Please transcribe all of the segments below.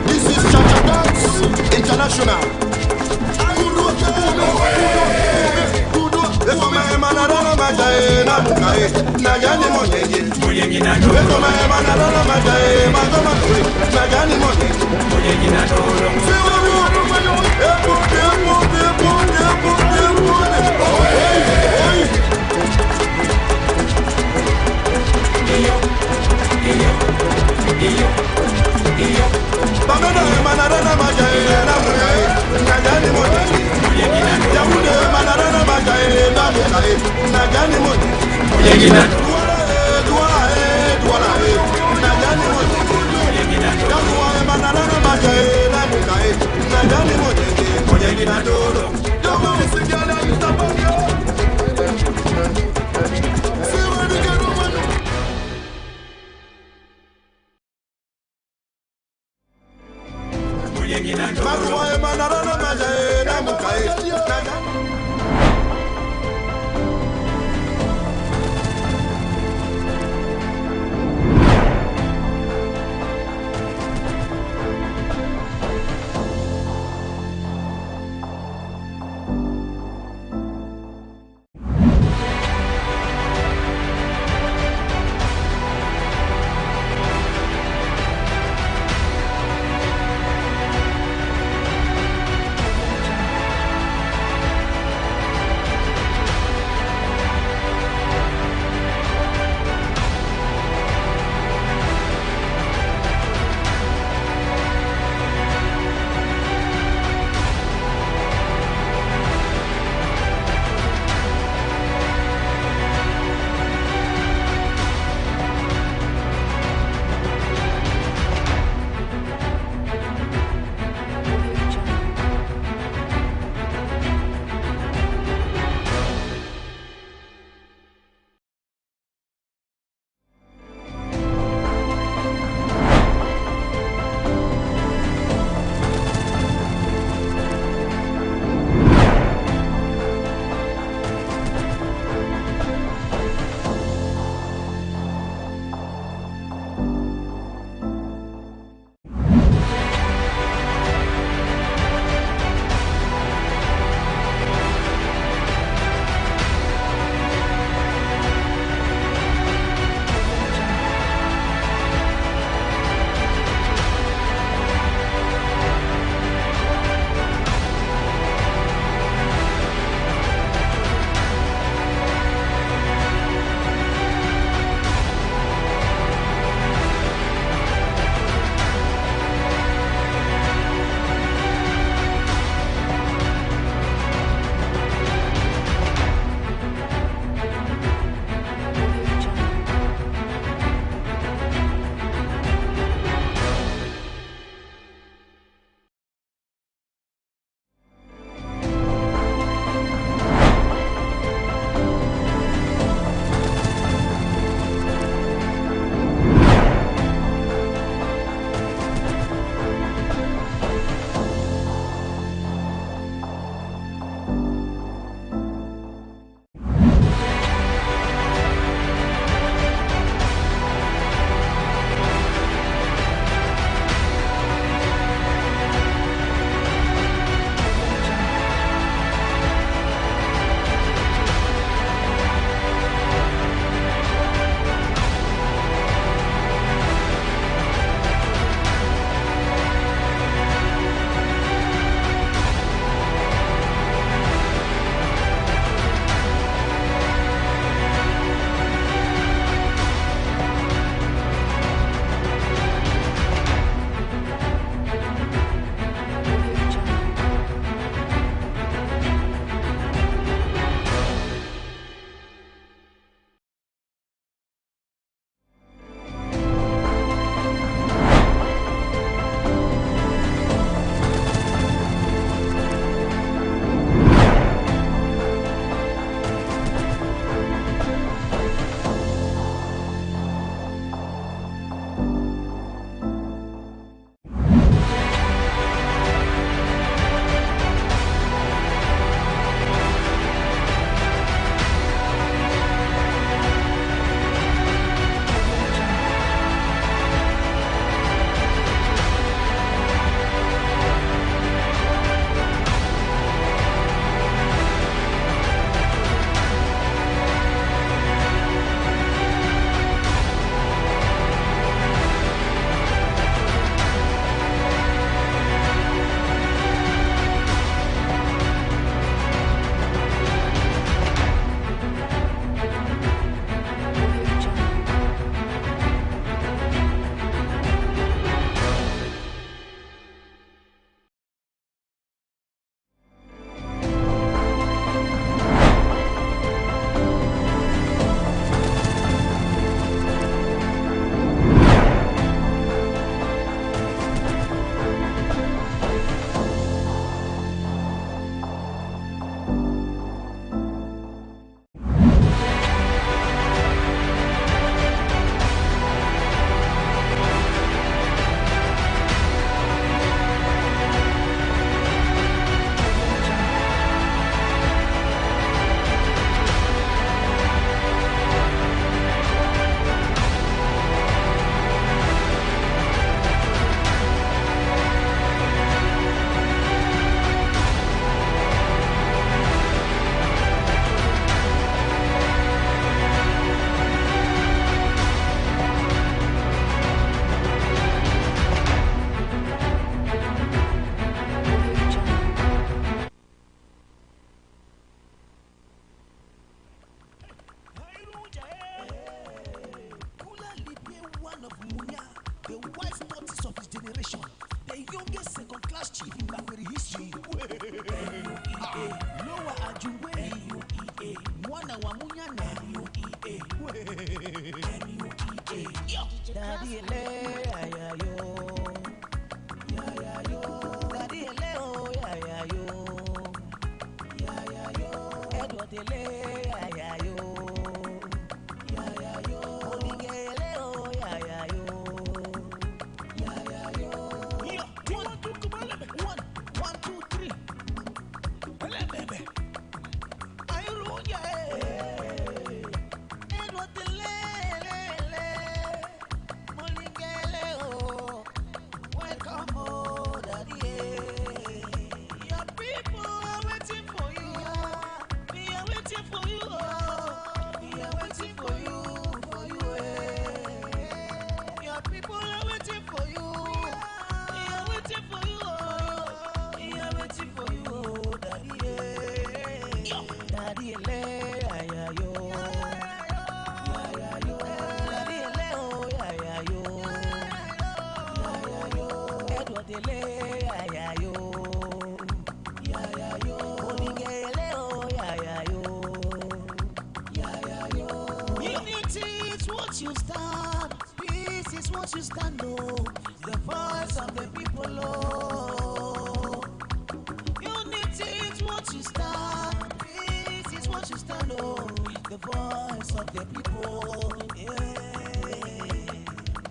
This is Cha-Cha Dance International. generation, the youngest second-class chief in Bangladesh history. Lower Ajungwe, Mwana wa Munyana, Daddy ele, yo, Daddy ele, oh, yo, Edward ele, yo, Olinge ele, oh, yo. One, two, three. Baby. You stand, peace is what you stand, oh, the voice of the people, oh. Unity is what you stand, peace is what you stand, oh, the voice of the people, yeah.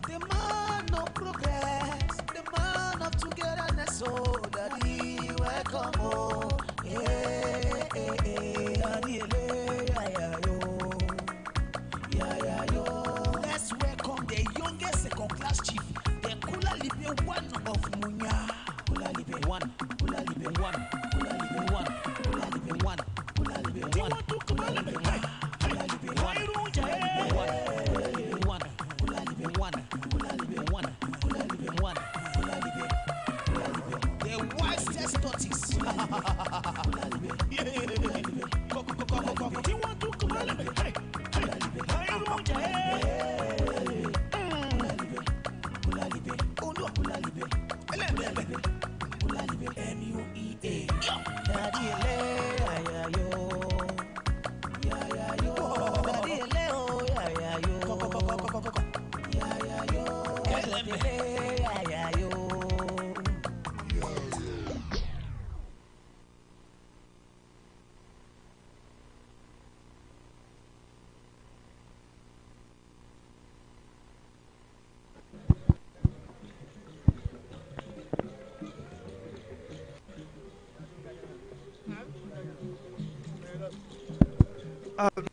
The man of progress, the man of togetherness, oh, Daddy, welcome, oh, yeah, Daddy, let's welcome the youngest second-class chief, the Kula Libe one of Munya. Kula Libe one. Kula Libe one. Kula Libe one. Kula Libe one. Kula Libe one. Kula Libe one. Kula Libe one. Kula Libe one. Kula Libe one. Kula Libe one. Kula Libe one. Kula Libe. The wisest tortoise. Kula Libe. Go. You want to Kula Libe?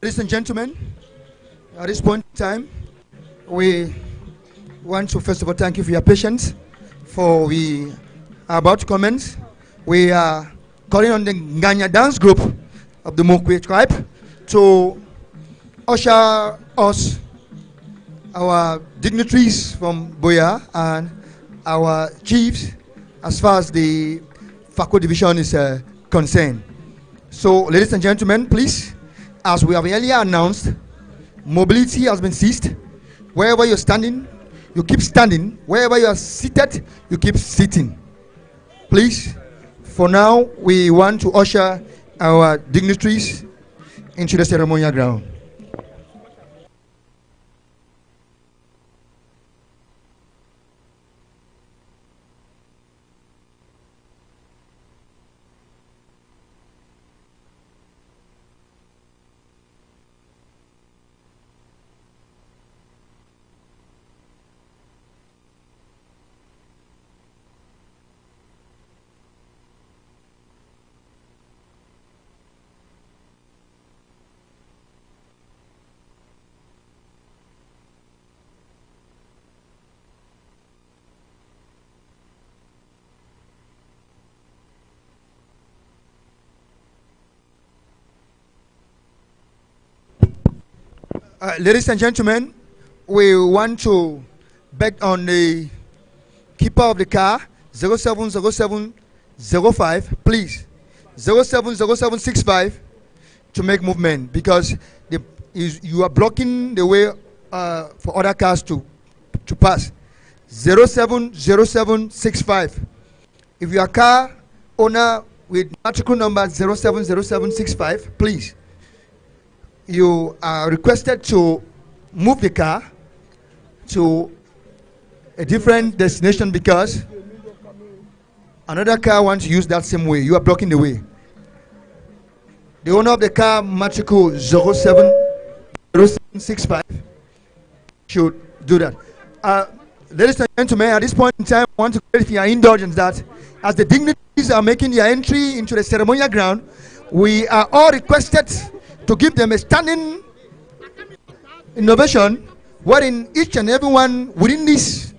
Ladies and gentlemen, at this point in time, we want to first of all thank you for your patience. For we are about to commence. We are calling on the Nganya dance group of the Mokwe tribe to usher us, our dignitaries from Boya and our chiefs, as far as the Fako division is concerned. So, ladies and gentlemen, please, as we have earlier announced, mobility has been ceased. Wherever you're standing, you keep standing. Wherever you are seated, you keep sitting. Please, for now, we want to usher our dignitaries into the ceremonial ground. Ladies and gentlemen, we want to beg on the keeper of the car, 070705, please, 070765, to make movement, because you are blocking the way for other cars to pass. 070765. If you are a car owner with matricle number 070765, please, you are requested to move the car to a different destination because another car wants to use that same way. You are blocking the way. The owner of the car matricle 070765 should do that. Ladies and gentlemen, at this point in time, I want to create your indulgence that as the dignitaries are making their entry into the ceremonial ground, we are all requested to give them a standing innovation wherein each and everyone within this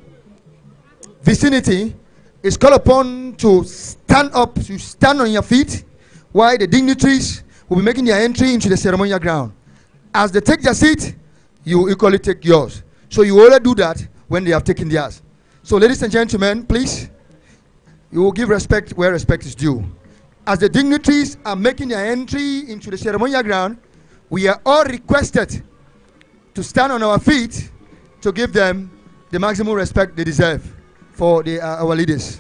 vicinity is called upon to stand up, to stand on your feet while the dignitaries will be making their entry into the ceremonial ground. As they take their seat, you equally take yours. So you only do that when they have taken theirs. So ladies and gentlemen, please, you will give respect where respect is due. As the dignitaries are making their entry into the ceremonial ground, we are all requested to stand on our feet to give them the maximum respect they deserve for our leaders.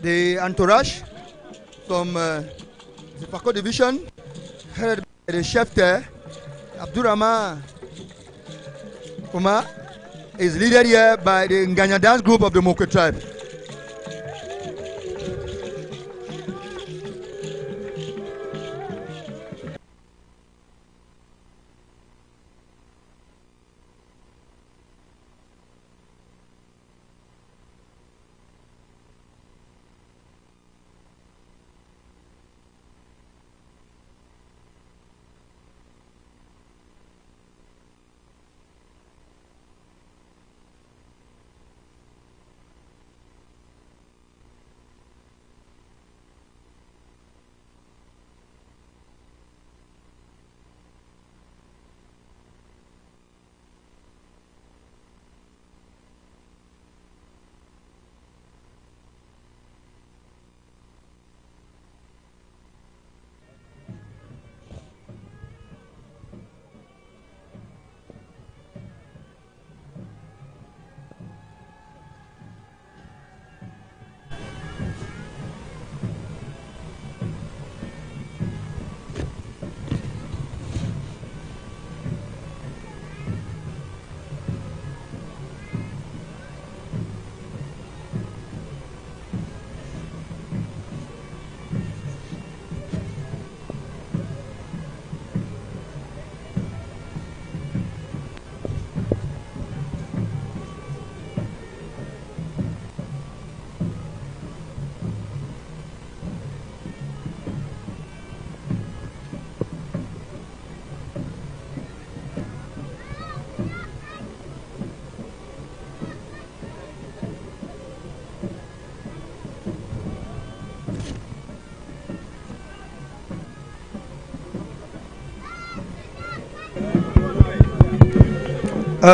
The entourage from the Pako division, headed by the chef there, Abdurrahman Umar, is led here by the Nganya dance group of the Mokwe tribe.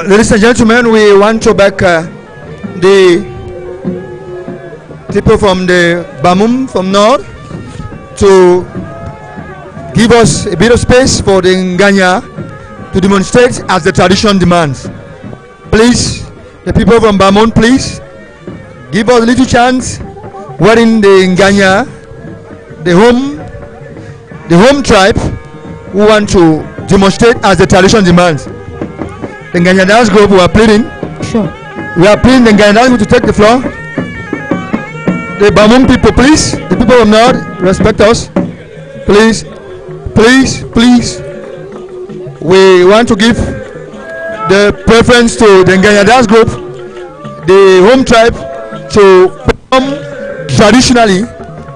Ladies and gentlemen, we want to back the people from the Bamum from north to give us a bit of space for the Nganya to demonstrate as the tradition demands. Please, the people from Bamum, please give us a little chance wherein the Nganya, the home tribe, who want to demonstrate as the tradition demands. The Nganya Dance Group, we are pleading. Sure. We are pleading the Nganya Dance Group to take the floor. The Bamung people, please. The people of North, respect us. Please, please, please. We want to give the preference to the Nganya Dance Group, the home tribe, to perform traditionally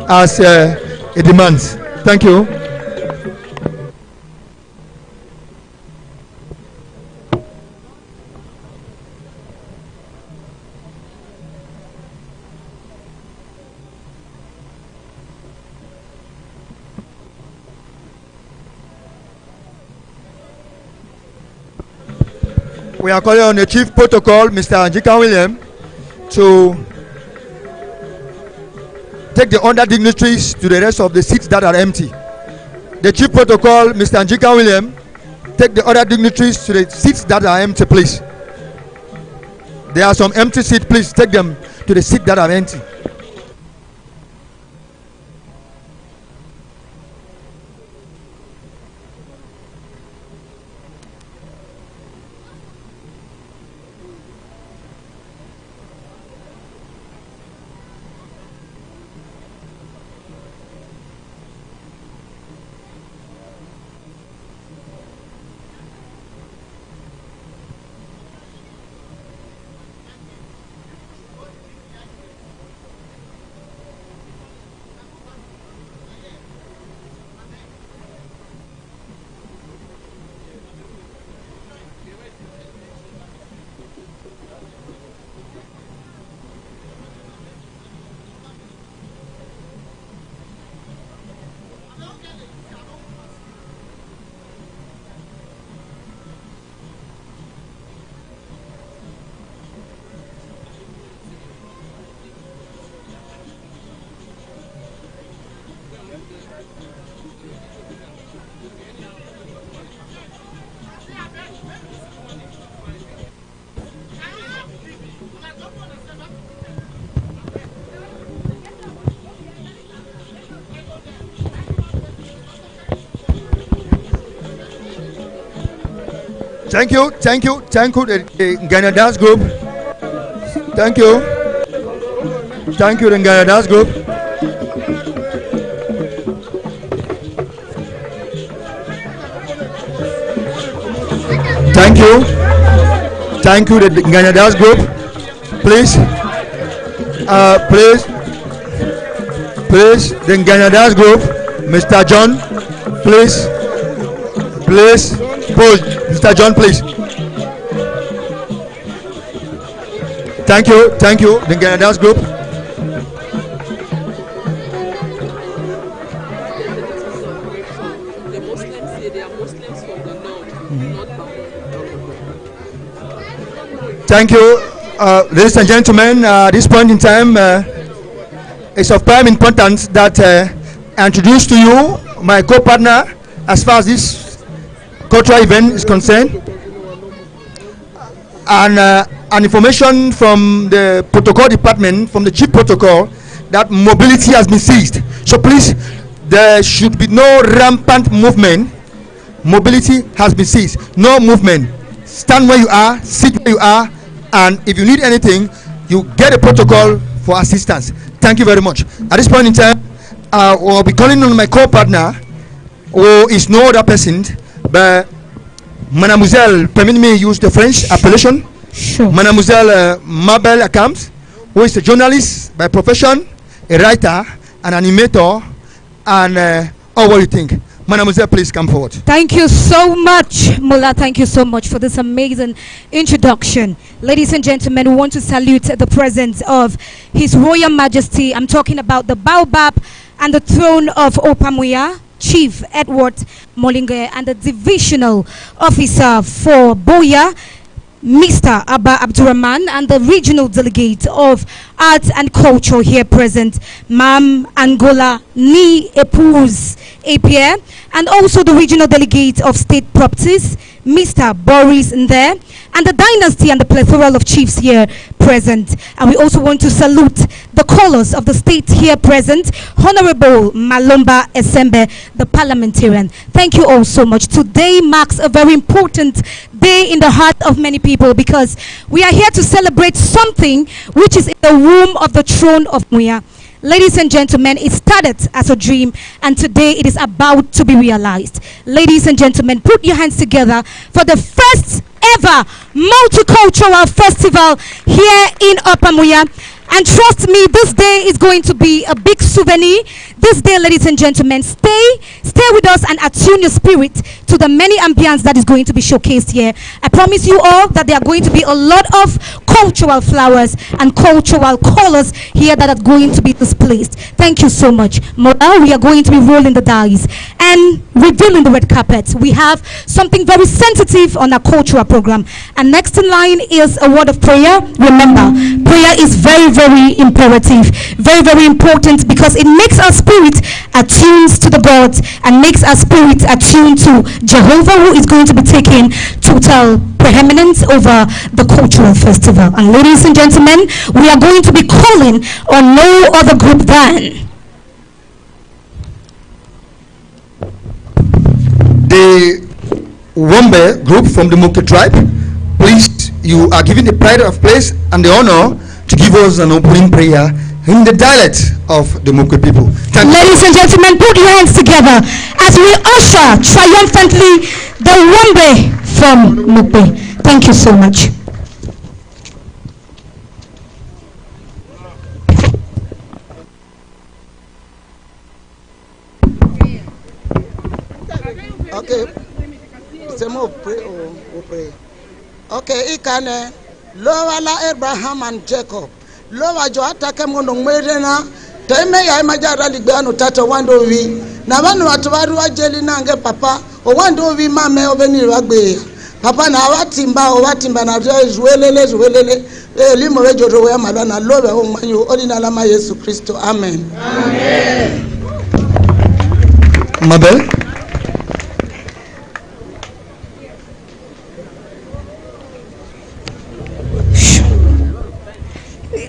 as it demands. Thank you. We are calling on the Chief Protocol, Mr. Njika William, to take the other dignitaries to the rest of the seats that are empty. The Chief Protocol, Mr. Njika William, take the other dignitaries to the seats that are empty, please. There are some empty seats, please take them to the seats that are empty. Thank you, the Ghana Dance Group. Thank you, the Ghana Dance Group. Thank you, the Ghana Dance Group. Please, the Ghana Dance Group, Mr. John, please, pose. Mr. John, please. Thank you, the Ghana Dance Group. The Muslims say they are Muslims from the north, not Thank you, ladies and gentlemen. At this point in time, it's of prime importance that I introduce to you my co-partner as far as this cultural event is concerned, and an information from the protocol department, from the chief protocol, that mobility has been seized. So please, there should be no rampant movement. Mobility has been seized. No movement. Stand where you are, sit where you are, and if you need anything, you get a protocol for assistance. Thank you very much. At this point in time, we'll be calling on my co-partner, who is no other person but Mademoiselle, permit me use the French appellation. Sure. Mademoiselle Mabel Akams, who is a journalist by profession, a writer, an animator, and what do you think? Mademoiselle, please come forward. Thank you so much, Mullah. Thank you so much for this amazing introduction. Ladies and gentlemen, we want to salute the presence of His Royal Majesty. I'm talking about the Baobab and the throne of Opamuya, Chief Edward Molinge, and the divisional officer for Boya, Mr. Abba Abdurrahman, and the regional delegate of arts and culture here present, Mam Angola Ni Epuz Apia, and also the regional delegate of state properties, Mr. Boris Nde, and the dynasty and the plethora of chiefs here present. And we also want to salute the callers of the state here present, Honorable Malomba Esembe, the parliamentarian. Thank you all so much. Today marks a very important day in the heart of many people because we are here to celebrate something which is in the womb of the throne of Muya. Ladies and gentlemen, it started as a dream and today it is about to be realized. Ladies and gentlemen, put your hands together for the first ever multicultural festival here in Upper Muya. And trust me, this day is going to be a big souvenir. This day, ladies and gentlemen, stay with us and attune your spirit to the many ambience that is going to be showcased here. I promise you all that there are going to be a lot of cultural flowers and cultural colors here that are going to be displayed. Thank you so much. Now we are going to be rolling the dice and revealing the red carpet. We have something very sensitive on our cultural program. And next in line is a word of prayer. Remember, prayer is very, very imperative, very, very important because it makes our spirit attuned to the gods and makes our spirit attuned to Jehovah, who is going to be taking total preeminence over the cultural festival. And ladies and gentlemen, we are going to be calling on no other group than the Wombe group from the Muke tribe. Please, you are given the pride of place and the honor to give us an opening prayer in the dialect of the Muke people. Thank Ladies and gentlemen, put your hands together as we usher triumphantly the Wombe from Muke. Thank you so much. Okay. Pray. Okay, Ikane, Loala Abraham and Jacob. Lowa Joataka Monomena, Teme Yamajara Ligano Tata Wandovi, Navano Atwaru Jelinanga Papa, or Wandovi Mame Oveni Ragbe. Papa Nawatimba or Watimba is Welele, Limorejo Madana, Lola Omanu, Odinalama Yesu Christo. Amen. Amen. Mabel.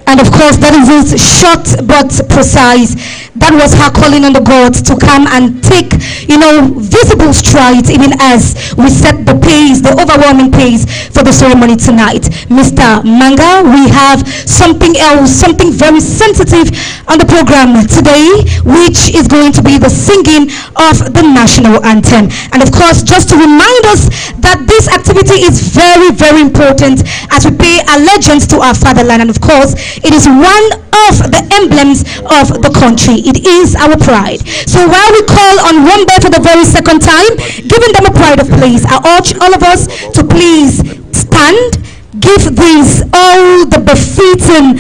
And of course, that is short but precise. That was her calling on the gods to come and take, visible strides even as we set the pace, the overwhelming pace for the ceremony tonight. Mr. Manga, we have something else, something very sensitive on the program today, which is going to be the singing of the national anthem. And of course, just to remind us that this activity is very, very important as we pay allegiance to our fatherland. And of course, it is one of the emblems of the country. It is our pride. So while we call on Wombe for the very second time, giving them a pride of place, I urge all of us to please stand, give these all the befitting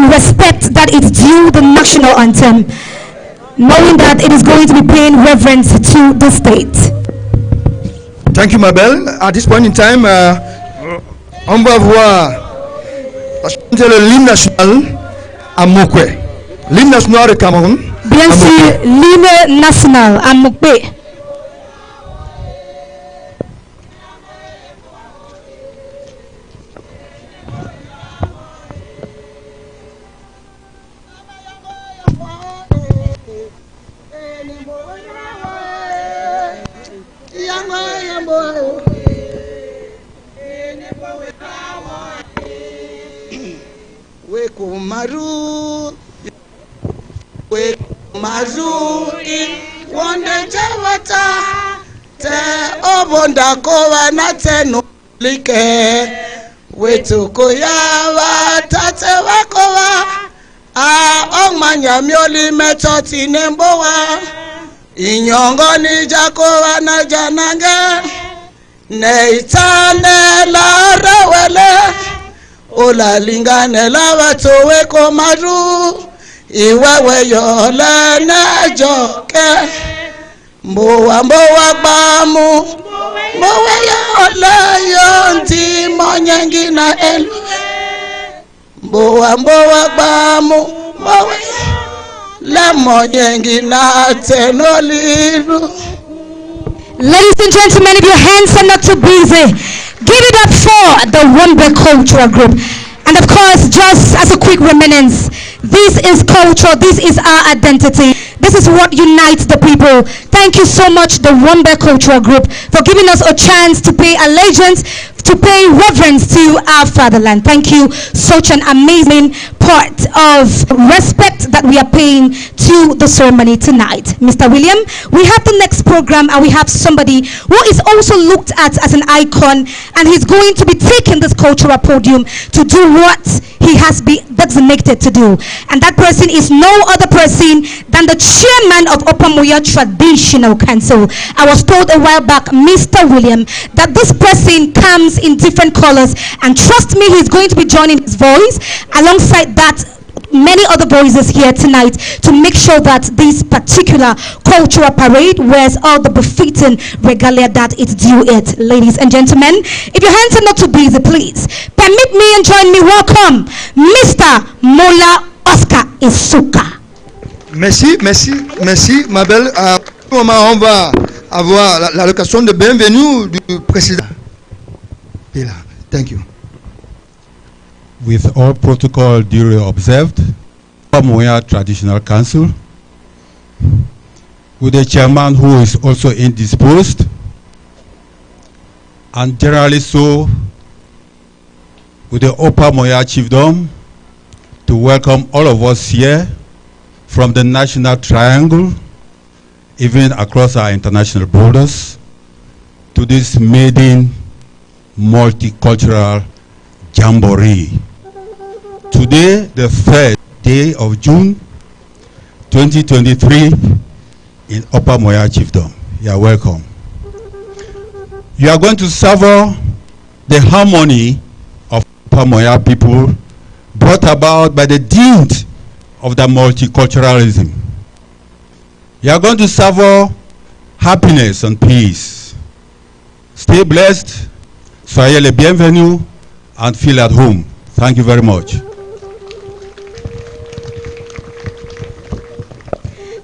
respect that is due the national anthem, knowing that it is going to be paying reverence to the state. Thank you, Mabel. At this point in time, on va voir l'hymne national à Mokwe. L'hymne national du Cameroun. Bien sûr, l'hymne national à Mokwe. Mazu wonde jawata te obonda kowa na tenu like wetu koyawa tate wakowa a omanya mioli metoti nembowa inyongo ni jakowa na jananga neitane la rawele ola lingane la watowe ko maru iwewe yola na joke mbowa bamu mbowa yola yonti monyangi na elu mbowa bamu mbowa la monyangi na tenoliru. Ladies and gentlemen, if your hands are not too busy, give it up for the Wombe Cultural Group. And of course, just as a quick reminiscence, this is culture, this is our identity, this is what unites the people. Thank you so much, the Wombe Cultural Group, for giving us a chance to pay allegiance, to pay reverence to our fatherland. Thank you. Such an amazing part of respect that we are paying to the ceremony tonight. Mr. William, we have the next program, and we have somebody who is also looked at as an icon, and he's going to be taking this cultural podium to do what he has been designated to do. And that person is no other person than the chairman of Opamoya Traditional Council. I was told a while back, Mr. William, that this person comes in different colors, and trust me, he's going to be joining his voice alongside that many other voices here tonight to make sure that this particular cultural parade wears all the befitting regalia that it's due it. Ladies and gentlemen, if your hands are not too busy, please permit me and join me. Welcome Mr. Mola Oscar Isuka. Merci, ma belle. À ce moment, on va avoir l'allocation de bienvenue du président. Thank you. With all protocol duly observed, Opamoya Traditional Council, with the chairman who is also indisposed, and generally so, with the Opamoya Chiefdom, to welcome all of us here from the National Triangle, even across our international borders, to this maiden multicultural jamboree. Today, the 3rd day of June 2023 in Opamoya Chiefdom. You are welcome. You are going to savor the harmony of Opamoya people brought about by the dint of the multiculturalism. You are going to savor happiness and peace. Stay blessed, soyez les bienvenus, and feel at home. Thank you very much.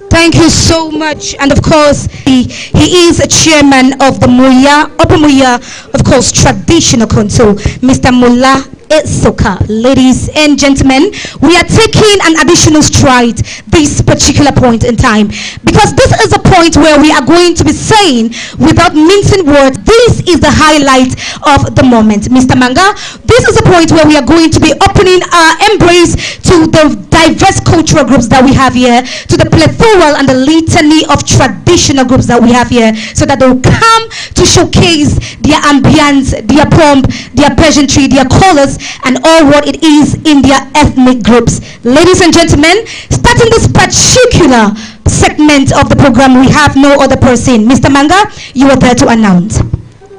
Thank you so much. And of course, he is a chairman of the Opamoya, of course, Traditional Council, Mr. Mola Isuka. Ladies and gentlemen, we are taking an additional stride this particular point in time, because this is a point where we are going to be saying, without mincing words, this is the highlight of the moment. Mr. Manga, this is a point where we are going to be opening our embrace to the diverse cultural groups that we have here, to the plethora and the litany of traditional groups that we have here, so that they will come to showcase their ambience, their pomp, their pageantry, their colors, and all what it is in their ethnic groups. Ladies and gentlemen, starting this particular segment of the program, we have no other person. Mr. Manga, you are there to announce.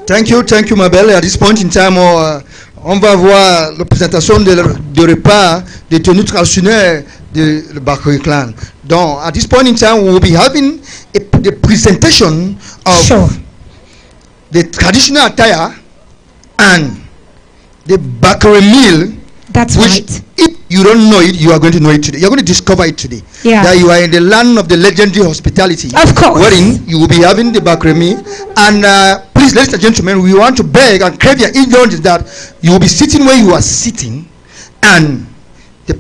Thank you, ma belle. At this point in time, on va voir la présentation de repas des tenues traditionnelles de Bakri clan. Donc, at this point in time, we will be having the presentation of the traditional attire and the Bakri meal. That's which, right. If you don't know it, you are going to know it today. You're going to discover it today. Yeah. That you are in the land of the legendary hospitality. Of course. Wherein you will be having the Bakri meal. And please, ladies and gentlemen, we want to beg and crave your indulgence that you will be sitting where you are sitting, and the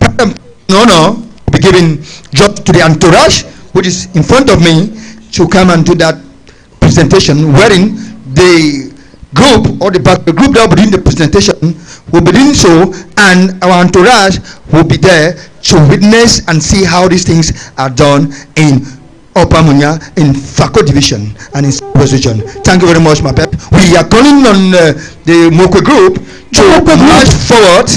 honor will be given job to the entourage, which is in front of me, to come and do that presentation, wherein the group or the group that will be doing the presentation will be doing so, and our entourage will be there to witness and see how these things are done in Opamoya, in Fako division and in Southwest region. Thank you very much, my pep. We are calling on the Mokwe group to march forward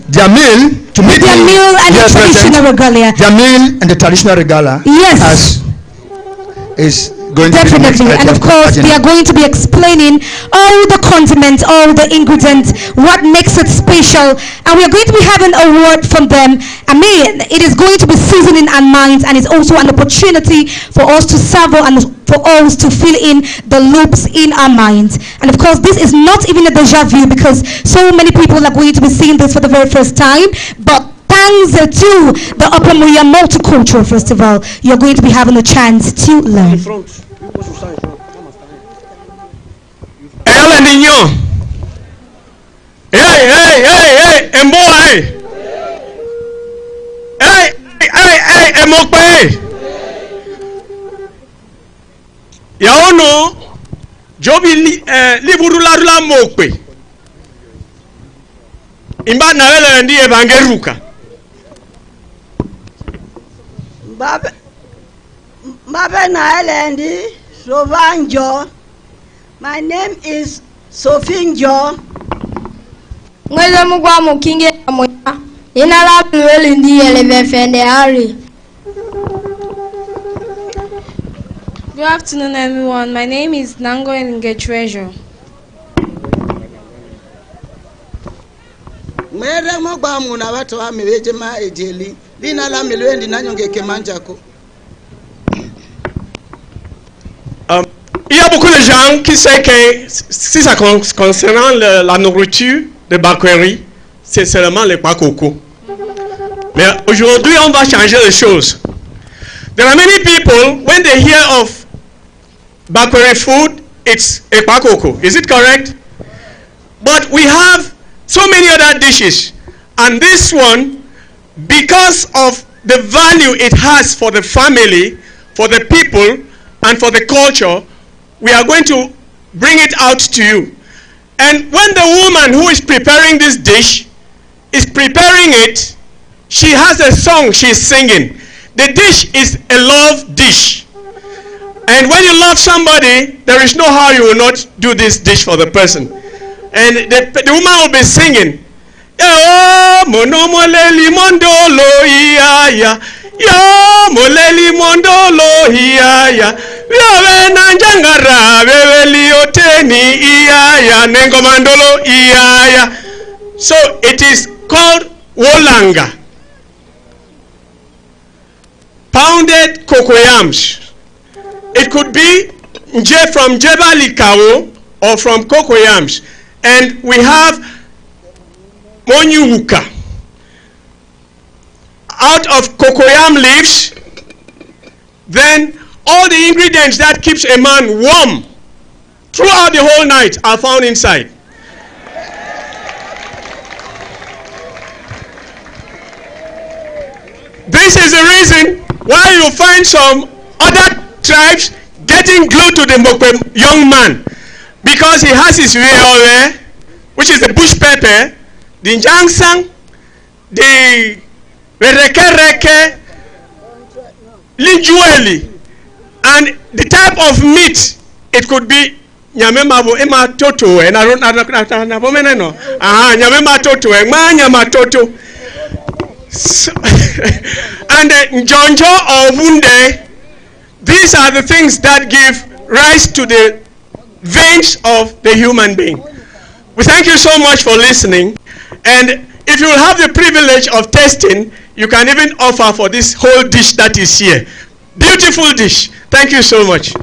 their meal to meet their meal and the traditional regalia. Their meal and the traditional regalia. Yes. As is going definitely to be and of course they are going to be explaining all the condiments, all the ingredients, what makes it special, and we are going to be having a word from them. I mean, it is going to be seasoning our minds, and it's also an opportunity for us to savor and for us to fill in the loops in our minds. And of course, this is not even a deja vu, because so many people are going to be seeing this for the very first time, but thanks to the Opamoya Multicultural Festival, you're going to be having a chance to learn. Avignon. Hey, Mboa. Hey, Mokpe. Yaono, Jobi Liburula Mokpe. Imba Nawela and the Evangeruka. Baba Naelendi, Sovanjo. My name is Sofinjo. Ngwele mugwa mukinge moya. Inala plweli ndi elevefende hari. Good afternoon, everyone. My name is Nango Nge Treasure. Mwere mogba muna watu wa miweje ma ejeli. Lina la milwendi nanyonge kemanjako. Il y a beaucoup de gens qui savent que si ça concernant la nourriture de Bakweri, c'est seulement les Pakoko. Mais aujourd'hui, on va changer les choses. There are many people, when they hear of Bakweri food, it's a Pakoko. Is it correct? But we have so many other dishes. And this one, because of the value it has for the family, for the people, and for the culture, we are going to bring it out to you. And when the woman who is preparing this dish is preparing it, she has a song she's singing. The dish is a love dish. And when you love somebody, there is no how you will not do this dish for the person. And the woman will be singing, "Yo monomoleli mondolo iya yo moleli mondolo iya Yawe nanjangara bebeli oteni iya nengo mandolo iya." So it is called wolanga, pounded cocoyams. It could be from Jebali Kao or from cocoyams. And we have monyuuka out of cocoyam leaves. Then all the ingredients that keeps a man warm throughout the whole night are found inside. This is the reason why you find some other tribes getting glued to the Mokwe young man, because he has his way, which is the bush pepper, the njangsang, the reke, linjueli, and the type of meat. It could be nyamemabo ema toto nyamema toto nyama toto. And njonjo or wunde, these are the things that give rise to the veins of the human being. We thank you so much for listening, and if you will have the privilege of tasting, you can even offer for this whole dish that is here. Beautiful dish. Thank you so much.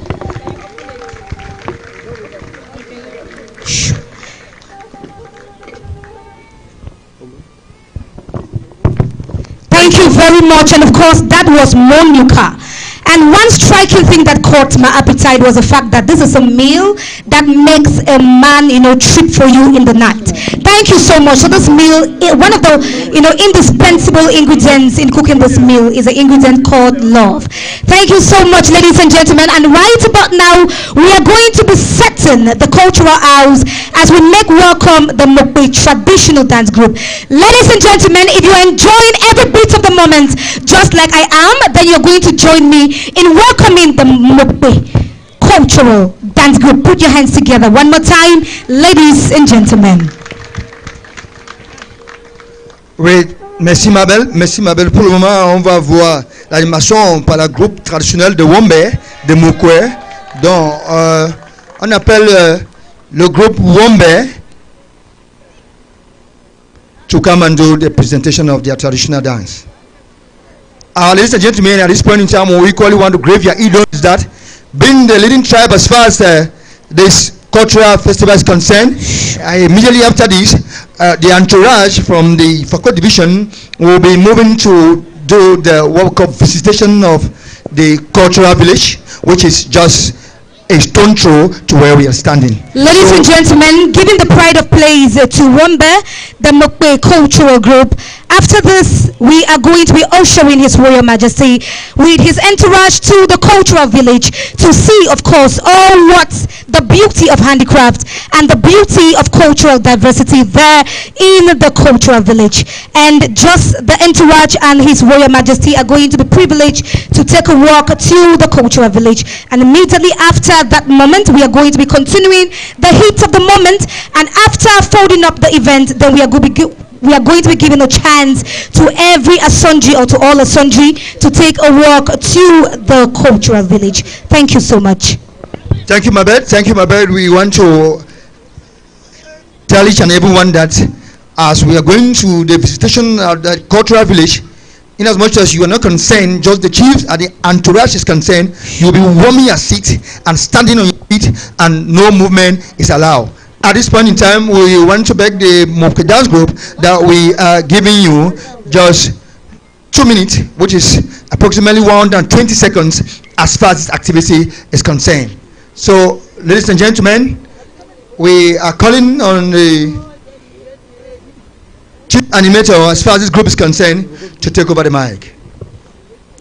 Thank you very much. And of course, that was Monuka. And one striking thing that caught my appetite was the fact that this is a meal that makes a man, trip for you in the night. Thank you so much. So this meal, one of the, indispensable ingredients in cooking this meal is an ingredient called love. Thank you so much, ladies and gentlemen. And right about now, we are going to be setting the cultural house as we make welcome the Mokwe traditional dance group. Ladies and gentlemen, if you're enjoying every bit of the moment, just like I am, then you're going to join me in welcoming the Mokwe cultural dance group. Put your hands together one more time, ladies and gentlemen. Oui, merci Mabel. Merci Mabel. Pour le moment, on va voir l'animation par le groupe traditionnel de Wombe, de Mokwe, dont on appelle le groupe Wombe to come and do the presentation of their traditional dance. Ladies and gentlemen, at this point in time, we equally want to grave your idols that being the leading tribe as far as this cultural festival is concerned, immediately after this, the entourage from the Fakot division will be moving to do the World Cup visitation of the cultural village, which is just a stone throw to where we are standing. Ladies and gentlemen, giving the pride of place to Wombe, the Mokwe Cultural Group. After this, we are going to be ushering His Royal Majesty with his entourage to the cultural village to see, of course, all what's the beauty of handicraft and the beauty of cultural diversity there in the cultural village. And just the entourage and His Royal Majesty are going to be privileged to take a walk to the cultural village. And immediately after that moment, we are going to be continuing the heat of the moment. And after folding up the event, then we are going to be giving a chance to every Asunji or to all Asunji to take a walk to the cultural village. Thank you so much. Thank you, Mabed. Thank you, Mabed. We want to tell each and everyone that as we are going to the visitation of the cultural village, in as much as you are not concerned, just the chiefs and the entourage is concerned, you'll be warming your seat and standing on your feet, and no movement is allowed. At this point in time, we want to beg the Mokwe Dance Group that we are giving you just 2 minutes, which is approximately 120 seconds as far as this activity is concerned. So, ladies and gentlemen, we are calling on the chief animator as far as this group is concerned to take over the mic.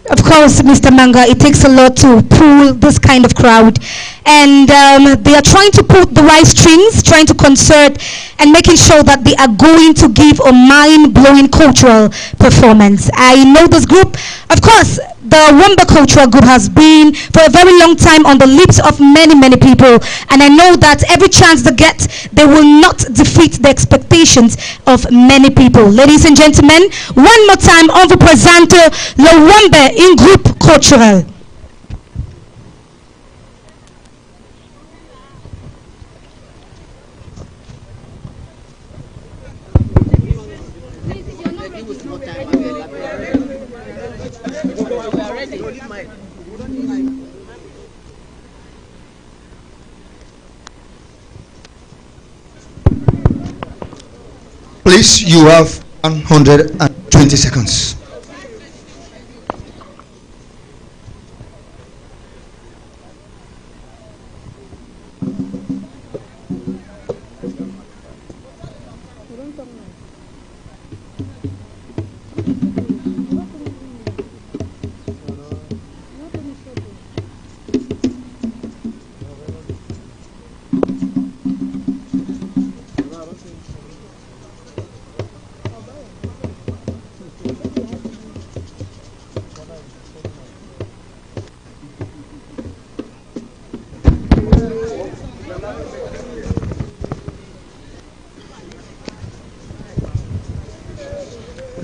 Of course, Mr. Manga, it takes a lot to pull this kind of crowd. And they are trying to put the right strings, trying to concert and making sure that they are going to give a mind-blowing cultural performance. I know this group. Of course, the Wombe Cultural Group has been for a very long time on the lips of many, many people. And I know that every chance they get, they will not defeat the expectations of many people. Ladies and gentlemen, one more time, on vous présente le Wombe in Groupe Cultural. Please, you have 120 seconds.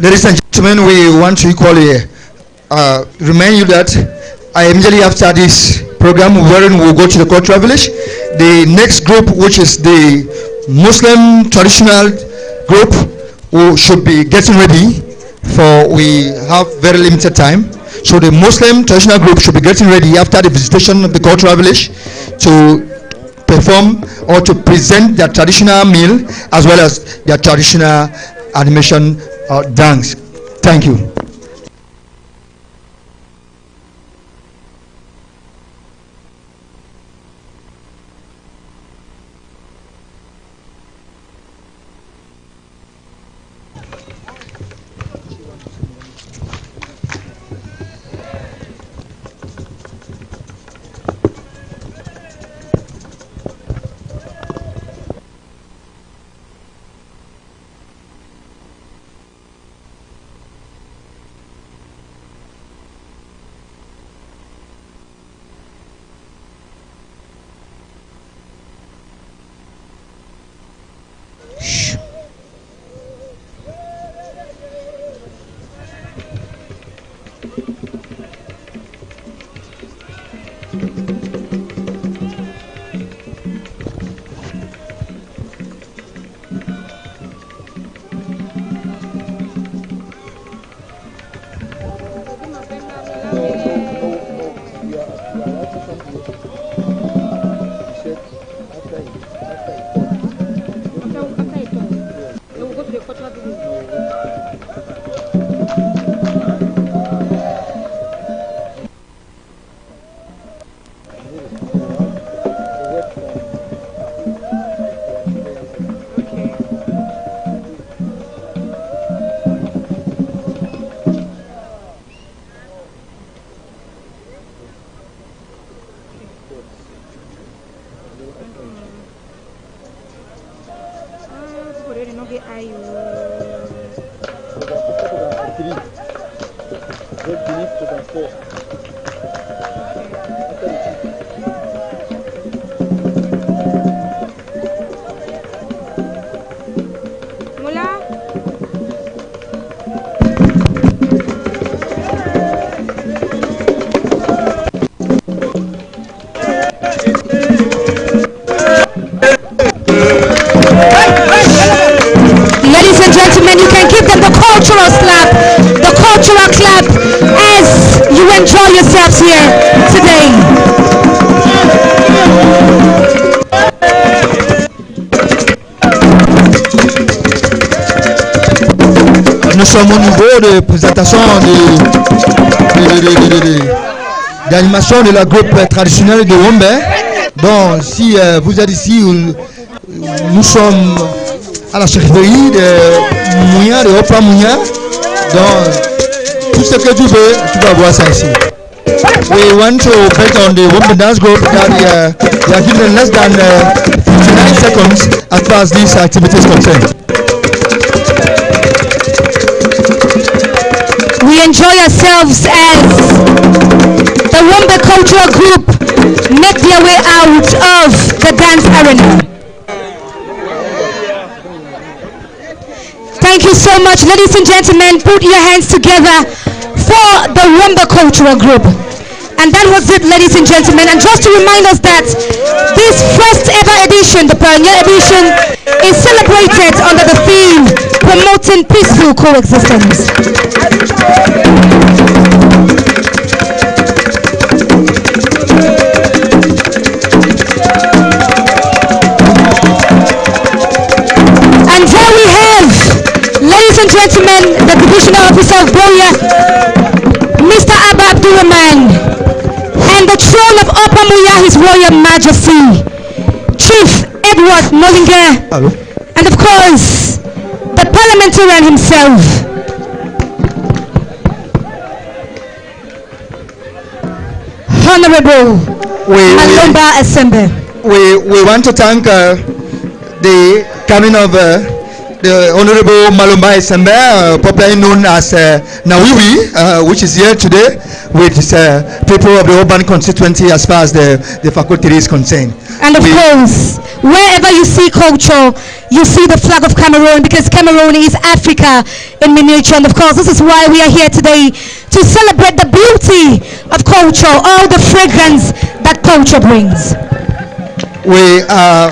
Ladies and gentlemen, we want to equally remind you that immediately after this program, wherein we'll go to the cultural village, the next group, which is the Muslim traditional group, who should be getting ready, for we have very limited time. So the Muslim traditional group should be getting ready after the visitation of the cultural village to perform or to present their traditional meal as well as their traditional animation dance. Thank you. Ladies and gentlemen, you can give them the cultural slap, the cultural clap as you enjoy yourselves here today. Nous sommes au niveau de présentation d'animation de la groupe traditionnelle de Wombe. Donc, si vous êtes ici, nous sommes à la chefferie de Mouya, de Opa Mouya. Donc, tout ce que tu veux, tu vas voir ça ici. We want to bet on the Wombe dance group that they are given less than 59 seconds as far as this activity is concerned. We enjoy ourselves as the Wombe Cultural Group make their way out of the dance arena. Thank you so much, ladies and gentlemen. Put your hands together for the Wombe Cultural Group. And that was it, ladies and gentlemen. And just to remind us that this first ever edition, the Pioneer Edition, is celebrated under the theme Promoting Peaceful Coexistence. And here we have, ladies and gentlemen, the Divisional Officer of Boya, Mr. Abba Abdurrahman, and the throne of Opa Mouya, His Royal Majesty, Chief Edward Mollinger, and of course, the parliamentarian himself. Honorable Malomba Assembly. We want to thank the coming of the Honorable Malomba Assembly, popularly known as Nawiwi, which is here today with people of the urban constituency as far as the faculty is concerned. And of course, wherever you see culture, you see the flag of Cameroon, because Cameroon is Africa in miniature. And of course, this is why we are here today, to celebrate the beauty of culture, all the fragrance that culture brings. We are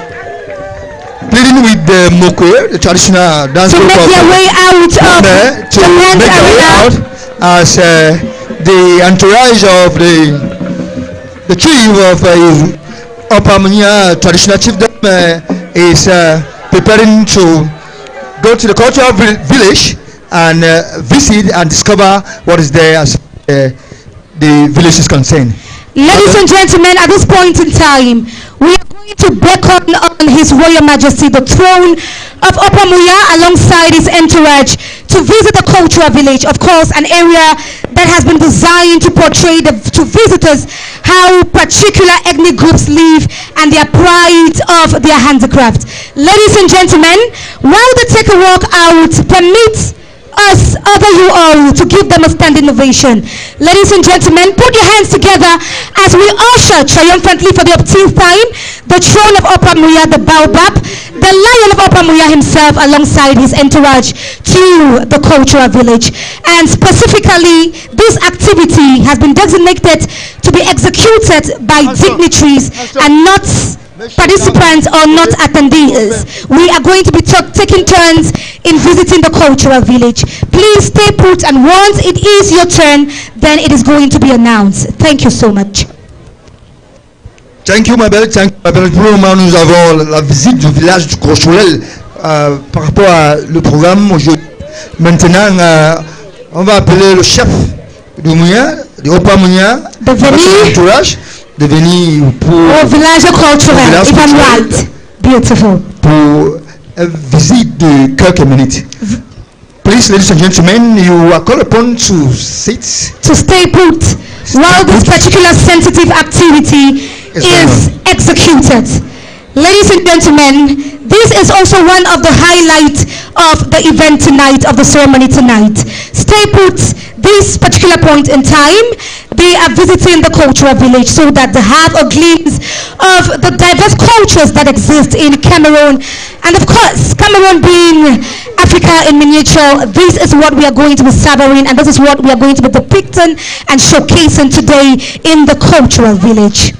pleading with the Mokwe, the traditional dance group, to make their way out of to make their way out as the entourage of the chief of Opa Mouya traditional chiefdom is preparing to go to the cultural village and visit and discover what is there as the village is concerned. Ladies and gentlemen, at this point in time, we are going to beckon on His Royal Majesty, the throne of Opa Mouya, alongside his entourage, to visit the cultural village. Of course, an area that has been designed to portray to visitors how particular ethnic groups live and their pride of their handicraft. Ladies and gentlemen, while they take a walk out, permit us, other you all, to give them a standing ovation. Ladies and gentlemen, put your hands together as we usher triumphantly for the 10th time the throne of Opa Mouya, the Baobab, the lion of Opa Mouya himself, alongside his entourage, to the cultural village. And specifically, this activity has been designated to be executed by dignitaries and not participants or not attendees. We are going to be taking turns in visiting the cultural village. Please stay put, and once it is your turn, then it is going to be announced. Thank you so much. Thank you, ma belle. Thank you, ma belle. Pour le moment, nous avons la visite du village du culturel par rapport à le programme aujourd'hui. Maintenant, on va appeler le chef de Mouya, de Opa Mouya, de venir pour au village culturel, if I'm right. Beautiful. Pour visite de quelques minutes. Please, ladies and gentlemen, you are called upon to sit. To stay put while this particular sensitive activity is executed. Ladies and gentlemen, this is also one of the highlights of the event tonight, of the ceremony tonight. Stay put. This particular point in time, they are visiting the cultural village so that they have a glimpse of the diverse cultures that exist in Cameroon. And of course, Cameroon being Africa in miniature, this is what we are going to be savoring, and this is what we are going to be depicting and showcasing today in the cultural village.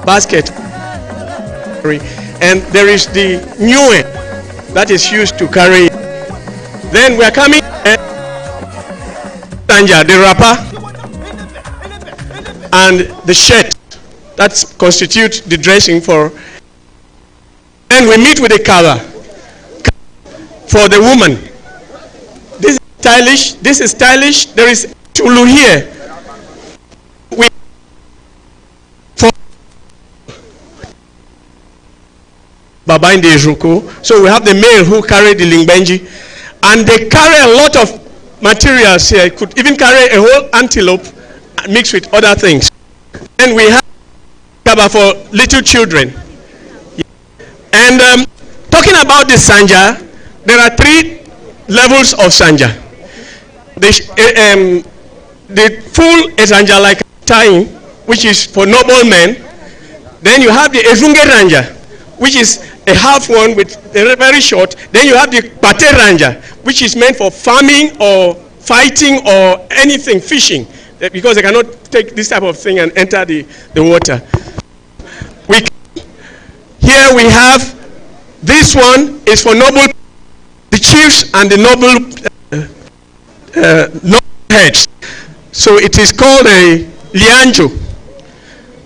Basket, and there is the new one that is used to carry. Then we are coming Sanja, the wrapper, and the shirt that constitutes the dressing for. Then we meet with the cover for the woman. This is stylish. This is stylish. There is chulu here. Baba in the Juko. So we have the male who carry the lingbenji, and they carry a lot of materials here. Could even carry a whole antelope mixed with other things. And we have cover for little children. And talking about the sanja, there are 3 levels of sanja. The full sanja like tying, which is for noble men. Then you have the ezunge ranja, which is a half one with a very short. Then you have the pate ranja, which is meant for farming or fighting or anything, fishing, because they cannot take this type of thing and enter the water. Here we have, this one is for noble, the chiefs and the noble heads. So it is called a lianjo,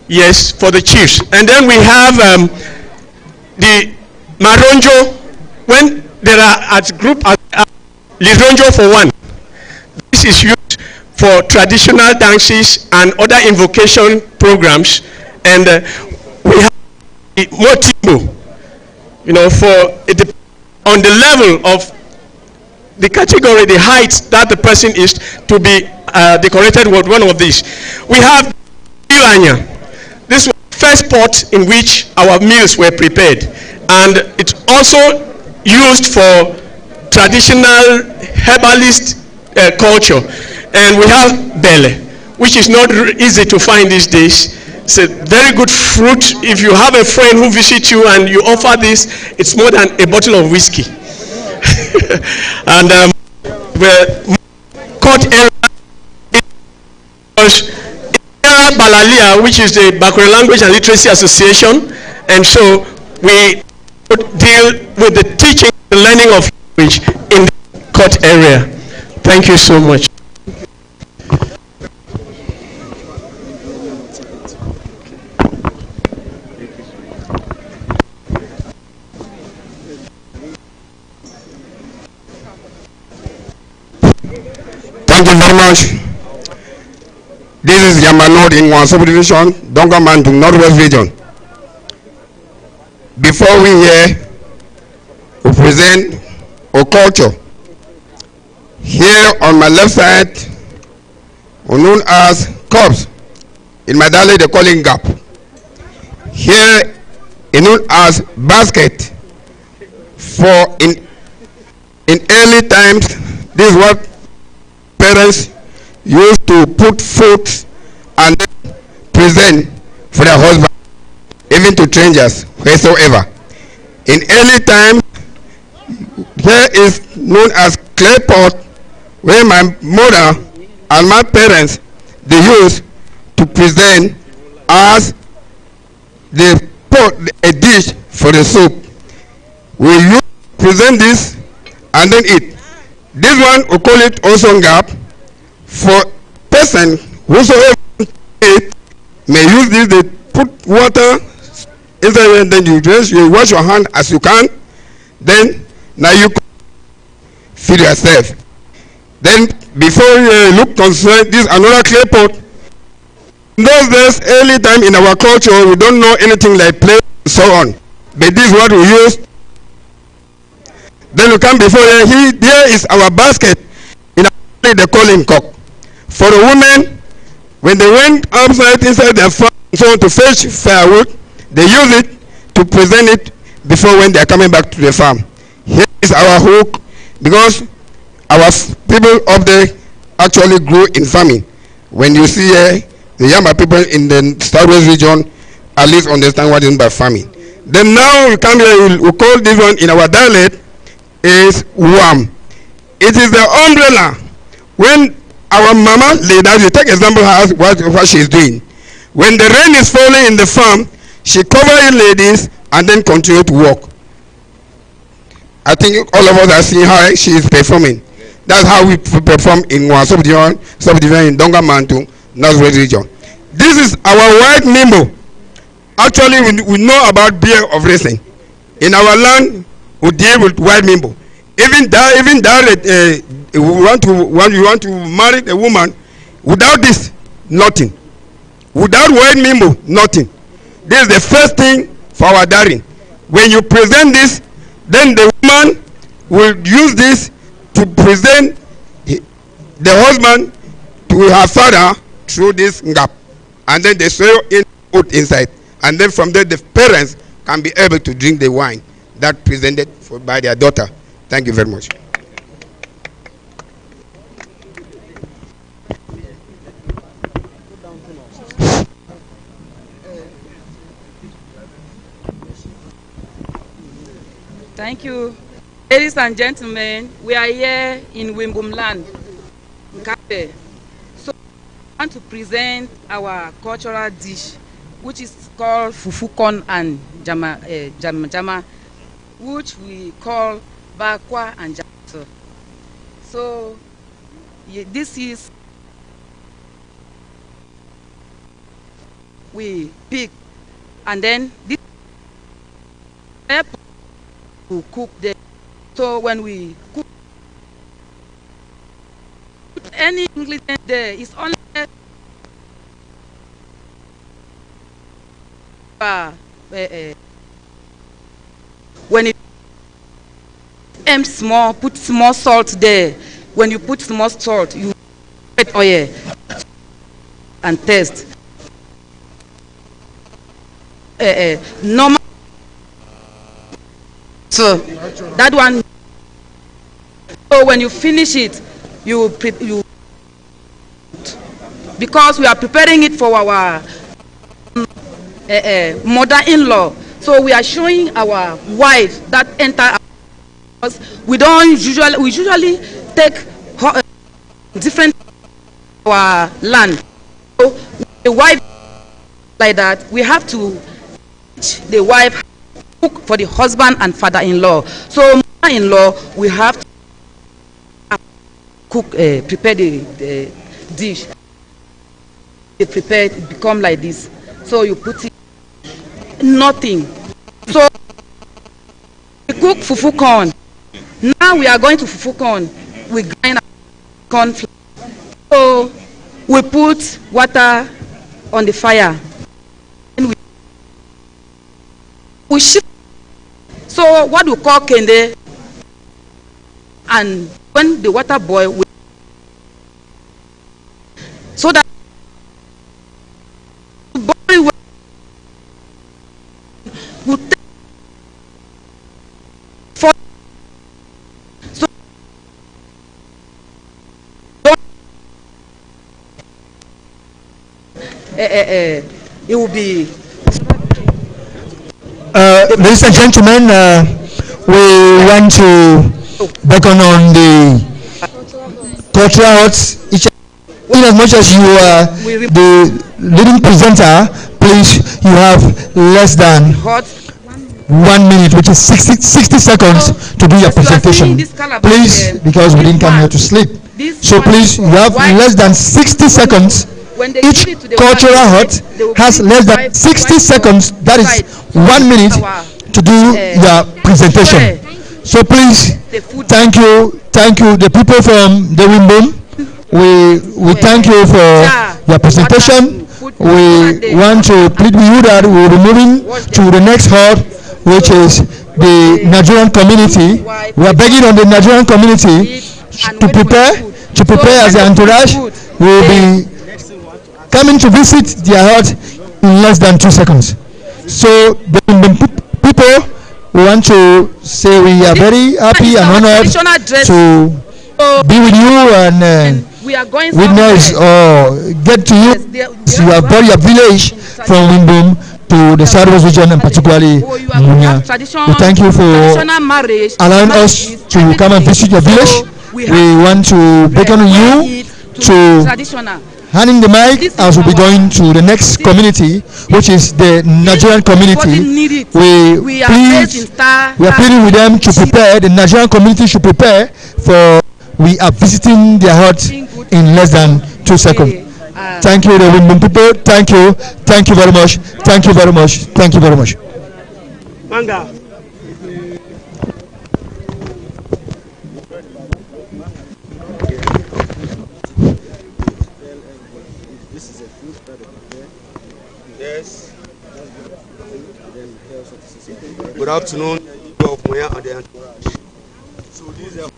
yes, for the chiefs. And then we have the maronjo, when there are at group lironjo for one. This is used for traditional dances and other invocation programs, and we have the motimbo, for it, on the level of the category, the height that the person is to be decorated with one of these. We have ilanya. This was the first pot in which our meals were prepared, and it's also used for traditional herbalist culture. And we have bele, which is not easy to find these days. It's a very good fruit. If you have a friend who visits you and you offer this, it's more than a bottle of whiskey. And the court area was Balalia, which is the Bakwe Language and Literacy Association, and so we deal with the teaching and learning of language in the court area. Thank you so much. Thank you very much. This is Yamanod in one subdivision, Dongaman to Northwest Region. Before we present our culture. Here on my left side, known as Cops. In Madale they call it Gap. Here known as Basket. For in early times, this is what parents used to put food and present for their husband, even to strangers, wheresoever. In early time, here is known as clay pot where my mother and my parents they used to present as they put a dish for the soup. We use present this and then eat. This one we call it osongap. For person whosoever eat may use this. They put water inside and then you wash your hand as you can. Then now you feed yourself. Then before you look concerned, this another clay pot. In those days, early time in our culture, we don't know anything like plate and so on. But this is what we use. Then we come before here. Here is our basket. In our family, they call him cock. For the women, when they went outside inside their farm so to fetch firewood, they use it to present it before when they are coming back to the farm. Here is our hook, because our people up there actually grew in farming. When you see the Yamba people in the southwest region at least understand what is by farming. Then now we come here, we call this one in our dialect is wam. It is the umbrella. When our mama lay down, you take example what she is doing. When the rain is falling in the farm, she covers ladies and then continue to walk. I think all of us are seeing how she is performing. That's how we perform in one subdivision in Dongamantu, Northwest region. This is our white Mimbo. Actually, we know about beer of racing. In our land, we deal with white Mimbo. Even that, you want to marry a woman, without this, nothing. Without white Mimbo, nothing. This is the first thing for our daring. When you present this, then the woman will use this to present the husband to her father through this gap, and then they throw in food inside, and then from there the parents can be able to drink the wine that presented by their daughter. Thank you very much. Thank you. Ladies and gentlemen, we are here in Wimbum land, Nkape. So we want to present our cultural dish, which is called fufu corn and jama, which we call bakwa and jama. So this is, we pick, and then this to cook them. So when we cook any ingredient there, it's only when it small, put small salt there. When you put small salt, you put oil and taste. Normal. So that one. So when you finish it, you because we are preparing it for our mother-in-law. So we are showing our wife that enter. We usually take different our land. So the wife like that, we have to teach the wife cook for the husband and father-in-law. So mother-in-law, we have to cook, prepare the dish. They prepare it, become like this. So you put it, nothing. So we cook fufu corn. Now we are going to fufu corn. We grind corn flour. So we put water on the fire. And we shift. So what we call kende, and when the water boils, so that boil will take for so it will be. Ladies and gentlemen, we want to beckon on the cultural arts. In as much as you are the leading presenter, please, you have less than 1 minute, which is 60 seconds to do your presentation. Please, because we didn't come here to sleep. So please, you have less than 60 seconds. Each cultural hut has less than 60 seconds, that is 1 minute, to do your presentation. So please, thank you, the people from the Wimbum. We thank you for your presentation. We want to plead with you that we will be moving to the next hall, which is the Nigerian community. We are begging on the Nigerian community to prepare as the entourage. We will be coming to visit their hut in less than 2 seconds. So the people, we want to say we are very happy and honored to be with you and witness or get to you. You have brought your village from Wimbum to the Southwest region and particularly Munya. We thank you for allowing us to come and visit your village. We want to beckon you to handing the mic as we'll be going to the next community, which is the Nigerian community. We are pleading with them to prepare. The Nigerian community should prepare for. We are visiting their hut in less than 2 seconds. Thank you, the Wimbum people. Thank you very much. Thank you very much. Thank you very much. Manga. Yes. Good afternoon, of Moya and the entourage. So these are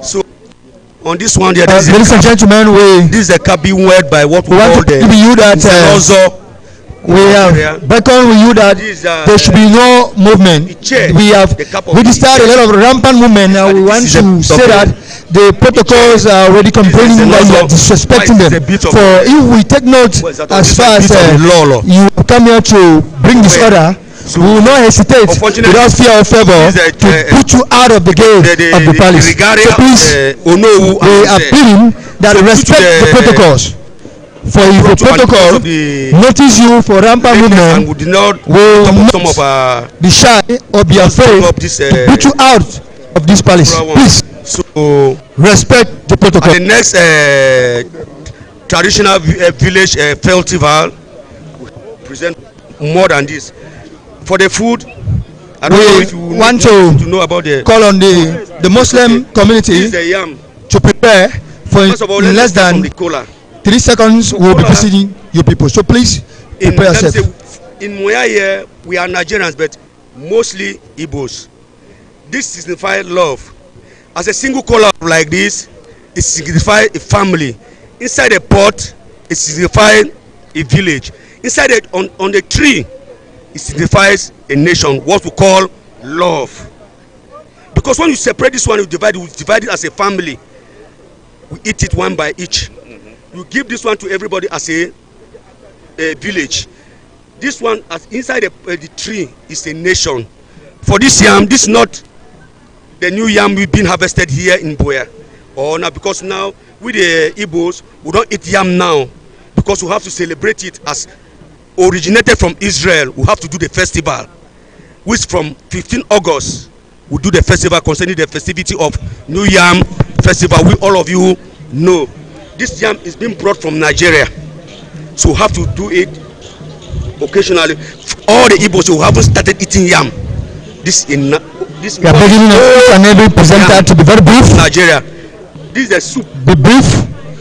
so on this one there, ladies and gentlemen, this is a Kabi word by what we call the you that we have beckoned with you that there should be no movement. We have registered a lot of rampant movement, and we want to say that the protocols are already complaining that you are disrespecting them. For if we take note as far as you come here to bring this order, we will not hesitate without fear or favor to put you out of the gate of the palace. So please, we are pleading that respect the protocols. For if the protocol notice you for rampant movement, will not be shy or be afraid to put you out of this palace. Please, so respect the protocol. The next traditional village festival present more than this. For the food, I don't know if you want to know about the call on the Muslim community to prepare for in less than 3 seconds. We'll be visiting you people. So please prepare yourself. In Moya here, we are Nigerians, but mostly Igbos. This signifies love. As a single color like this, it signifies a family. Inside a pot, it signifies a village. Inside it, on the tree, it signifies a nation, what we call love. Because when you separate this one, you divide it as a family. We eat it one by each. You give this one to everybody as a village. This one, as inside the tree, is a nation. For this yam, this is not the new yam we've been harvested here in Boya. Or now, because now with the Igbos, we don't eat yam now because we have to celebrate it as originated from Israel. We have to do the festival, which from 15 August we do the festival concerning the festivity of New Yam Festival. We all of you know this yam is being brought from Nigeria, so we have to do it occasionally. All the Igbos who haven't started eating yam, this we are beginning each and every presenter to be very brief. Nigeria, this is the soup. Be brief.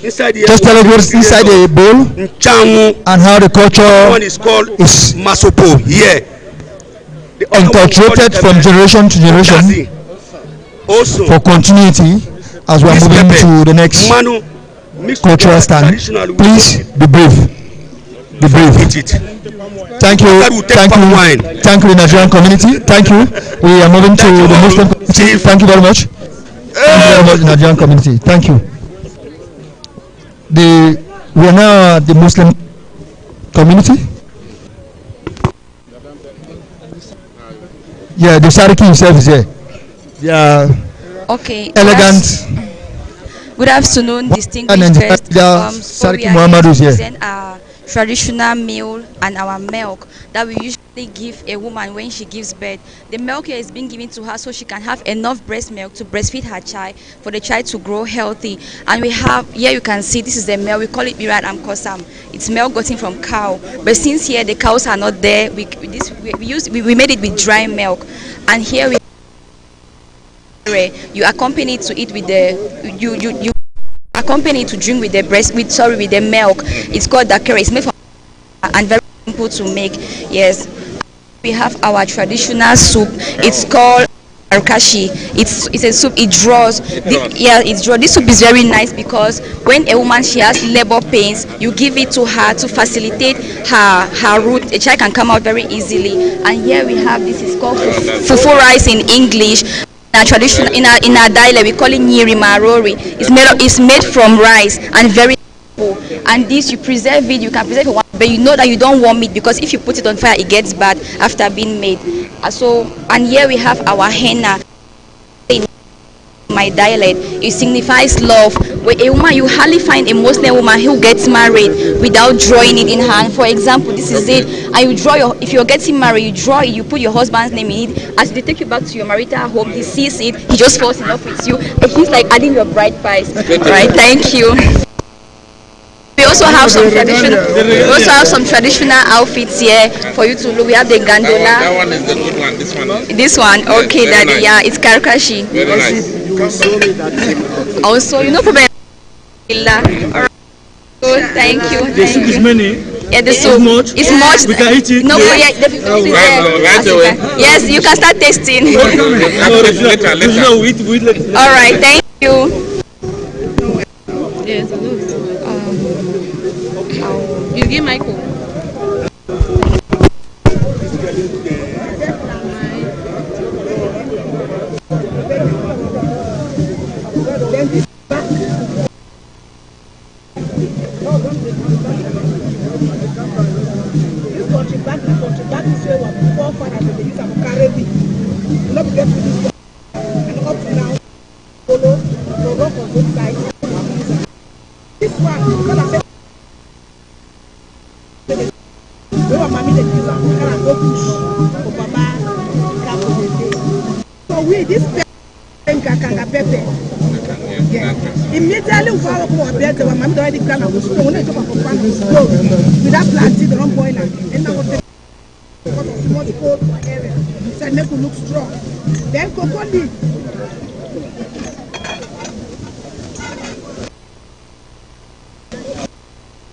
Inside the just tell us what's inside the bowl and how the culture one is called masopo. Yeah, inculcated from generation to generation also for continuity as we are moving to the next cultural stand. Please be brief. Be brief. Thank you. Thank you. Thank you, the Nigerian community. Thank you. We are moving to the Muslim community. Thank you very much. Thank you very much, Nigerian community. Thank you. We are now at the Muslim community. Yeah, the Sariki himself is here. Yeah. Okay. Elegant. Good afternoon, distinguished guests. Sariki Muhammadu is here. Present our traditional meal and our milk that we usually give a woman when she gives birth. The milk here is being given to her so she can have enough breast milk to breastfeed her child, for the child to grow healthy. And we have here, you can see, this is the milk. We call it Mirat and Kosam. It's milk gotten from cow, but since here the cows are not there, we made it with dry milk. And here you accompany it to eat with the you accompany it to drink with the with the milk. It's called dakere. It's made from and very simple to make. Yes, we have our traditional soup. It's called arkashi. It's a soup. It draws. It draws. This soup is very nice because when a woman, she has labor pains, you give it to her to facilitate her root. A child can come out very easily. And here we have, this is called fufu rice in English. In our tradition, in our dialect, we call it nyiri marori. It's made from rice and very simple. And this, you preserve it. You can preserve it, but you know that you don't want meat, because if you put it on fire, it gets bad after being made. And here we have our henna. In my dialect, it signifies love. Where a woman, you hardly find a Muslim woman who gets married without drawing it in hand. For example, this is it, and you draw if you're getting married, you draw it, you put your husband's name in it. As they take you back to your marital home, he sees it, he just falls in love with you. But he's like adding your bride price. Right? Thank you. We also have some traditional outfits here for you to look. We have the gandola. That one is the good one. This one. This one, okay, yes, Daddy. Nice. Yeah, it's karkashi. Very nice. Also, you know, problem. Alright. Good, thank you. The soup is many. Yeah, the soup. It's much. We can eat it. No, yeah, the food is there. Right away. Yes, you can start tasting. Later. All right, thank you. Yes, you give Michael. Immediately, we follow up there. The one that already came out was stone. They come up with without planting the wrong boiler. And now what the much cold area. So make it look strong. Then cocoa leaf.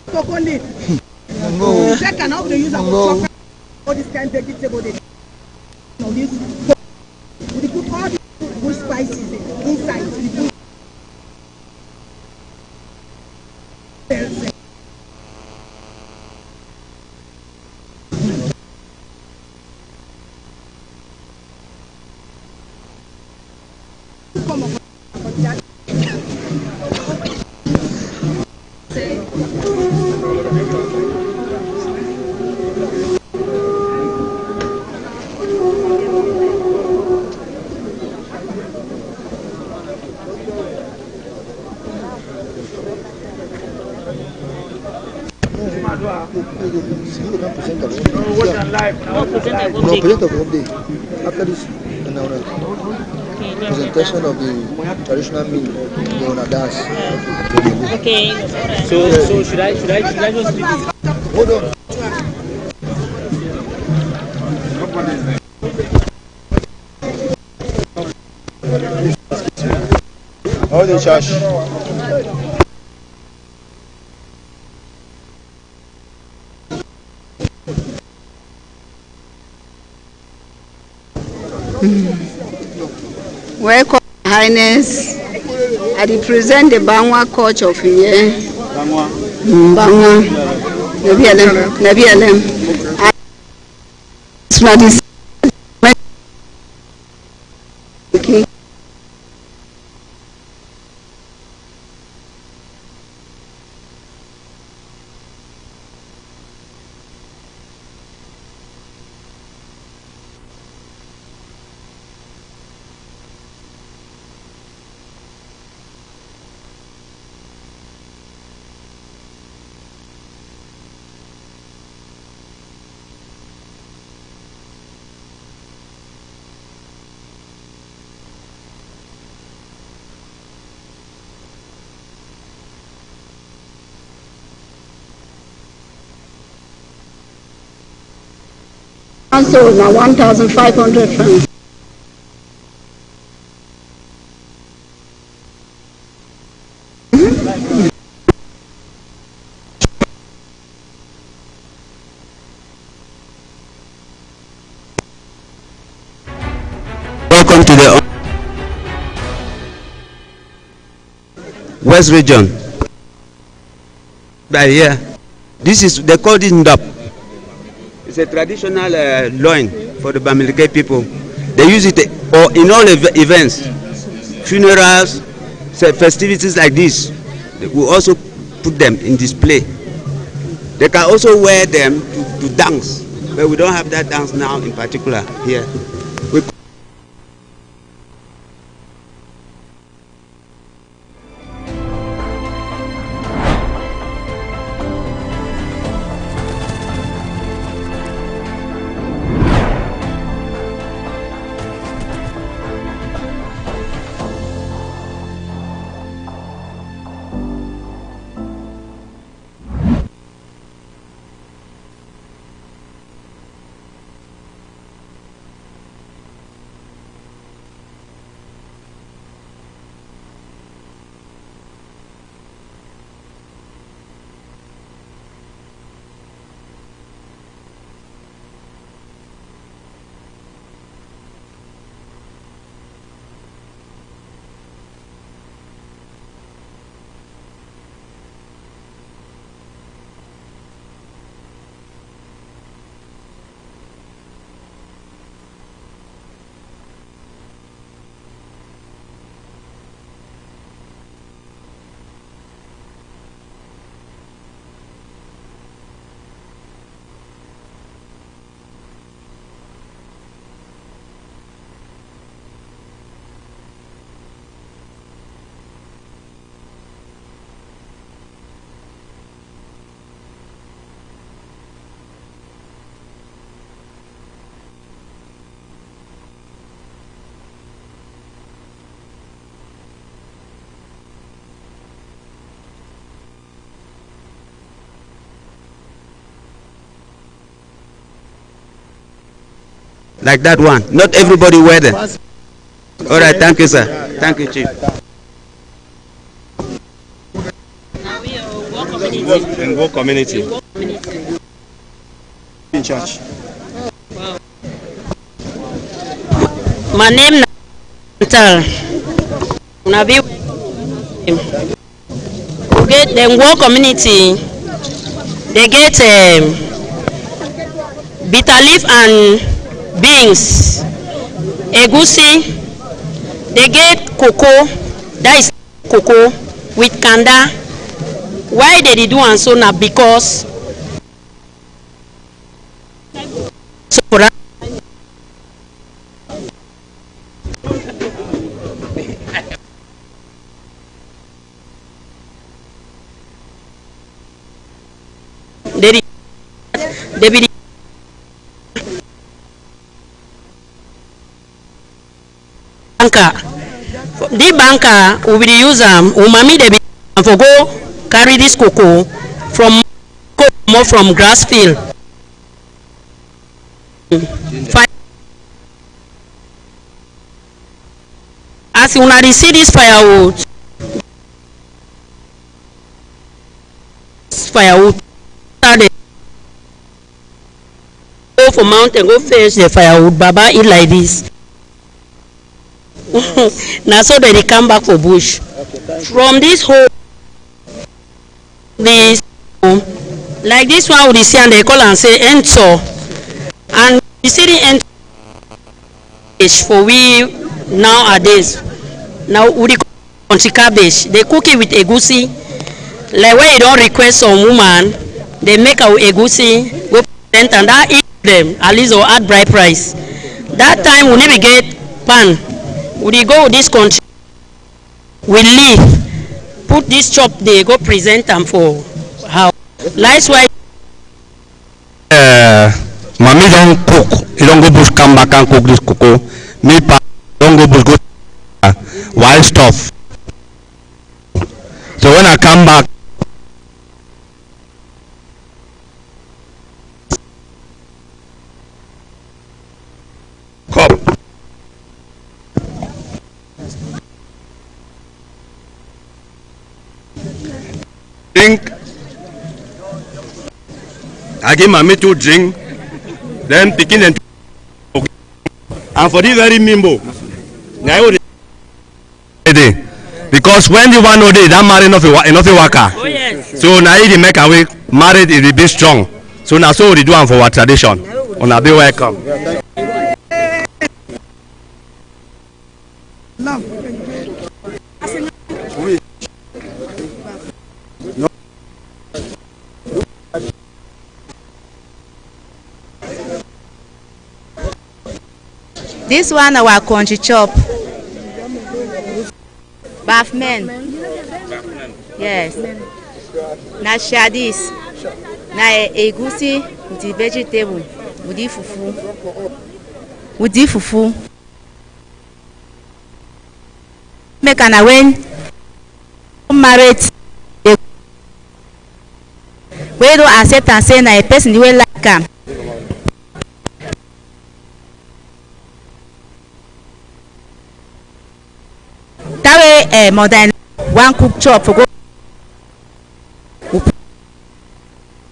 Cocoa leaf. Second, how they use our chocolate. All this kind of vegetable. They put all the good spices inside. Presentation of the traditional meal, the onadas. Okay. So should I just leave it? Hold on. Hold the charge. Welcome, Highness. I represent the Bangwa culture of here. Bangwa. Nabi Alem. also na 1,500 francs. Welcome to the West Region. By here, this is, they call it ndap. It's a traditional loin for the Bamileke people. They use it in all events, funerals, festivities like this. We also put them in display. They can also wear them to dance, but we don't have that dance now in particular here. Like that one. Not everybody wear them. All right, thank you, sir. Thank you, Chief. In what community? In church. My name is Natal. Okay, the Ngwo community, they get bitter leaf and beans, egusi, they get cocoa, that is cocoa with kanda. Why they do and so now? Because they be the banker will be use umami they be for go carry this cocoa from grass field. As you already see this firewood go for mountain, go fetch the firewood, Baba eat like this. Now so that they come back for bush. From this hole, this like this one we see and they call and say ento, and you see the ento for we nowadays. Now we country cabbage, they cook it with egusi. Like when you don't request some woman, they make our egusi, go present and that eat them at least or add bright price. That time we never get pan. We go this country, we leave, put this chop they go present them for how. Likewise, mommy don't cook. You don't go bush come back and cook this cocoa. Me pa don't go bush go wild stuff. So when I come back, drink. I give mommy to drink. Then picking and for this very mimbo. Because when the one day that marry enough worker. Oh yes. So now he make away married it will be strong. So now so we do one for our tradition. Una be welcome. This one our country chop. Bafmen. Yes. Na shadis. Na egusi the vegetable. Udi fufu. Udi fufu. Make an when married. We don't accept and say na a person the way like am. That way, more than one cook chop for go.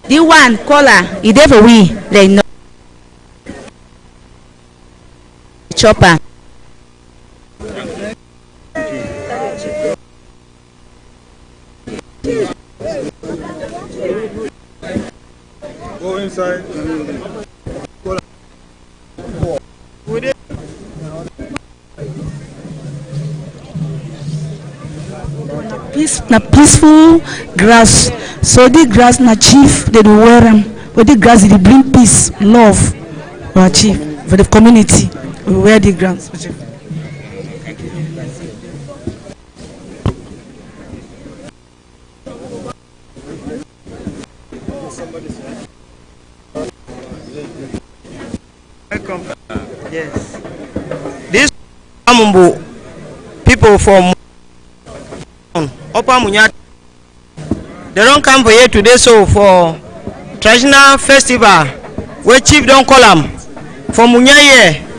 The one color, it ever we they know chopper. Go inside. Na peaceful grass. So the grass na chief they do wear them. But the grass they bring peace, love, for chief for the community. We wear the grass. Welcome. Yes. This Amumbu people from Upper Munya, they don't come for here today. So for traditional festival, where chief don't call them for Munya here.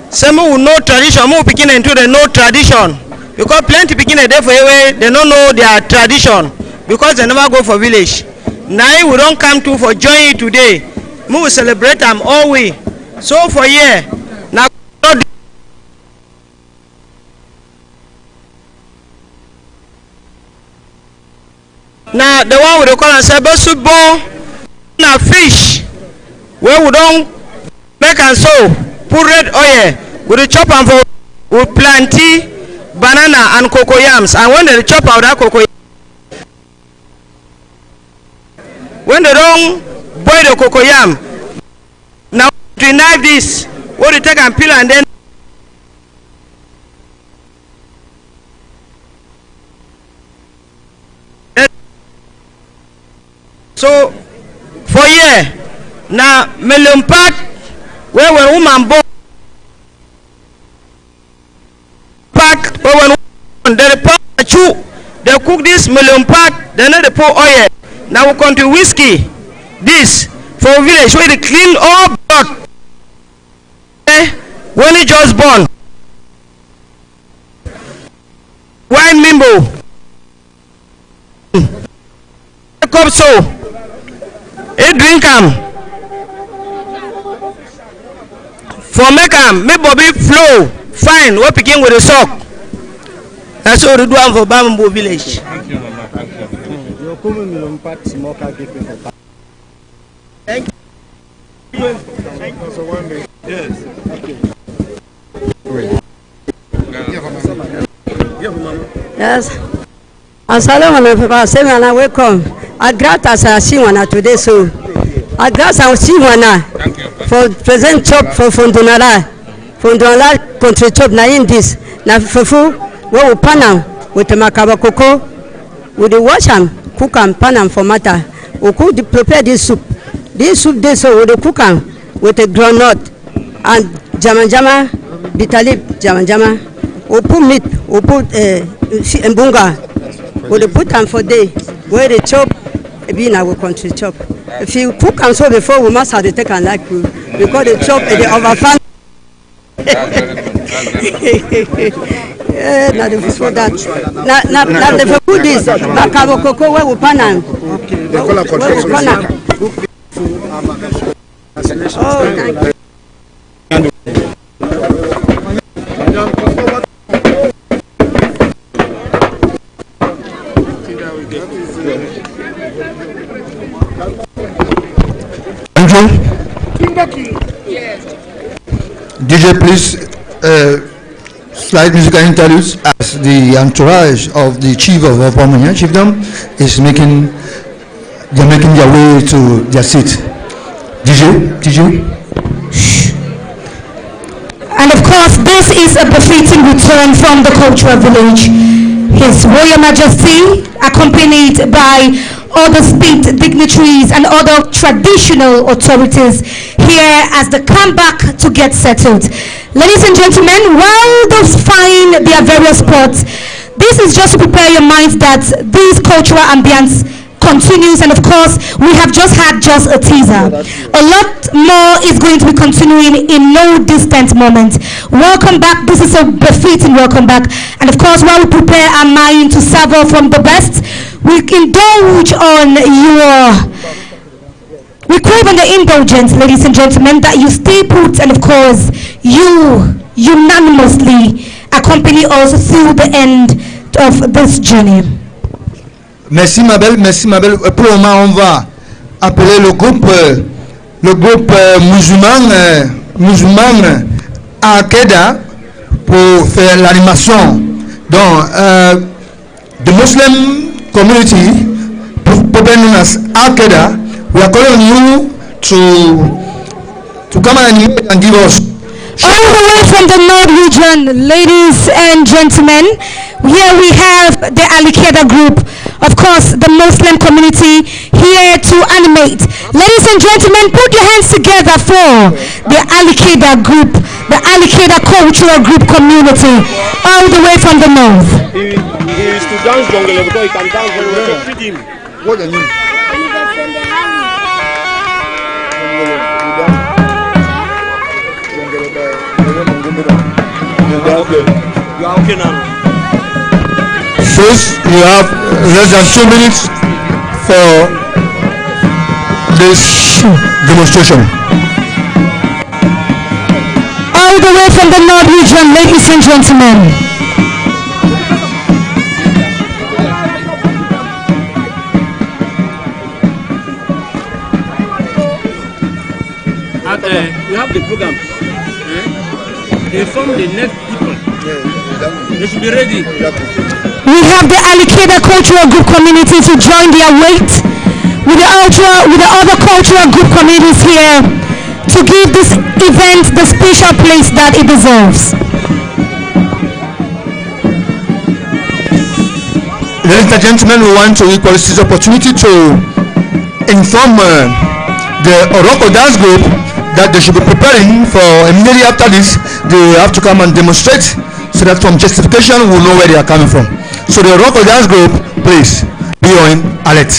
Some who know tradition, who begin into the know tradition because plenty begin a day for here they don't know their tradition because they never go for village. Now we don't come to for join today. We will celebrate them all way. So for here now. Now the one we dey call am say besubo na fish wey we don make am so put red oil we dey chop am for with plenty banana and cocoyams and when they chop out that cocoyam when they don boil the cocoyam na to knife this wey dey take am peel and then so for here na melon part where when woman born part where when woman they pour chew they cook this melon part then they pour oil. Now we come to whiskey this for village where they clean all blood when he just born wine mimbo cup so he drink am for make am make body flow fine wey pikin with the sock na so we do am for Bambo village. Thank you, Mama. Thank you. Your coming part small car give me for. Thank you. Thank you. So one day. Yes. Okay. Yes. Assalamu alaikum. Say man, welcome. I grant as I see one today, so I grant I see one for present chop for Fondonala country chop. Na in this na fufu we will pan am with the makaba cocoa. We dey wash am, cook am, pan am for matter. We cook prepare this soup. This soup dey so we dey cook am with a groundnut and jama bitter leaf jama. We put meat, we put mbunga. We dey put am for day where they chop. Be in our country chop. If you cook and so before we must have to take and like you because the chop the overfan. Na the for that. Na the food is bakabo koko we upana. Okay. They call a control. Oh, thank you. DJ, please slide musical interludes as the entourage of the chief of Opomunya chiefdom is making their way to their seat. DJ. And of course, this is a befitting return from the cultural village. His Royal Majesty, accompanied by other state dignitaries and other traditional authorities, here as they come back to get settled. Ladies and gentlemen, while those find their various spots, this is just to prepare your minds that this cultural ambience continues, and of course we have just had a teaser. A lot more is going to be continuing in no distant moment. Welcome back. This is a befitting welcome back, and of course while we prepare our mind to savour from the best, we indulge on we crave on the indulgence, ladies and gentlemen, that you stay put, and of course you unanimously accompany us through the end of this journey. Merci ma belle. Pour le moment, on va appeler le groupe musulman Al-Qaeda pour faire l'animation. Donc, the Muslim community, popularly known as Al-Qaeda, we are calling on you to come and animate and give us. All the way from the North region, ladies and gentlemen, here we have the Al-Qaeda group. Of course, the Muslim community here to animate. Ladies and gentlemen, put your hands together for the Al-Qaeda group, the Al-Qaeda cultural group community, all the way from the north. He is to dance jungle because he can dance very well. Feed him. What do you mean? Okay. You are okay now. First, you have less than 2 minutes for this demonstration. All the way from the North region, ladies and gentlemen. You have the program. They form the next people. They should be ready. We have the Al-Qaeda cultural group community to join their weight with the other cultural group communities here to give this event the special place that it deserves. Ladies and gentlemen, we want to equally seize the opportunity to inform the Oroko dance group that they should be preparing for immediately after this. They have to come and demonstrate so that from justification we'll know where they are coming from. So the Oroko dance group, please be on alert.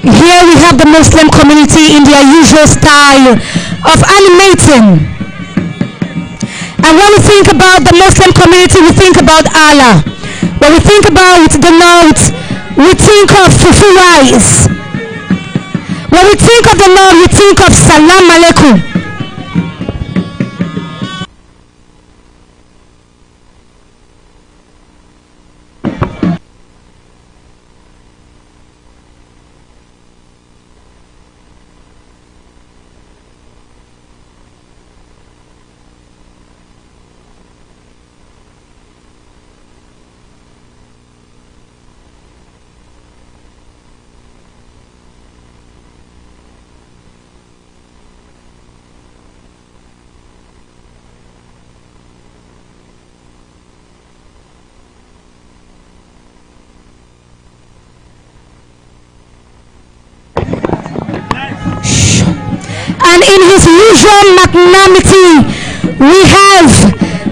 Here we have the Muslim community in their usual style of animating. And when we think about the Muslim community, we think about Allah. When we think about the North, we think of fufu rice. When we think of the North, we think of Salam Alaikum. in his usual magnanimity, we have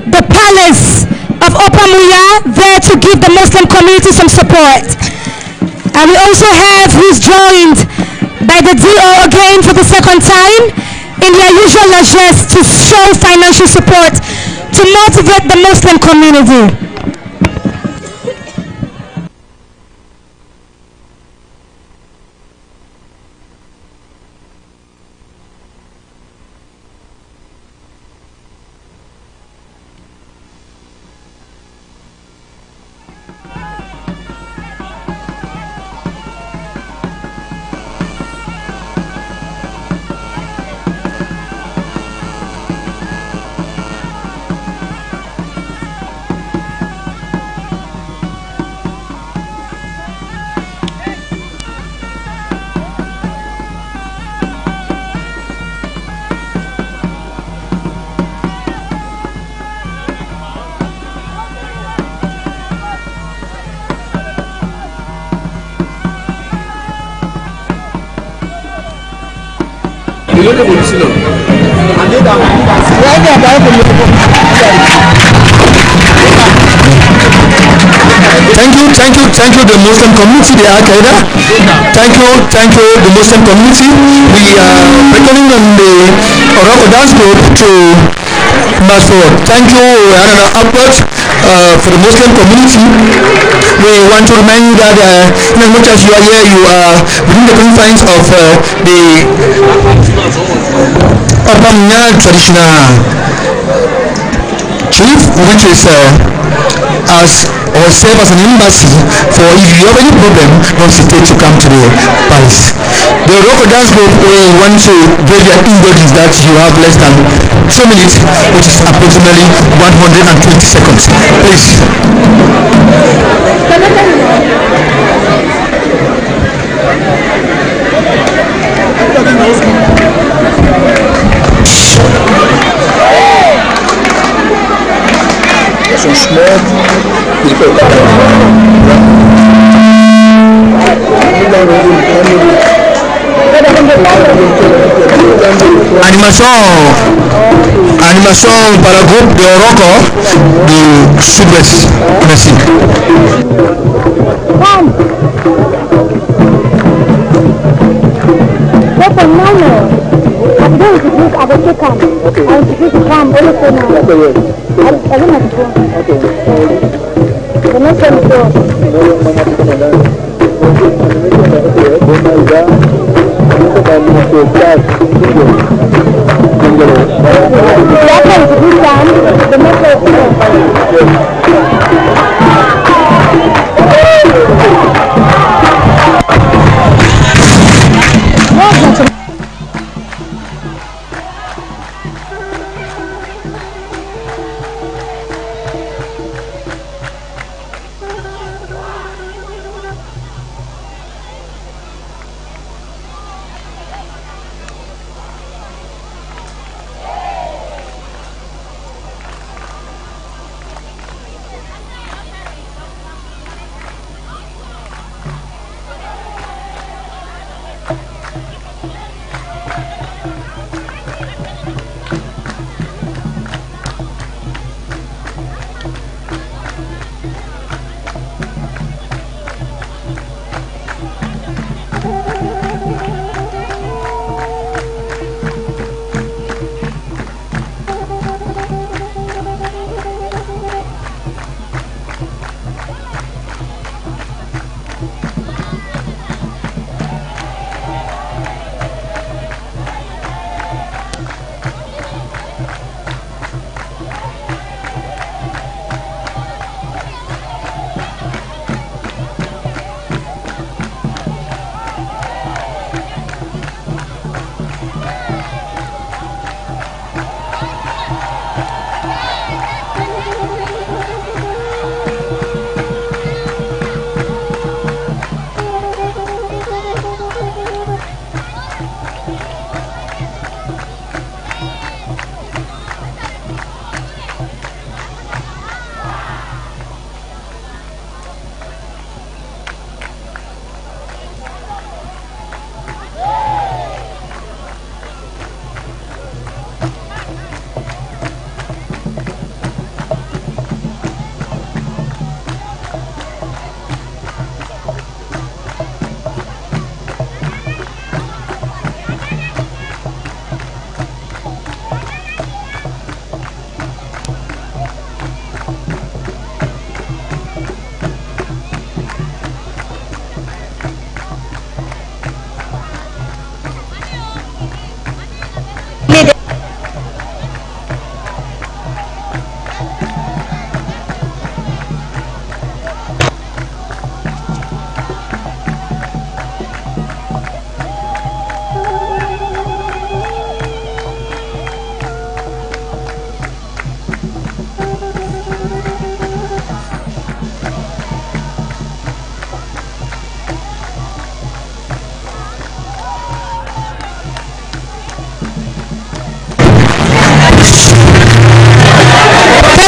the palace of Opamuya there to give the Muslim community some support. And we also have who's joined by the DO again for the second time in their usual largesse to show financial support to motivate the Muslim community. Thank you, the Muslim community, the Al-Qaeda. Thank you, the Muslim community. We are reckoning on the Oroko Dance Group to march forward. Thank you, another upward for the Muslim community. We want to remind you that in as much as you are here, you are within the confines of the Opamuya traditional chief, which is as or serve as an embassy for if you have any problem, don't hesitate to come to the palace. The Oroko Dance Group, we want to give you an indulgence that you have less than 2 minutes, which is approximately 120 seconds. Please. Some small people. Animation para le groupe de Oroko du Sud-Ouest. Merci.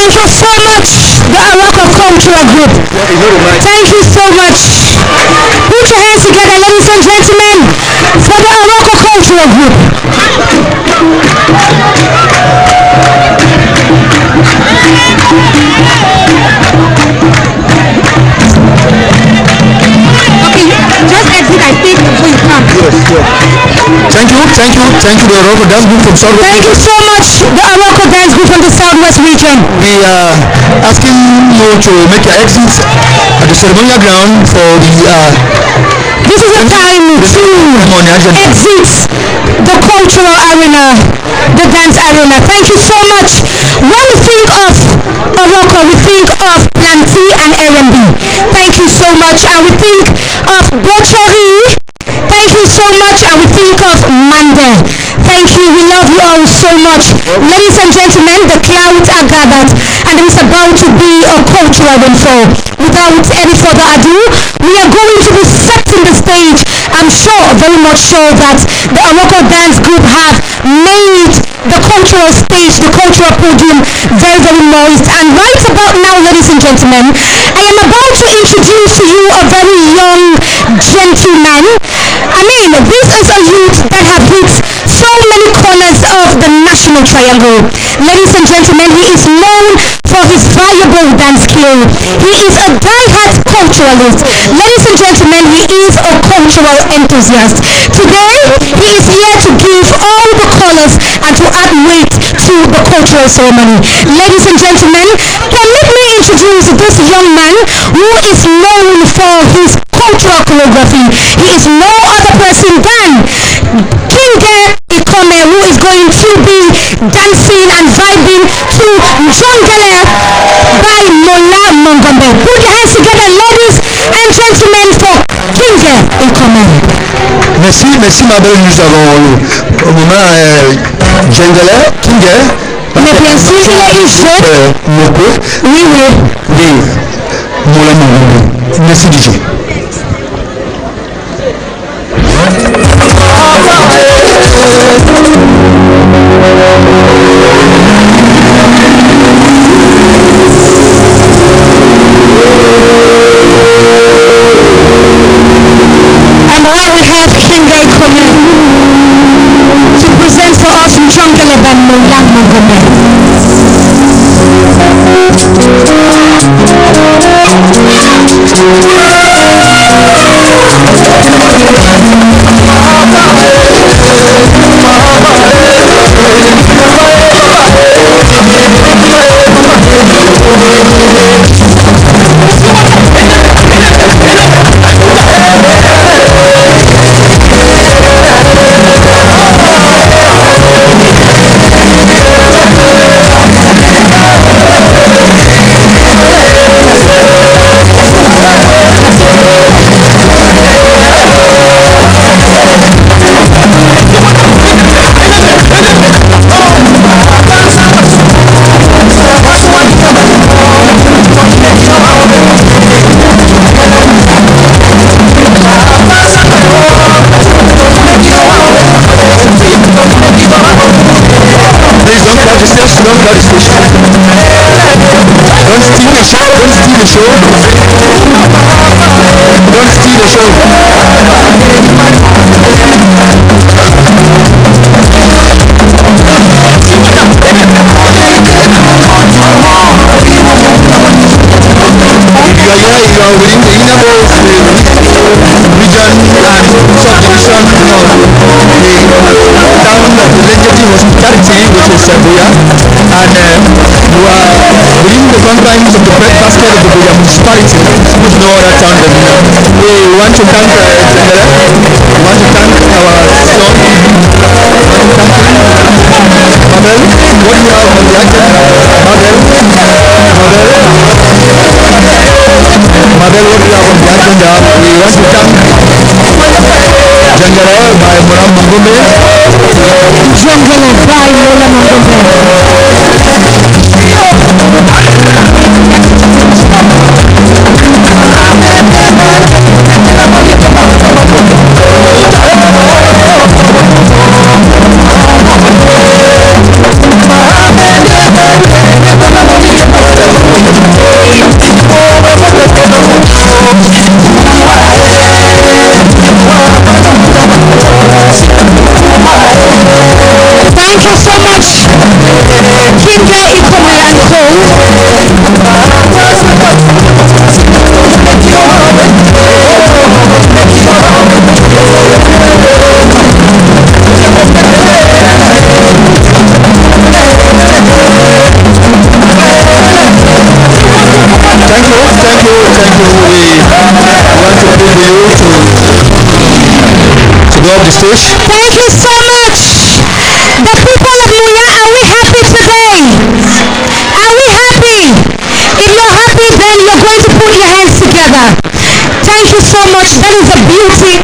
Thank you so much, the Aroko Cultural Group. Thank you so much. Put your hands together, ladies and gentlemen, for the Aroko Cultural Group. Okay, just exit, I think, before you come. Yes, yes. Thank you, the Aroko Dance Group from Southwest. Thank you so much, the Aroko Dance Group from the Southwest region. We are asking you to make your exits at the ceremonial ground for the this is a time to exit the cultural arena, the dance arena. Thank you so much. When we think of Aroko, we think of Planty and R&B. Thank you so much. And we think of Bochori. Thank you so much. And we think of Mande. Thank you. We love you all so much. Ladies and gentlemen, the clouds are gathered and it is about to be a cultural rainfall. Without any further ado, we are going to be setting the stage. I'm sure, very much sure, that the Aroko Dance Group have made the cultural stage, the cultural podium very, very moist. And right about now, ladies and gentlemen, I am about to introduce to you a very young gentleman. I mean, this is a youth that have hit so many corners of the National Triangle. Ladies and gentlemen, he is known for his valuable dance skill. He is a die-hard culturalist. Ladies and gentlemen, he is a cultural enthusiast. Today, he is here to give all the colors and to add weight to the cultural ceremony. Ladies and gentlemen, permit me introduce this young man who is known for his cultural choreography. He is no other person than Kinge Ikome, who is going to be dancing and vibing to Jongele by Mola Mongombe. Put your hands together, ladies and gentlemen, for Kinge Ikome. Merci, ma belle. Nous avons au moment Jongele, Kinge. Mais bien sûr, il est jeune. Oui. Mola Mongombe. Merci, DJ. And now we have Kinge Ikome to present for us Jongele by Mola Mongombe. Sometimes of the breadbasket of the Buya municipality, which no other town than we want to thank Jongele. We want to thank our son. We want to thank Mabel. What do you have on the agenda? Mabel, what do you have on the agenda? We want to thank Jongele by Mola Mongombe. Jongele by Mola Mongombe. Thank you so much, Kinga Ikome and The stage. Thank you so much. The people of Muya, are we happy today? Are we happy? If you're happy, then you're going to put your hands together. Thank you so much. That is a beauty.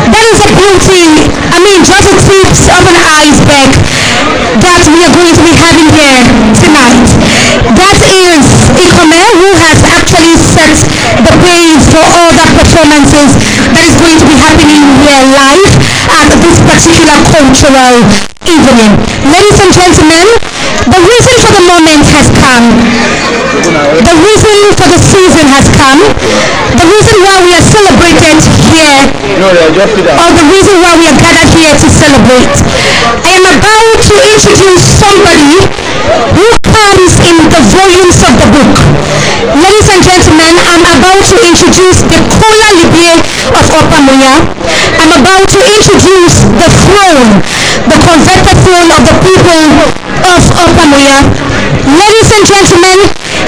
That is a beauty. I mean, just a tip of an iceberg that we are going to be having here tonight. That is Ikome, who has actually set the pace for all the performances that is going to be happening here live at this particular cultural evening. Ladies and gentlemen, the reason for the moment has come. The reason for the season has come. The reason why we are celebrated here, or the reason why we are gathered here to celebrate. I am about to introduce somebody who comes in the volumes of the book. Ladies and gentlemen, I'm about to introduce the Kola Libye of Opamuya. I'm about to introduce the throne, the converted throne of the people of Opamuya. Ladies and gentlemen,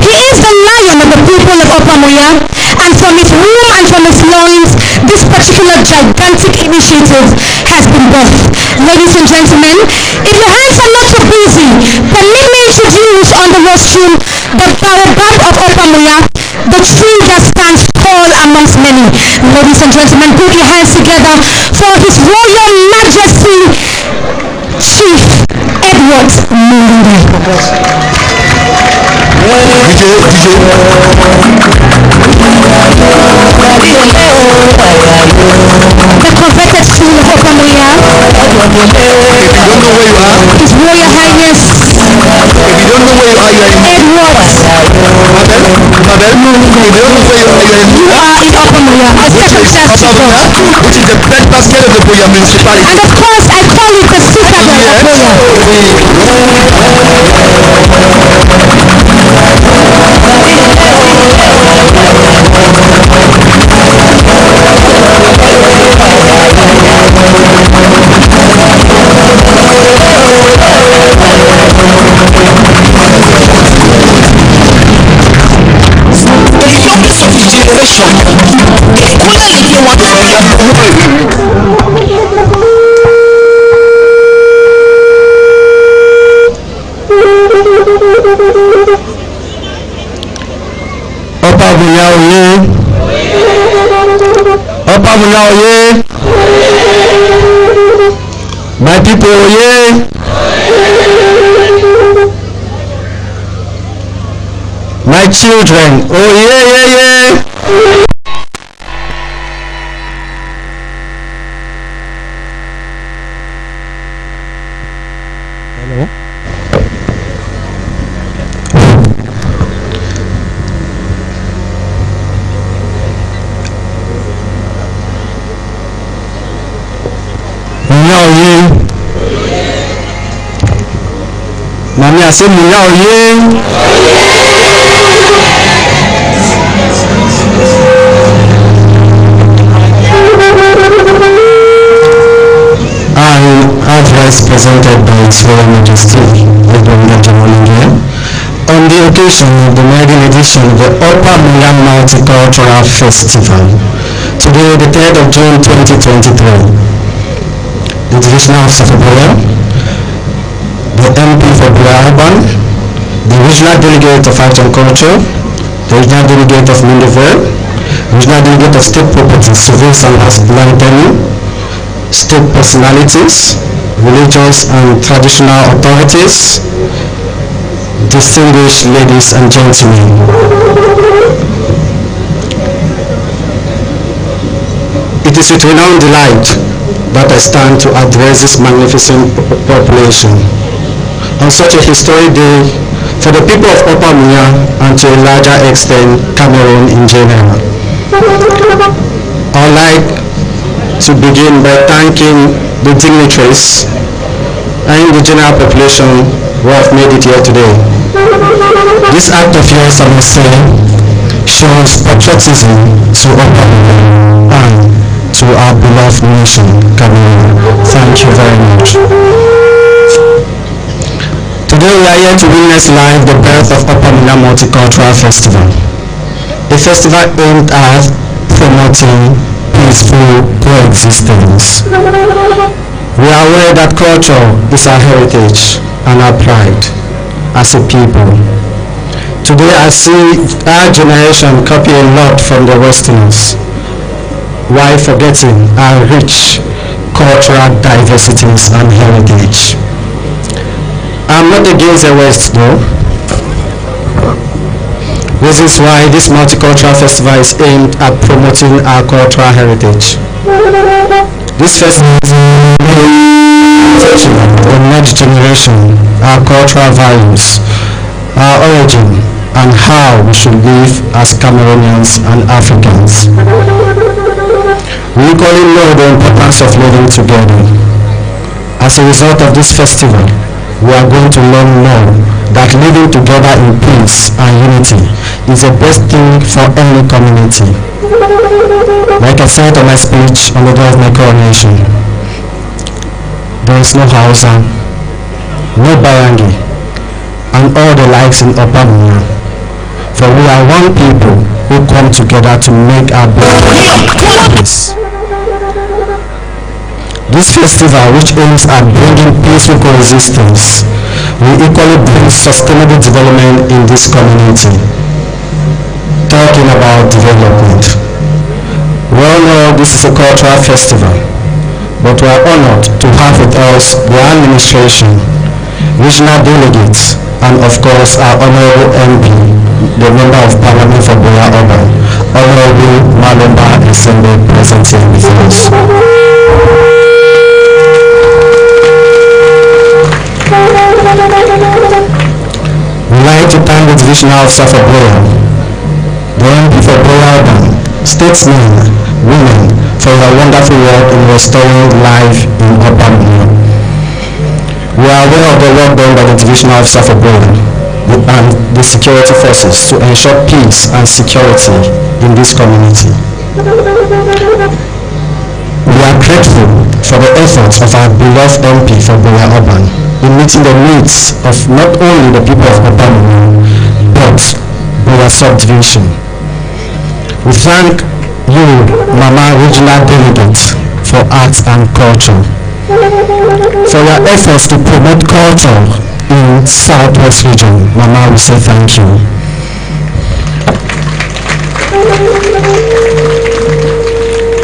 he is the lion of the people of Opamuya, and from his womb and from his loins, this particular gigantic initiative has been birthed. Ladies and gentlemen, if your hands are not too busy, permit me to introduce on the rostrum the baobab of Opamuya, the tree that stands tall amongst many. Ladies and gentlemen, put your hands together for His Royal Majesty Chief Edward Mulinde. The converted Queen of Opamuya. His Royal Highness. If you don't know where you are, you are in Edward. You are in Opamuya, a second class which is the breadbasket of the Buya municipality. And of course, I call it the citadel of Opamuya oye. Opamuya oye. My people oye. My children oye. Hello. Mami ase muya oye. Address presented by His Royal Majesty on the occasion of the maiden edition of the Opamuya Multicultural Festival. Today, the 3rd of June 2023, the Divisional Officer for Buya, the MP for Buya Urban, the Regional Delegate of Art and Culture, the Regional Delegate of Mindoville, Regional Delegate of State Properties, Surveys and Blanton, state personalities, religious and traditional authorities, distinguished ladies and gentlemen. It is with renowned delight that I stand to address this magnificent population on such a historic day for the people of Opamuya and to a larger extent Cameroon in general. I'd like to begin by thanking the dignitaries and the general population who have made it here today. This act of yours, I must say, shows patriotism to Upper and to our beloved nation, Cameroon. Thank you very much. Today we are here to witness live the birth of Upper Mula Multicultural Festival, a festival aimed at promoting peaceful coexistence. We are aware that culture is our heritage and our pride as a people. Today I see our generation copy a lot from the Westerners while forgetting our rich cultural diversities and heritage. I'm not against the West though. This is why this multicultural festival is aimed at promoting our cultural heritage. This festival is teaching the next generation our cultural values, our origin, and how we should live as Cameroonians and Africans. We equally know the importance of living together. As a result of this festival, we are going to learn more that living together in peace and unity is the best thing for any community. Like I said on my speech on the day of my coronation, there is no Hausa, no Barangi, and all the likes in Upper Mula. For we are one people who come together to make our best. This festival, which aims at bringing peaceful coexistence, will equally bring sustainable development in this community. Talking about development. We all know this is a cultural festival, but we are honored to have with us the administration, regional delegates, and of course our Honorable MP, the Member of Parliament for Boya Oban, Honorable Malemba Esembe, present here with us. We'd like to thank the Divisional Officer for Boya, the MP for Boya Oban, statesmen, women, for their wonderful work in restoring life in Upper Mula. We are aware of the work done by the Divisional Officer for Boya and the security forces to ensure peace and security in this community. We are grateful for the efforts of our beloved MP for Boya Oban in meeting the needs of not only the people of Upper Mula, but Boya subdivision. We thank you, Mama Regional Delegate, for arts and culture, for your efforts to promote culture in Southwest region. Mama, we say thank you.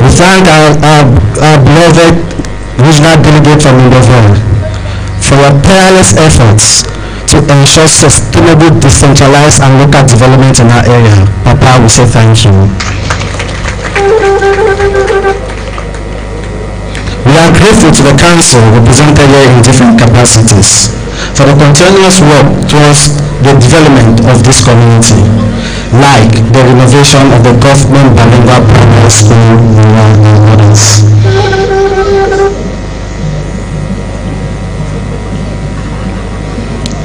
We thank our beloved Regional Delegate from Indoville for your tireless efforts to ensure sustainable, decentralized and local development in our area. Papa, we say thank you. We are grateful to the council represented here in different capacities for the continuous work towards the development of this community, like the renovation of the government bilingual primary school and others.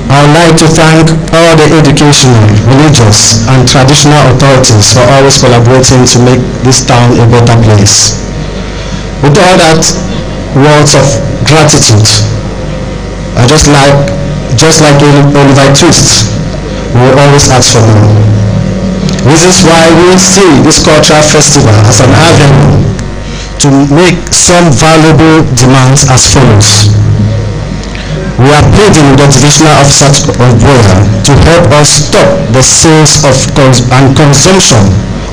I would like to thank all the educational, religious and traditional authorities for always collaborating to make this town a better place. With all that words of gratitude, I just like Oliver Twist, we will always ask for more. This is why we see this cultural festival as an avenue to make some valuable demands as follows. We are pleading with the Divisional Officer of Boya to help us stop the sales of and consumption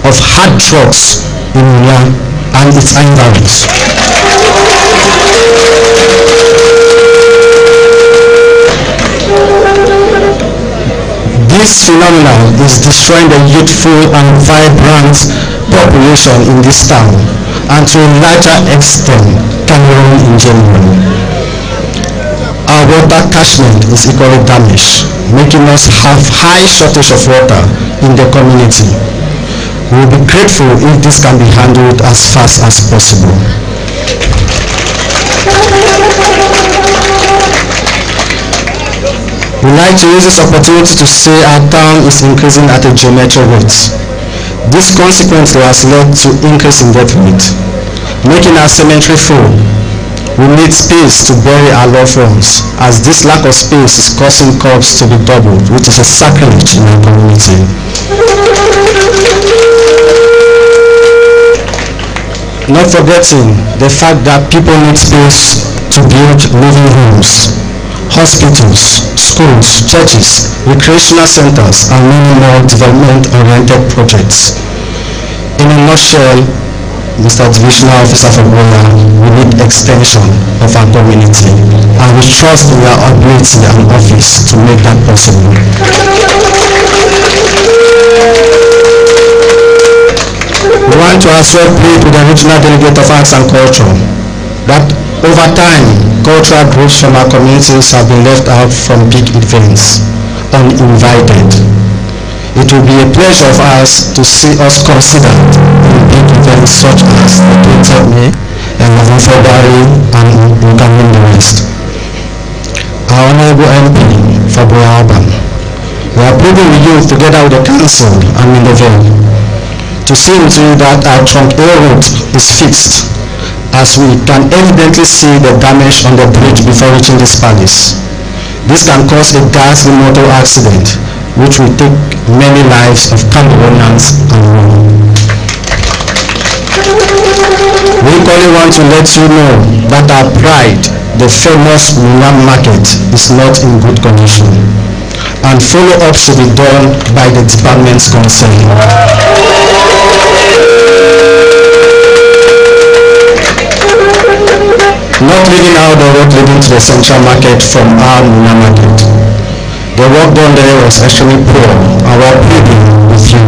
of hard drugs in Mula and its environs. This phenomenon is destroying the youthful and vibrant population in this town, and to a larger extent, Cameroon in general. Our water catchment is equally damaged, making us have high shortage of water in the community. We will be grateful if this can be handled as fast as possible. We like to use this opportunity to say our town is increasing at a geometric rate. This consequently has led to increase in death rate, making our cemetery full. We need space to bury our loved ones, as this lack of space is causing corpses to be doubled, which is a sacrilege in our community. Not forgetting the fact that people need space to build living homes, hospitals, schools, churches, recreational centers, and many more development-oriented projects. In a nutshell, Mr. Divisional Officer for Boya, we need extension of our community, and we trust in your ability and office to make that possible. We want to as well plead with the regional delegate of arts and culture that over time, cultural groups from our communities have been left out from big events, uninvited. It will be a pleasure of ours to see us considered in big events such as the 20th May, 11th February, and we can name the rest. Our Honorable MP for Boya Urban, we are pleading with you together with the council and Mindovel to see into that our trunk A route is fixed, as we can evidently see the damage on the bridge before reaching this palace. This can cause a ghastly motor accident, which will take many lives of Cameroonians and women. We equally want to let you know that our pride, the famous Mulam market, is not in good condition, and follow-up should be done by the departments concerned. Not leaving out the road leading to the central market from our Mulam market. The work done there was actually poor, and we are pleading with you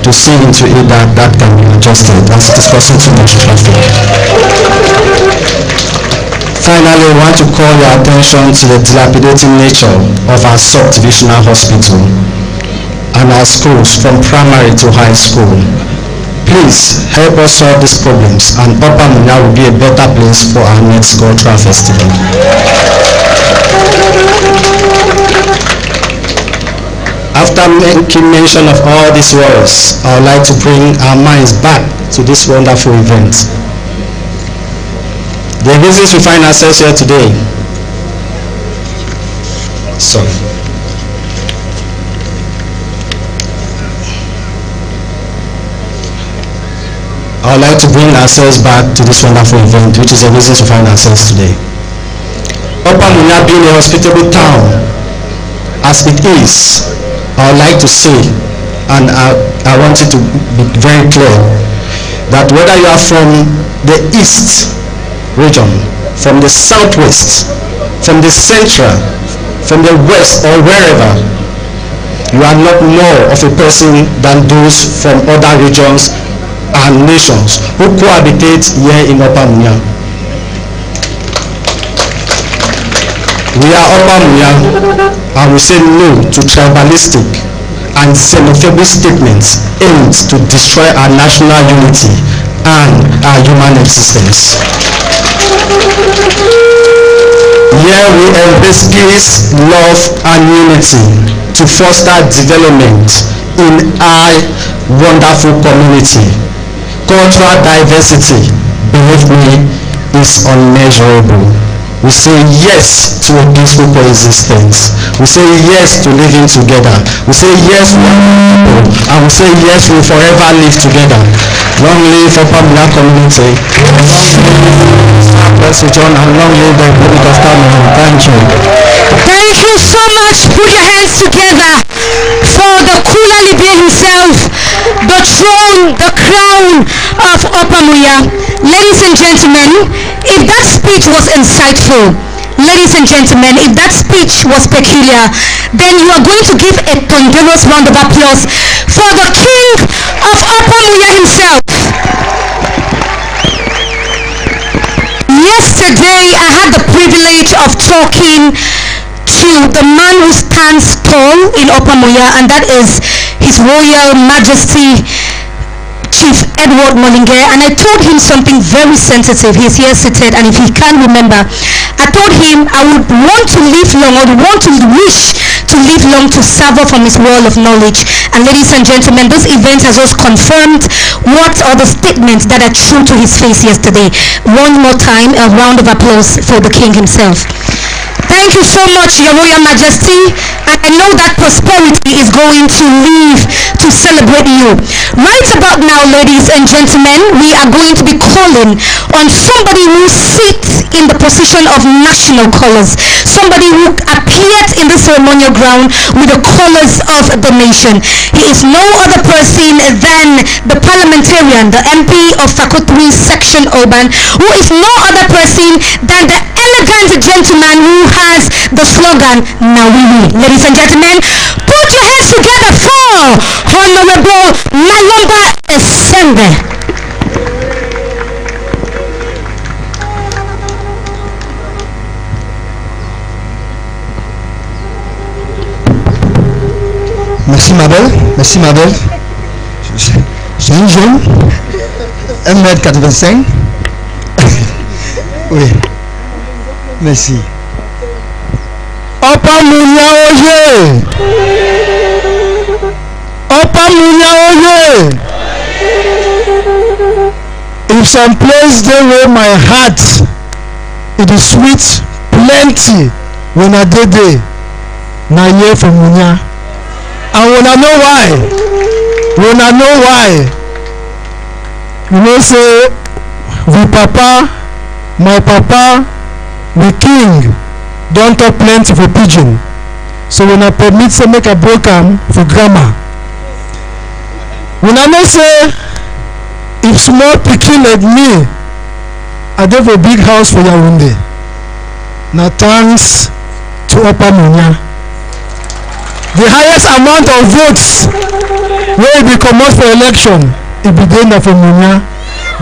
to see into it that that can be adjusted, as it is causing too much traffic. Finally, we want to call your attention to the dilapidating nature of our sub-divisional hospital and our schools from primary to high school. Please help us solve these problems, and Upper Munya will be a better place for our next cultural festival. After making mention of all these words, I would like to bring our minds back to this wonderful event. The reasons we find ourselves here today. I would like to bring ourselves back to this wonderful event, which is the reasons we find ourselves today. Upper Munya being a hospitable town, as it is, I would like to say, and I want it to be very clear, that whether you are from the east region, from the southwest, from the central, from the west, or wherever, you are not more of a person than those from other regions and nations who cohabitate here in Upper Munya. We are Upper Munya, and we say no to tribalistic and xenophobic statements aimed to destroy our national unity and our human existence. Here we embrace peace, love, and unity to foster development in our wonderful community. Cultural diversity, believe me, is unmeasurable. We say yes to a peaceful coexistence. We say yes to living together. We say yes to people, and we say yes, we will forever live together. Long live Upper Munya community. Long live John, and long live the Republic of Cameroon. Thank you. Thank you so much. Put your hands together for the Kula Libya himself, the throne, the crown of Upper Munya. Ladies and gentlemen, if that speech was insightful, ladies and gentlemen, if that speech was peculiar, then you are going to give a thunderous round of applause for the king of Upper Munya himself. Yesterday, I had the privilege of talking to the man who stands tall in Upper Munya, and that is His Royal Majesty Chief Edward Mollinger, and I told him something very sensitive. He's here seated, and if he can't remember, I told him I would want to live long, I would want to wish to live long to savour from his wall of knowledge. And ladies and gentlemen, this event has just confirmed what are the statements that are true to his face yesterday. One more time, a round of applause for the king himself. Thank you so much, Your Royal Majesty, and I know that prosperity is going to live to celebrate you. Right about now, ladies and gentlemen, we are going to be calling on somebody who sits in the position of national colours, somebody who appeared in the ceremonial ground with the colours of the nation. He is no other person than the parliamentarian, the MP of Fakotwi Section Urban, who is no other person than the elegant gentleman who has the slogan Nawiwi. Ladies and gentlemen, put your hands together for Honorable Malomba Esembe. Merci ma belle, merci ma belle. J'ai une jeune, 1m85. Oui, merci. Opa Munya Oye! Opa Munya Oye! If some place there where my heart, it is sweet plenty when I did there, na here from Munya. And when I know why, you know say, we papa, my papa, the king, don't talk plenty for pigeon. So when I permit say make a break am for grammar. When I know say, if small pikin like me, I have a big house for Yaoundé. Now thanks to Opa Munya. The highest amount of votes where we come out for election, it be done for Munya,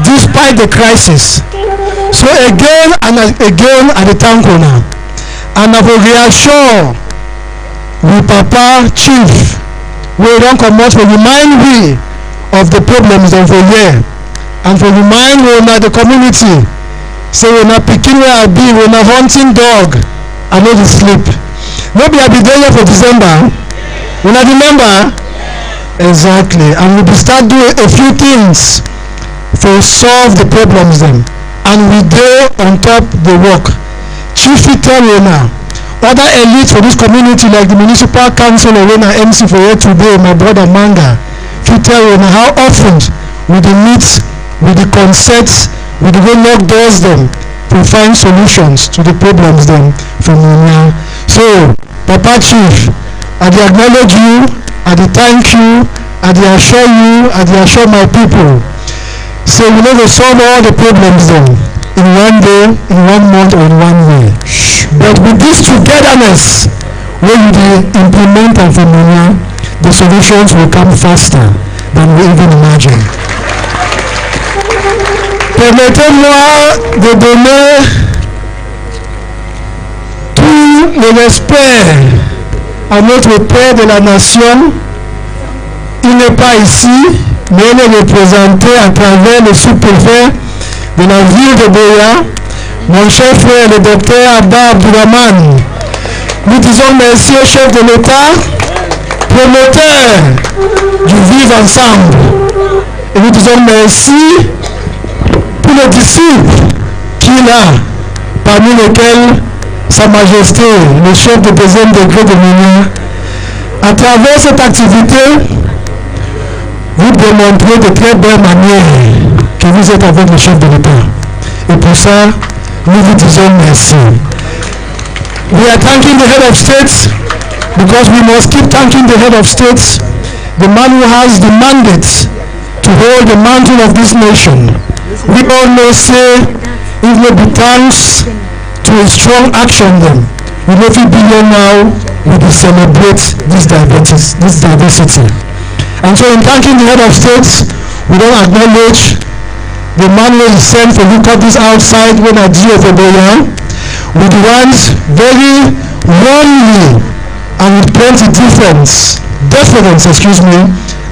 despite the crisis. So again and again at the town corner, and I will reassure we Papa Chief, we don't come out for remind we of the problems of the year, and for remind we of the community. So when I picking where I be, when I hunting dog, I know the sleep. Maybe I'll be there for December. When I remember, exactly, and we will start doing a few things to solve the problems then. And we go on top the work. Chief Iterona, other elites for this community like the municipal council or when I MC for here today, my brother Manga, Iterona, how often we meet with the concepts, we go knock doors them to find solutions to the problems then from Munya. So, Papa Chief, I acknowledge you, I thank you, I assure you, I assure my people. So we never solve all the problems then in one day, in 1 month, or in 1 way. But with this togetherness, when we implement and from Munya, the solutions will come faster than we even imagine. Permettez-moi de donner tout le respect à notre Père de la Nation. Il n'est pas ici, mais il est représenté à travers le sous-préfet de la ville de Boya, mon cher frère le docteur Abba Abdourahmane. Nous disons merci au chef de l'État, promoteur du vivre ensemble. Et nous disons merci pour les disciples qu'il a, parmi lesquels Sa Majesté, le chef de deuxième degré de Munya. À travers cette activité, vous démontrez de très belles manières que vous êtes avec le chef de l'État. Et pour ça, nous vous disons merci. We are thanking the head of state because we must keep thanking the head of state, the man who has the mandate to hold the mantle of this nation. We all know say, if no be thanks to a strong action then, we know if we be here now, we will celebrate this diversity. And so in thanking the head of state, we don't acknowledge the man who is sent to look at this outside when I do for Boya. We want very warmly and with plenty deference,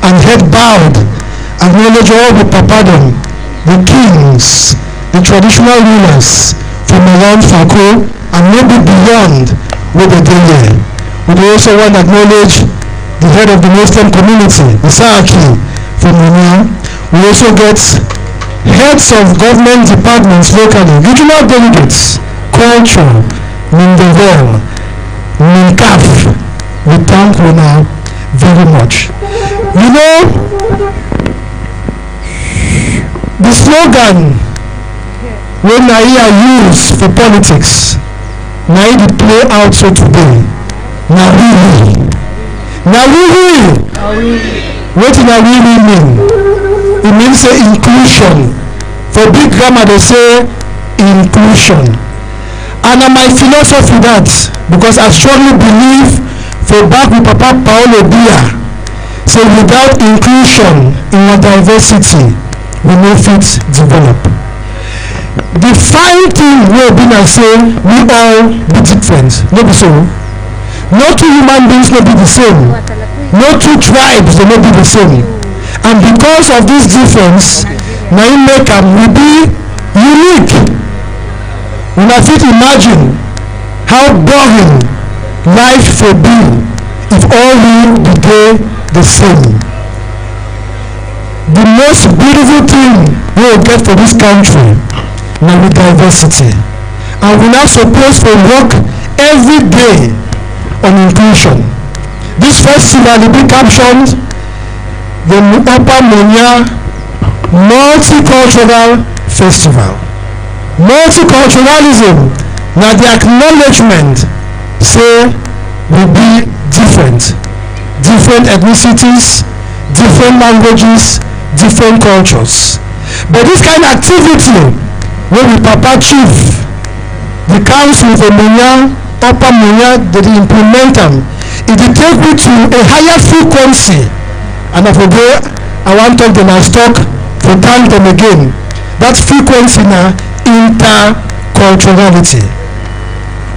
and head bowed, acknowledge all the papadom, the kings, the traditional rulers from around Fako and maybe beyond where they do here. We also want to acknowledge the head of the Muslim community, Isaki from Munya. We also get heads of government departments locally, regional delegates, culture, Mindevel, Minkaf. We thank you now very much. You know, the slogan when Naia use for politics, Naia play out so today. Now what do I really mean? It means inclusion. For big grammar they say inclusion. And my philosophy that, because I strongly believe for back with Papa Paolo Bia, say without inclusion in a diversity, we no fit develop. The fine thing we have been say we all be different, no be so. No two human beings will be the same. No two tribes will not be the same. And because of this difference, now you make them will be unique. When I fit imagine how boring life would be if all we be the same. The most beautiful thing we will get for this country now with diversity. And we're not supposed to work every day on inclusion. This festival will be captioned the Upper Munya Multicultural Festival. Multiculturalism, now the acknowledgement say will be different ethnicities, different languages, different cultures. But this kind of activity where we Papa Chief, the council for Munya, Upper Munya, they implement them. It will take me to a higher frequency. And I forget, I want to talk them as talk for thank them again. That frequency now interculturality.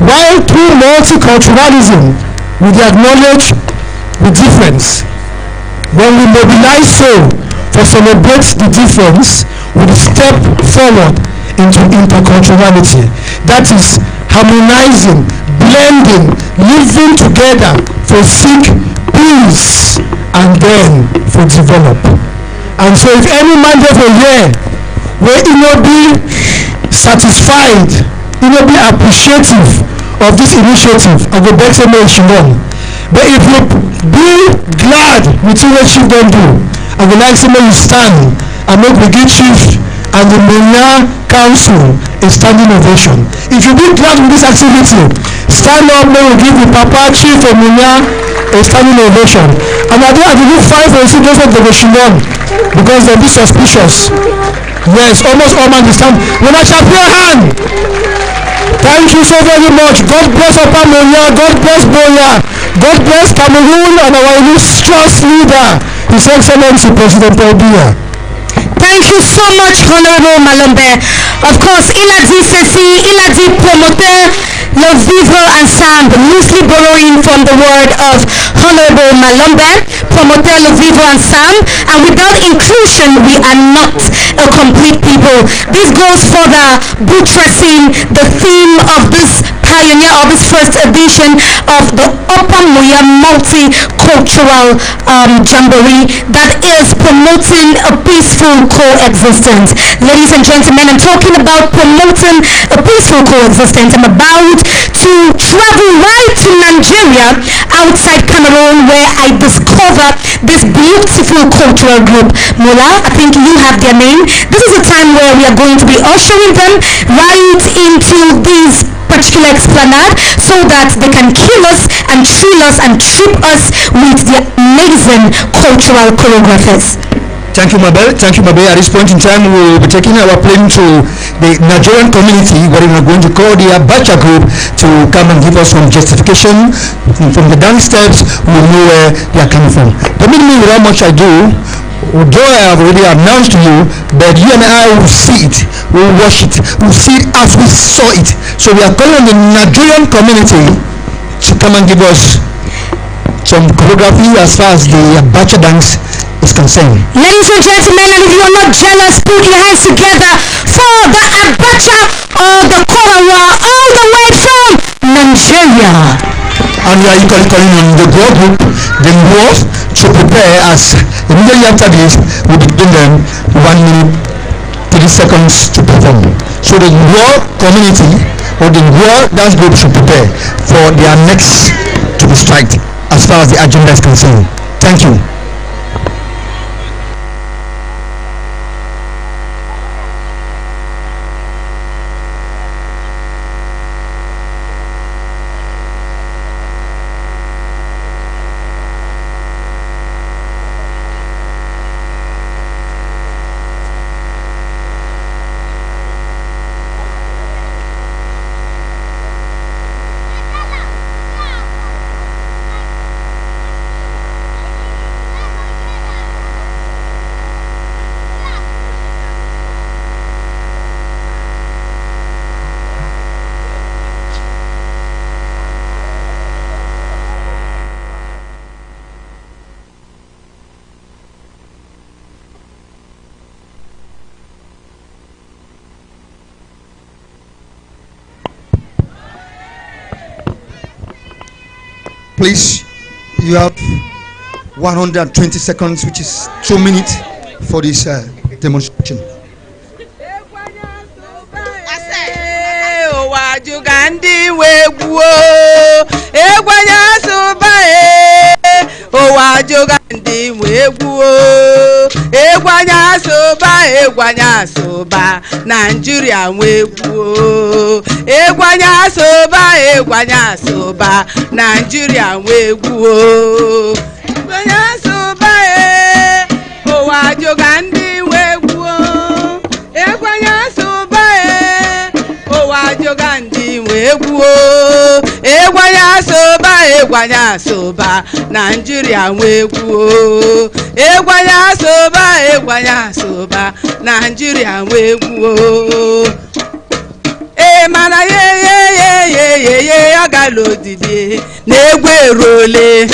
While through multiculturalism, we acknowledge the difference. When we mobilize so for celebrate the difference, we step forward into interculturality. That is harmonizing, blending, living together for seek peace and then for develop. And so if any man over here where he will be satisfied, he will be appreciative of this initiative of the Bexema Shimon. But if you be glad with what you don't do, I would like to you stand and make the good chief and the Munya Council a standing ovation. If you be glad with this activity, stand up, may we give the Papa Chief of Munya a standing ovation. And I don't have to do 5 or 6 days of devotion because they'll be suspicious. Yes, almost all man stand. When I shall your hand. Thank you so very much. God bless Upper Munya. God bless Boya. God bless Cameroon and our illustrious leader, His Excellency President Paul Biya. Thank you so much, Honorable Malombe. Of course, il a dit ceci, il a dit promoteur, le vivre ensemble, loosely borrowing from the word of Honorable Malombe, promoteur, le vivre ensemble, and without inclusion, we are not a complete people. This goes further buttressing the theme of this pioneer of this first edition of the Upper Munya Multicultural Jamboree that is promoting a peaceful coexistence. Ladies and gentlemen, I'm talking about promoting a peaceful coexistence. I'm about to travel right to Nigeria, outside Cameroon, where I discover this beautiful cultural group. Mula, I think you have their name. This is a time where we are going to be ushering them right into these particular esplanade so that they can kill us and thrill us and trip us with their amazing cultural choreographers. Thank you, Mabel. Thank you, Mabel. At this point in time, we will be taking our plane to the Nigerian community, where we are going to call the Abacha group to come and give us some justification. From the dance steps, we will know where they are coming from. Permit me, without much ado, although I have already announced to you, but you and I will see it, we will watch it, we will see it as we saw it. So we are calling on the Nigerian community to come and give us some choreography as far as the Abacha dance is is concerned. Ladies and gentlemen, and if you are not jealous, put your hands together for the Abacha or the Korawa all the way from Nigeria. And we are equally calling on the Goa group, the Goa, to prepare as immediately after this, we will give them 1 minute, 30 seconds to perform. So the Goa community or the Goa dance group should prepare for their next to be striked as far as the agenda is concerned. Thank you. Please, you have 120 seconds, which is 2 minutes for this demonstration. Egwanya soba Nigeria wegwu egwanya soba Nigeria wegwu egwanya soba owa joga ndi wegwu egwanya soba owa joga ndi wegwu egwanya soba Nigeria wegwu egwanya soba Nigeria wegwu mana ye agalo didi na-egwu erole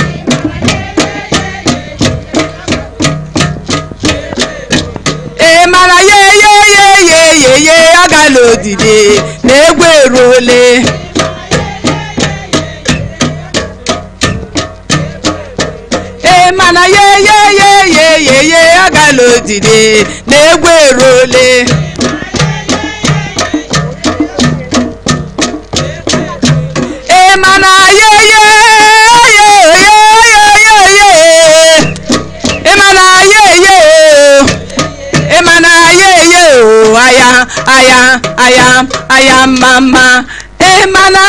mana ye agalo didi na-egwu erole mana ye agalo didi na-egwu erole mana aya mama mana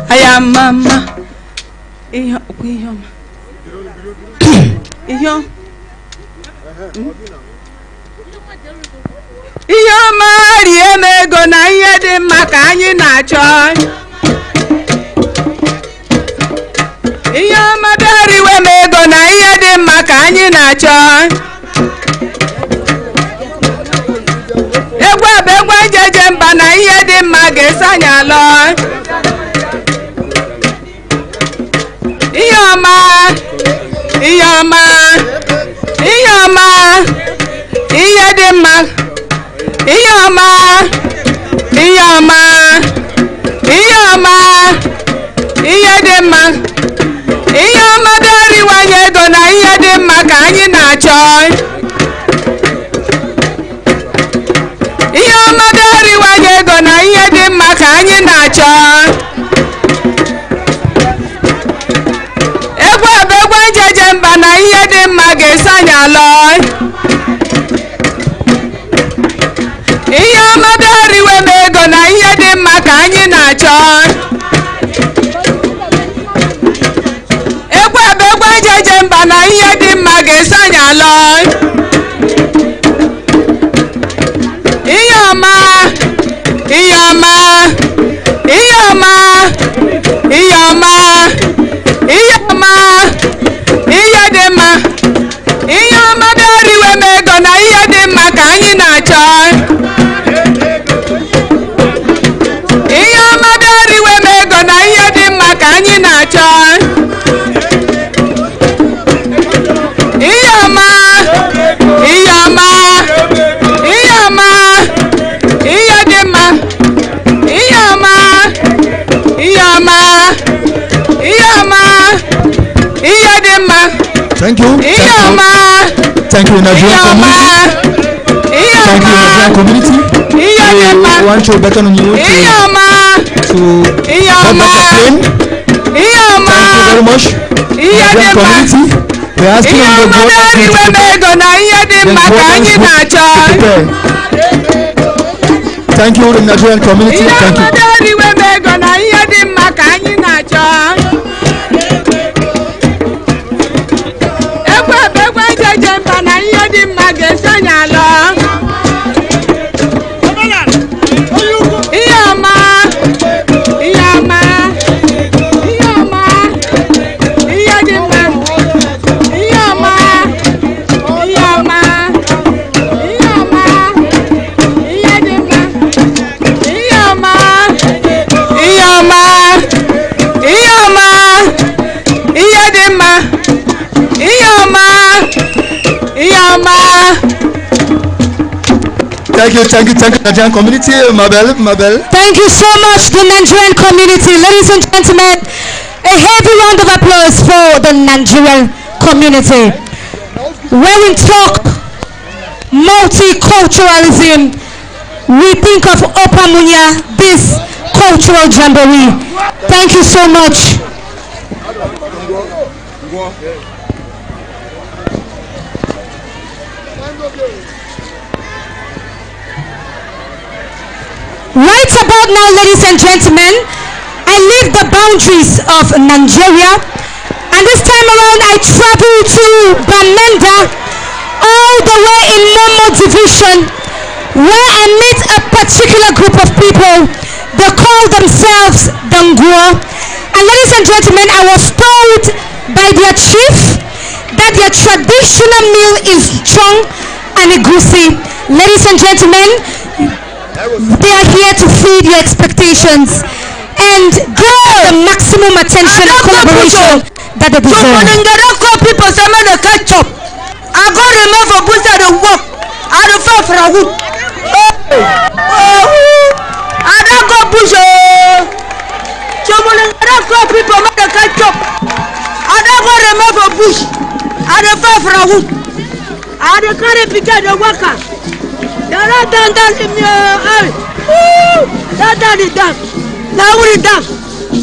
aya mama ihe ọma rie m ego na ihe dị mma ka anyị na-achọ ihe ọma bịariwe m ego na ihe dị mma ka anyị na-achọ egwu bụ egwu ejeje mba na ihe dị mma ga-eso anyị alọ ihe ọma ihe dị mma ihe dị mma ihe ọma bịariwanye ego na ihe dị mma ka anyị na-achọ ihe ọma bịariwanye ego na ihe dị mma ka anyị na-achọ egwu bụ egwu njeje mba na ihe dị mma ga-eso anyị alọ ihe ọma bịariwe m ego na ihe dị mma ka anyị na-achọ egwu bụ egwu njeje mba na ihe dị mma ga-eso anyị alọ ihe ọma ihe dị mma ihe ọma bịariwe m ego na ihe dị mma ka anyị na-achọ Thank you, Nigerian community. Thank you, Nigerian community. We want to beckon on you to get back the plane. Thank you very much, Nigerian community. We are asking on the board Thank you, the Nigerian community. Thank you. Thank you, Nigerian community. Mabel. Thank you so much, the Nigerian community. Ladies and gentlemen, a heavy round of applause for the Nigerian community. When we talk multiculturalism, we think of Opamunya, this cultural jamboree. Thank you so much. Right about now, ladies and gentlemen, I leave the boundaries of Nigeria, and this time around I travel to Bamenda, all the way in Momo Division, where I meet a particular group of people. They call themselves Danguo. And ladies and gentlemen, I was told by their chief that their traditional meal is chong and egusi. Ladies and gentlemen, they are here to feed your expectations and give the maximum attention and collaboration that they deserve. People say man they catch up. I go remember Busa the work. I don't fall for a wood. I don't go bush. People man they catch up. I don't go remember bush. I don't fall for a wood. I don't carry picture the worker. You're not done in your eye. That is done. Now we done.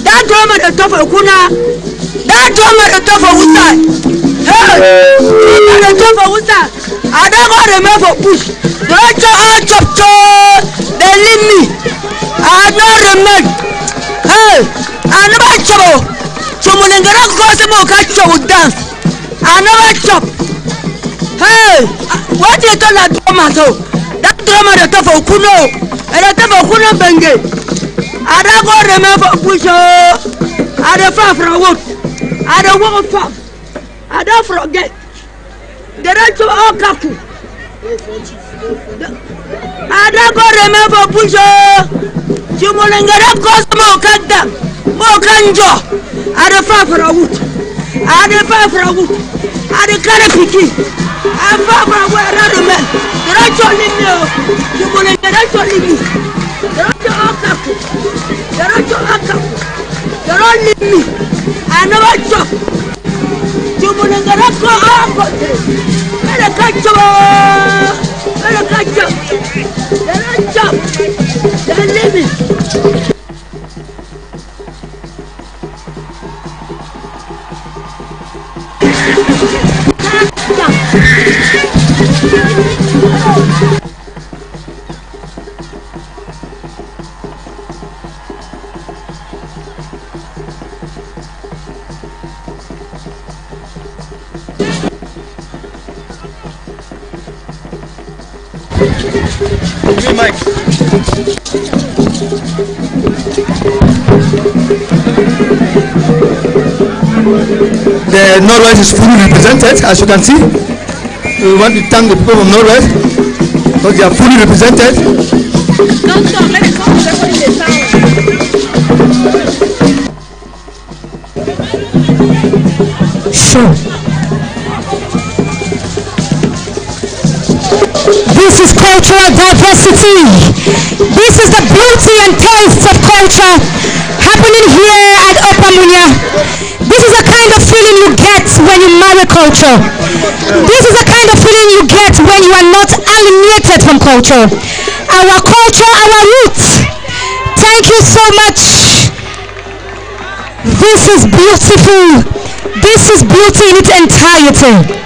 That drum at the top of Kuna. That drum at the top of Uta. Hey! At the top of Uta. I don't want to remember push. Don't chop. They leave me. I don't remember. Hey! I never chop. Someone in the rock goes to catch up with dance. I never chop. Hey! What you call that tomato? That drama the top of Kuno, and the top of Kuno Benge. I don't go remember push. I don't far from wood. I don't walk far. I don't forget. The rest of all Kaku. I don't go remember push. Jumulangara Cosmo Kanda, Mokanjo. I don't far from wood. I don't far from wood. I don't carry picking. I'm far from where I don't know. The rest of you will get out of me. The rest of Akaku. The rest of Akaku. The rest of me. I know what's up. You will get out of me. Let a catch up. Let a catch up. Let a jump. Let a limit. The Northwest is fully represented, as you can see. We want to thank the people from Northwest because they are fully represented. Sure. This is cultural diversity. This is the beauty and taste of culture happening here at Opamunya. This is the kind of feeling you get when you marry culture. This is the kind of feeling you get when you are not alienated from culture. Our culture, our roots. Thank you so much. This is beautiful. This is beauty in its entirety.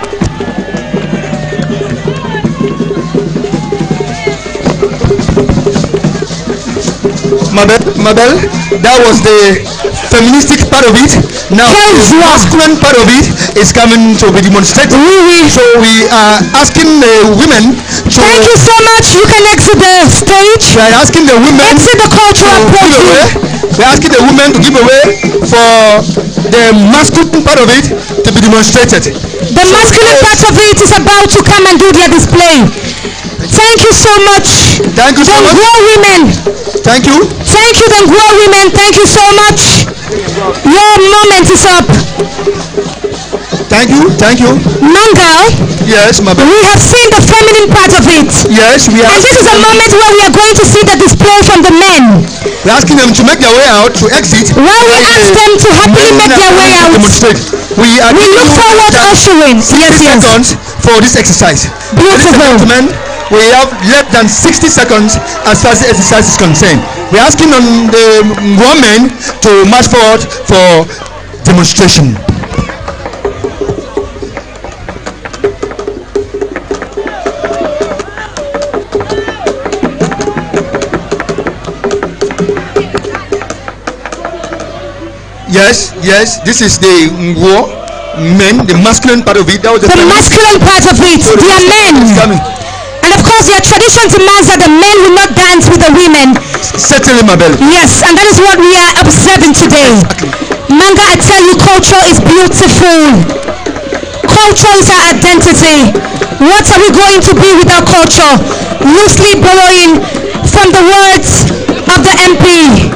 Mabel, that was the feministic part of it. Now the masculine part of it is coming to be demonstrated. So we are asking the women to... Thank you so much. You can exit the stage. We are asking the women... Exit the cultural program. We are asking the women to give away for the masculine part of it to be demonstrated. The masculine part of it is about to come and do their display. Thank you so much. Thank you so much. Grow women. Thank you. Thank you, then grow women. Thank you so much. Your moment is up. Thank you. Thank you. Mangal. Yes, Mabel. We have seen the feminine part of it. Yes, we are. And this is a moment where we are going to see the display from the men. We're asking them to make their way out, to exit. While we ask them to happily make their way out, we look forward ushering. Yes. Seconds for this exercise. Beautiful. We have less than 60 seconds as far as the exercise is concerned. We're asking on the women to march forward for demonstration. Yes, this is the war men, the masculine part of it. That was the masculine part of it. So they are men. And of course, their tradition demands that the men will not dance with the women. Certainly, Mabel. Yes, and that is what we are observing today. Manga, I tell you, culture is beautiful. Culture is our identity. What are we going to be with our culture? Loosely borrowing from the words of the MP.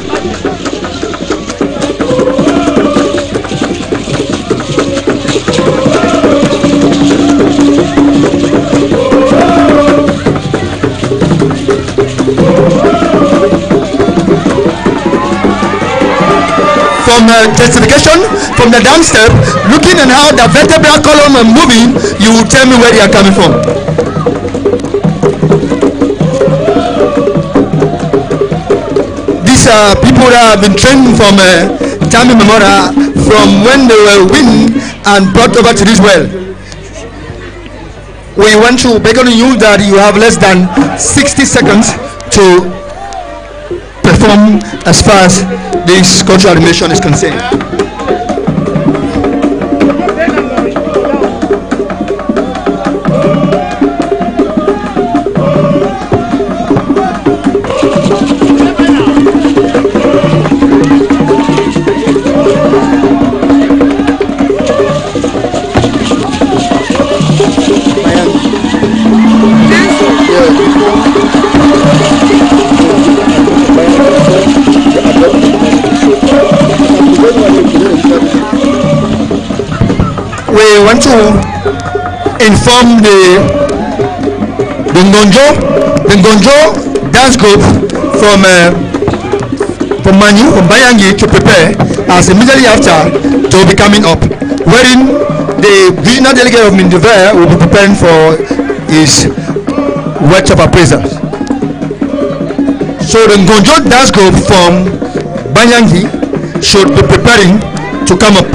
From justification, from the down step, looking at how the vertebral column are moving, you will tell me where they are coming from. These are people that have been trained from time immemorial, from when they were weaned and brought over to this well. We want to beg on you that you have less than 60 seconds to perform as far as this cultural animation is concerned. We want to inform the Ngonjo dance group from Bayangi to prepare, as immediately after to be coming up, wherein the regional delegate of Mindiver will be preparing for his words of appraisal. So the Ngonjo dance group from Bayangi should be preparing to come up.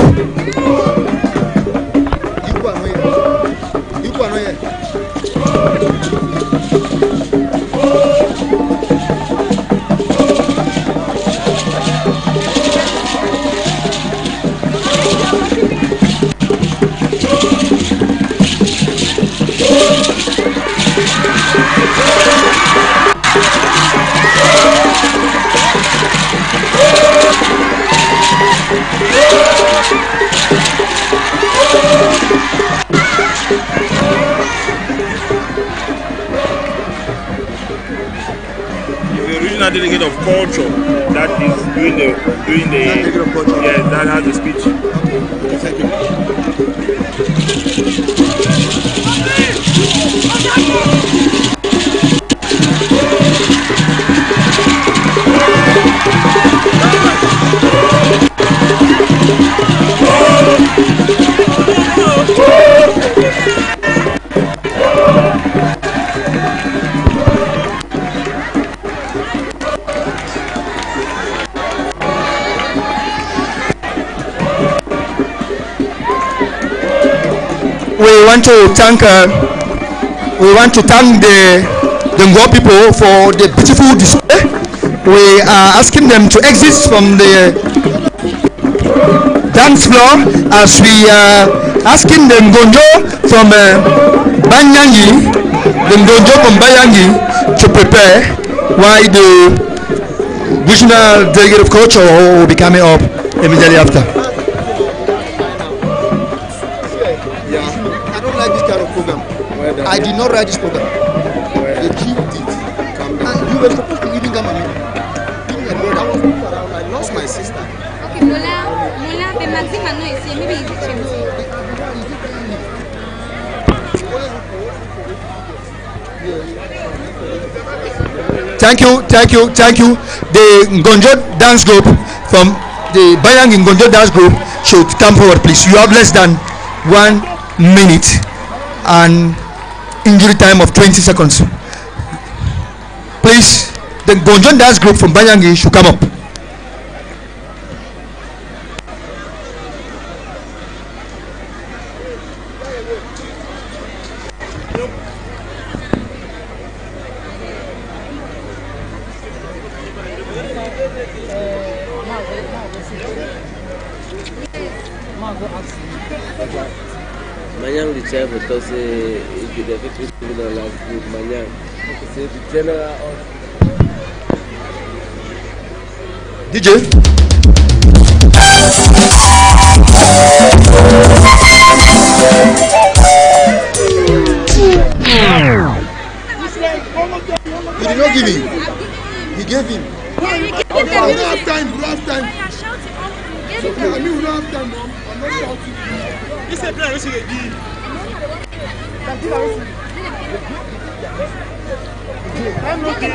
Delegate of culture that is doing the yes, that has the speech. Thank you. want to thank the Ngo people for the beautiful display. We are asking them to exit from the dance floor as we are asking the Ngonjo from Banyangi, to prepare while the regional delegate of culture will be coming up immediately after. I don't like this kind of program. I did not write this program. The chief did. And you were supposed to even come and meet. I lost my sister. Okay, Mola, the maximum no is maybe it's Thank you. The Ngonjo dance group from the Bayang Ngonjo dance group should come forward, please. You have less than 1 minute and injury time of 20 seconds. Please, the Ngonjo dance group from Bayangi should come up. Manyang the chair because the victory criminal last group Manyang. The general DJ. You did not give him. He gave him. We don't have time. We don't have time. It's okay. I mean, we don't have time, Mom. I'm not shouting. It's a plan. It's a deal. Time no day.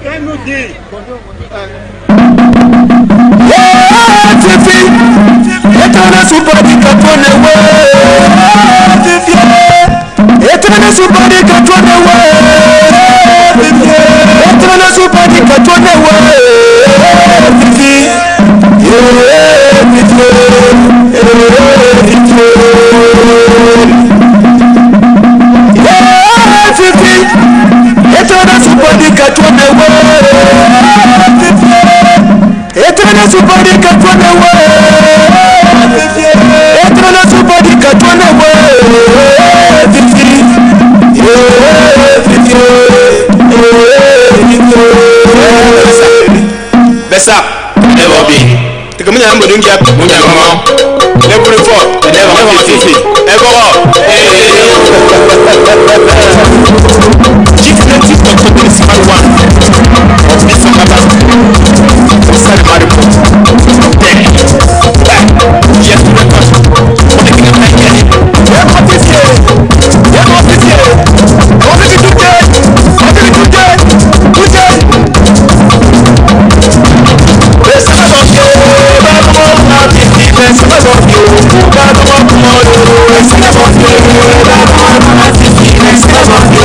Time no day. Tifi, etana supadi katone we. Tifi, etana supadi katone we. Tifi, etana supadi katone we. Tifi, etana supadi katone we. Etana supadi katone we. Etana supadi katone we. Besa, never be. The community number don't get munya mama. Never before, never 50. Ever up. Chief Native Control is my one. This one about Sally Maripo. Then, yes, to the person. What the king of Nigeria? What is here? What is here? What did you do there? What did you do there? Good day. Let's have a go. Let's have a go. Let's have a go.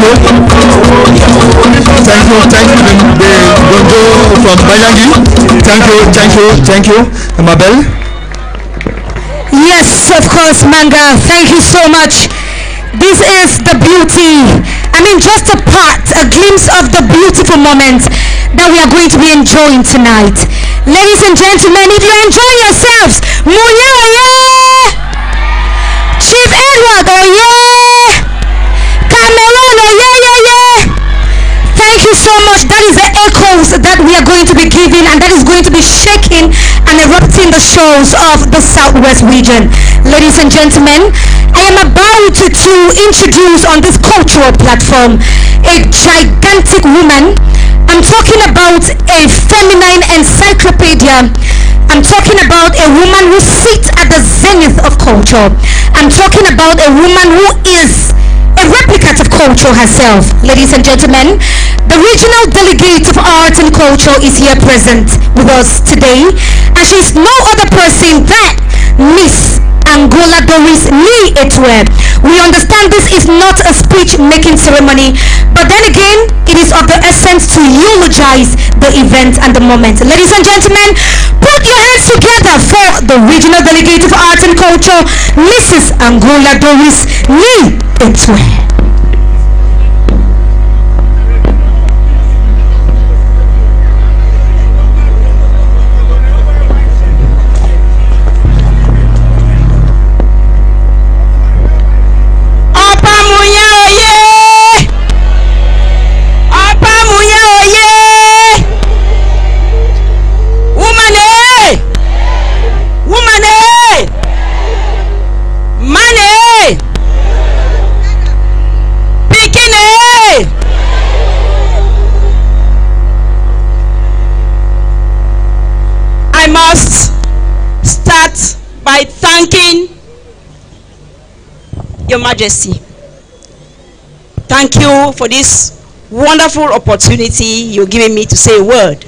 you. Thank you, the Gonjo from Bayangi. Thank you, Mabel. Yes, of course, Manga. Thank you so much. This is the beauty. I mean, just a glimpse of the beautiful moment that we are going to be enjoying tonight. Ladies and gentlemen, if you enjoy yourselves, Munya, yeah! Chief Edward, oh yeah! Cameron, oh yeah! Thank you so much. That is the echoes that we are going to be giving, and that is going to be shaking and erupting the shores of the Southwest region. Ladies and gentlemen, I am about to introduce on this cultural platform a gigantic woman. I'm talking about a feminine encyclopedia. I'm talking about a woman who sits at the zenith of culture. I'm talking about a woman who is a replicate of culture herself. Ladies and gentlemen, the regional delegate of art and culture is here present with us today, and she's no other person than Miss Angola Doris Lee Etwe. We understand this is not a speech-making ceremony, but then again, it is of the essence to eulogize the event and the moment. Ladies and gentlemen, put your hands together for the regional delegate of art and culture, Mrs. Angola Doris Lee Etwe. I must start by thanking Your Majesty. Thank you for this wonderful opportunity you're giving me to say a word.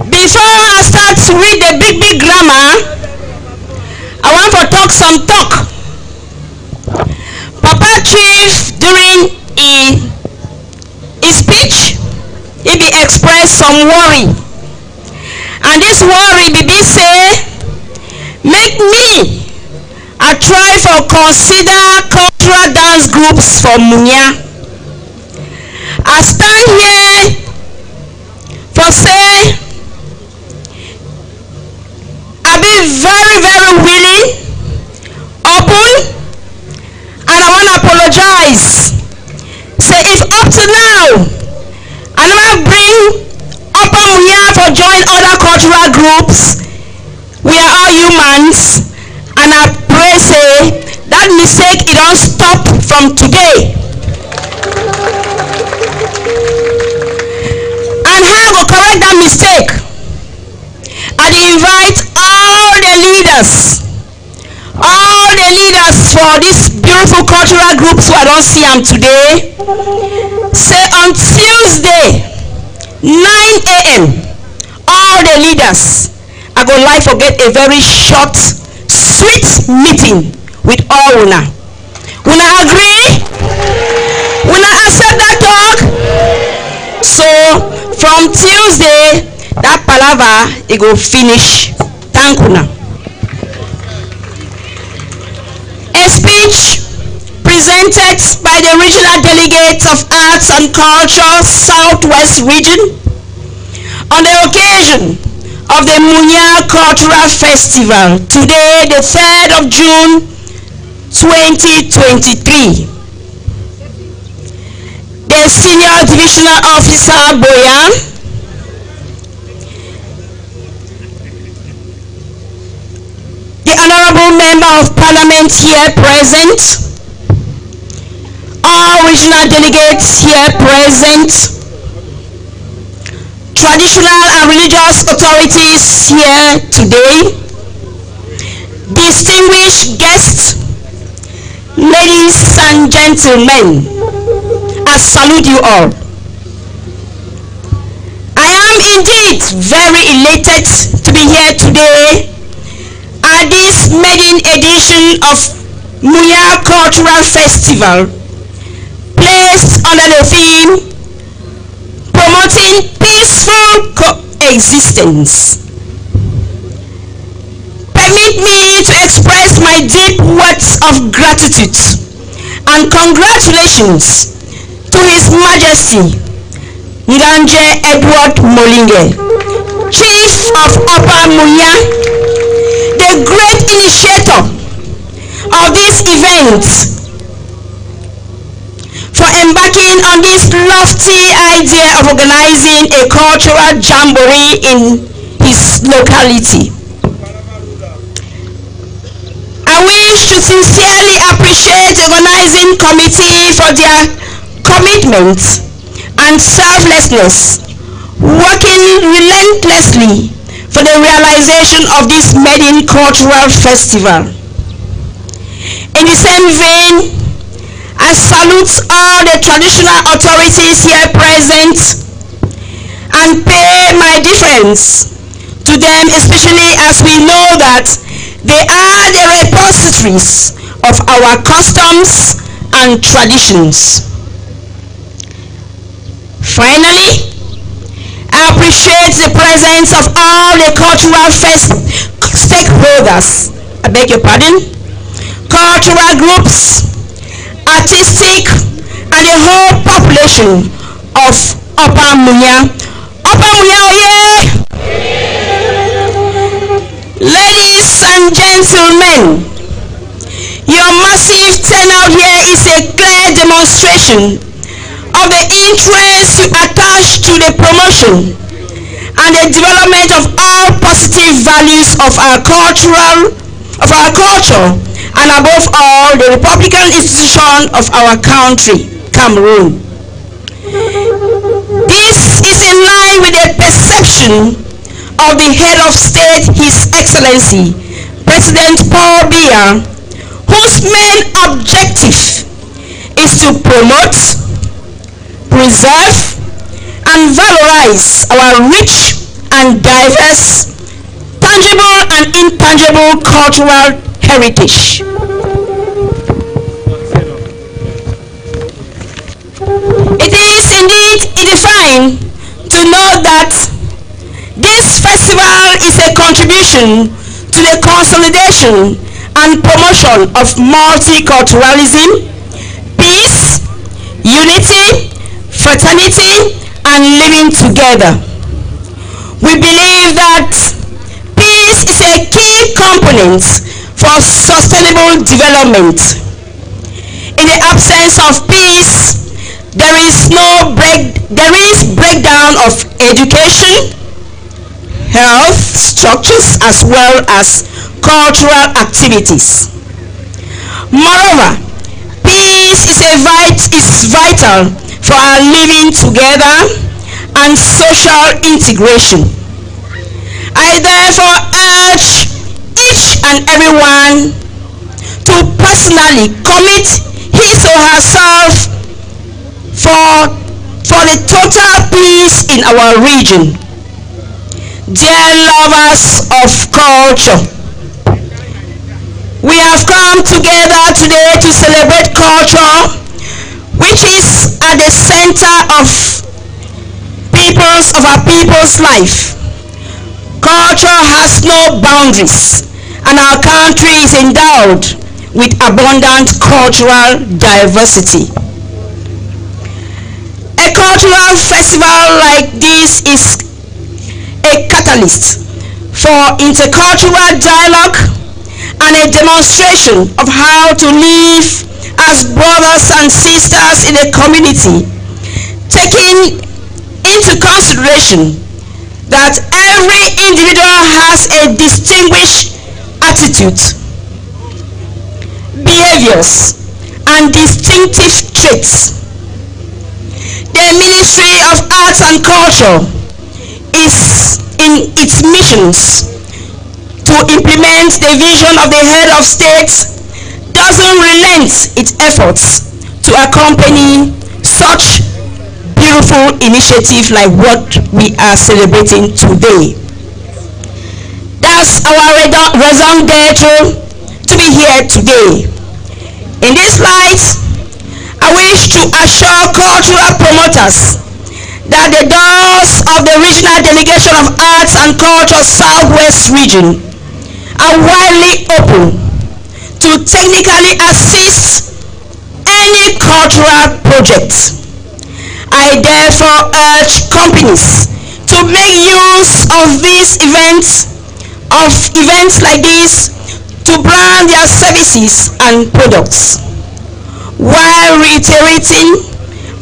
Before I start to read the big grammar, I want to talk some talk. Papa Chief, during his speech, he be expressed some worry, and this worry be say make me I try for consider cultural dance groups for Munya. I stand here for say I be very willing, open, and I want to apologize. Say if up to now I never bring Upper Munya for join other cultural groups, we are all humans, and I pray say that mistake it don't stop from today. And how I go correct that mistake? I invite all the leaders for these beautiful cultural groups who I don't see them today. Say on Tuesday 9 a.m. all the leaders I go like to get a very short sweet meeting with all una. Una agree? Una accept that talk? So from Tuesday that palaver it go finish. Thank una. A speech presented by the regional delegate of arts and culture Southwest region on the occasion of the Munya Cultural Festival today, the 3rd of June 2023. The senior divisional officer Boyan, the honorable member of parliament here present, all regional delegates here present, traditional and religious authorities here today, distinguished guests, ladies and gentlemen, I salute you all. I am indeed very elated to be here today at this maiden edition of Munya Cultural Festival, placed under the theme Promoting Peaceful Coexistence. Permit me to express my deep words of gratitude and congratulations to His Majesty Nganje Edward Molinge, Chief of Upper Munya, the great initiator of this event, for embarking on this lofty idea of organizing a cultural jamboree in his locality. I wish to sincerely appreciate the organizing committee for their commitment and selflessness, working relentlessly for the realization of this maiden cultural festival. In the same vein, I salute all the traditional authorities here present and pay my deference to them, especially as we know that they are the repositories of our customs and traditions. Finally, I appreciate the presence of all the cultural stakeholders, I beg your pardon, cultural groups, artistic, and the whole population of Upper Munya. Upper Munya, oye! Ladies and gentlemen, your massive turnout here is a clear demonstration of the interest you attach to the promotion and the development of all positive values of our culture, and above all, the Republican institution of our country, Cameroon. This is in line with the perception of the head of state, His Excellency, President Paul Biya, whose main objective is to promote, preserve, and valorize our rich and diverse, tangible and intangible cultural heritage. It is indeed edifying to know that this festival is a contribution to the consolidation and promotion of multiculturalism, peace, unity, fraternity, and living together. We believe that peace is a key component for sustainable development. In the absence of peace, there is breakdown of education, health structures, as well as cultural activities. Moreover, peace is vital for our living together and social integration. I therefore urge each and everyone to personally commit his or herself for the total peace in our region. Dear lovers of culture, we have come together today to celebrate culture, which is at the center of our people's life. Culture has no boundaries, and our country is endowed with abundant cultural diversity. A cultural festival like this is a catalyst for intercultural dialogue and a demonstration of how to live as brothers and sisters in a community, taking into consideration that every individual has a distinguished attitude, behaviors, and distinctive traits. The Ministry of Arts and Culture is in its missions to implement the vision of the head of state, doesn't relent its efforts to accompany such beautiful initiative like what we are celebrating today. That's our raison d'etre to be here today. In this light, I wish to assure cultural promoters that the doors of the Regional Delegation of Arts and Culture Southwest Region are widely open to technically assist any cultural project. I therefore urge companies to make use of these events like this to brand their services and products, while reiterating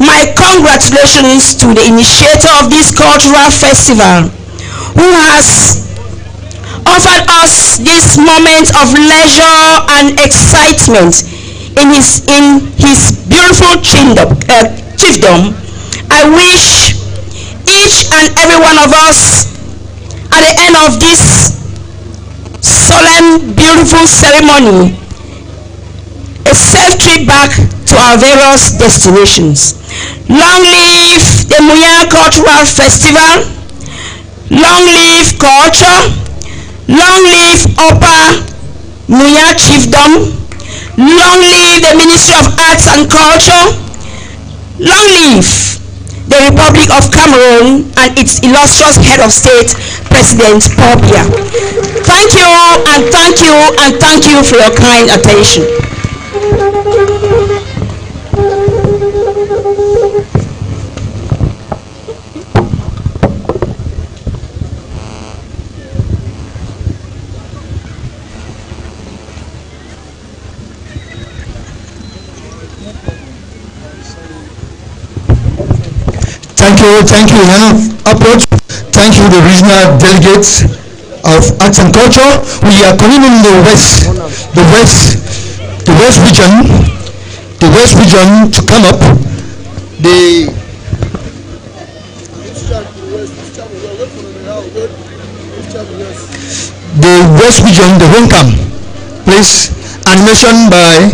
my congratulations to the initiator of this cultural festival, who has offered us this moment of leisure and excitement in his beautiful chiefdom. I wish each and every one of us at the end of this solemn, beautiful ceremony a safe trip back to our various destinations. Long live the Muyan Cultural Festival. Long live culture. Long live Upper Muyan Chiefdom. Long live the Ministry of Arts and Culture. Long live the Republic of Cameroon and its illustrious head of state, President Paul Biya. Thank you and thank you and thank you for your kind attention. Thank you, Approach. Thank you, the regional delegates of Arts and Culture. We are coming in the west region to come up. The west region, the Honkam, please. Animation by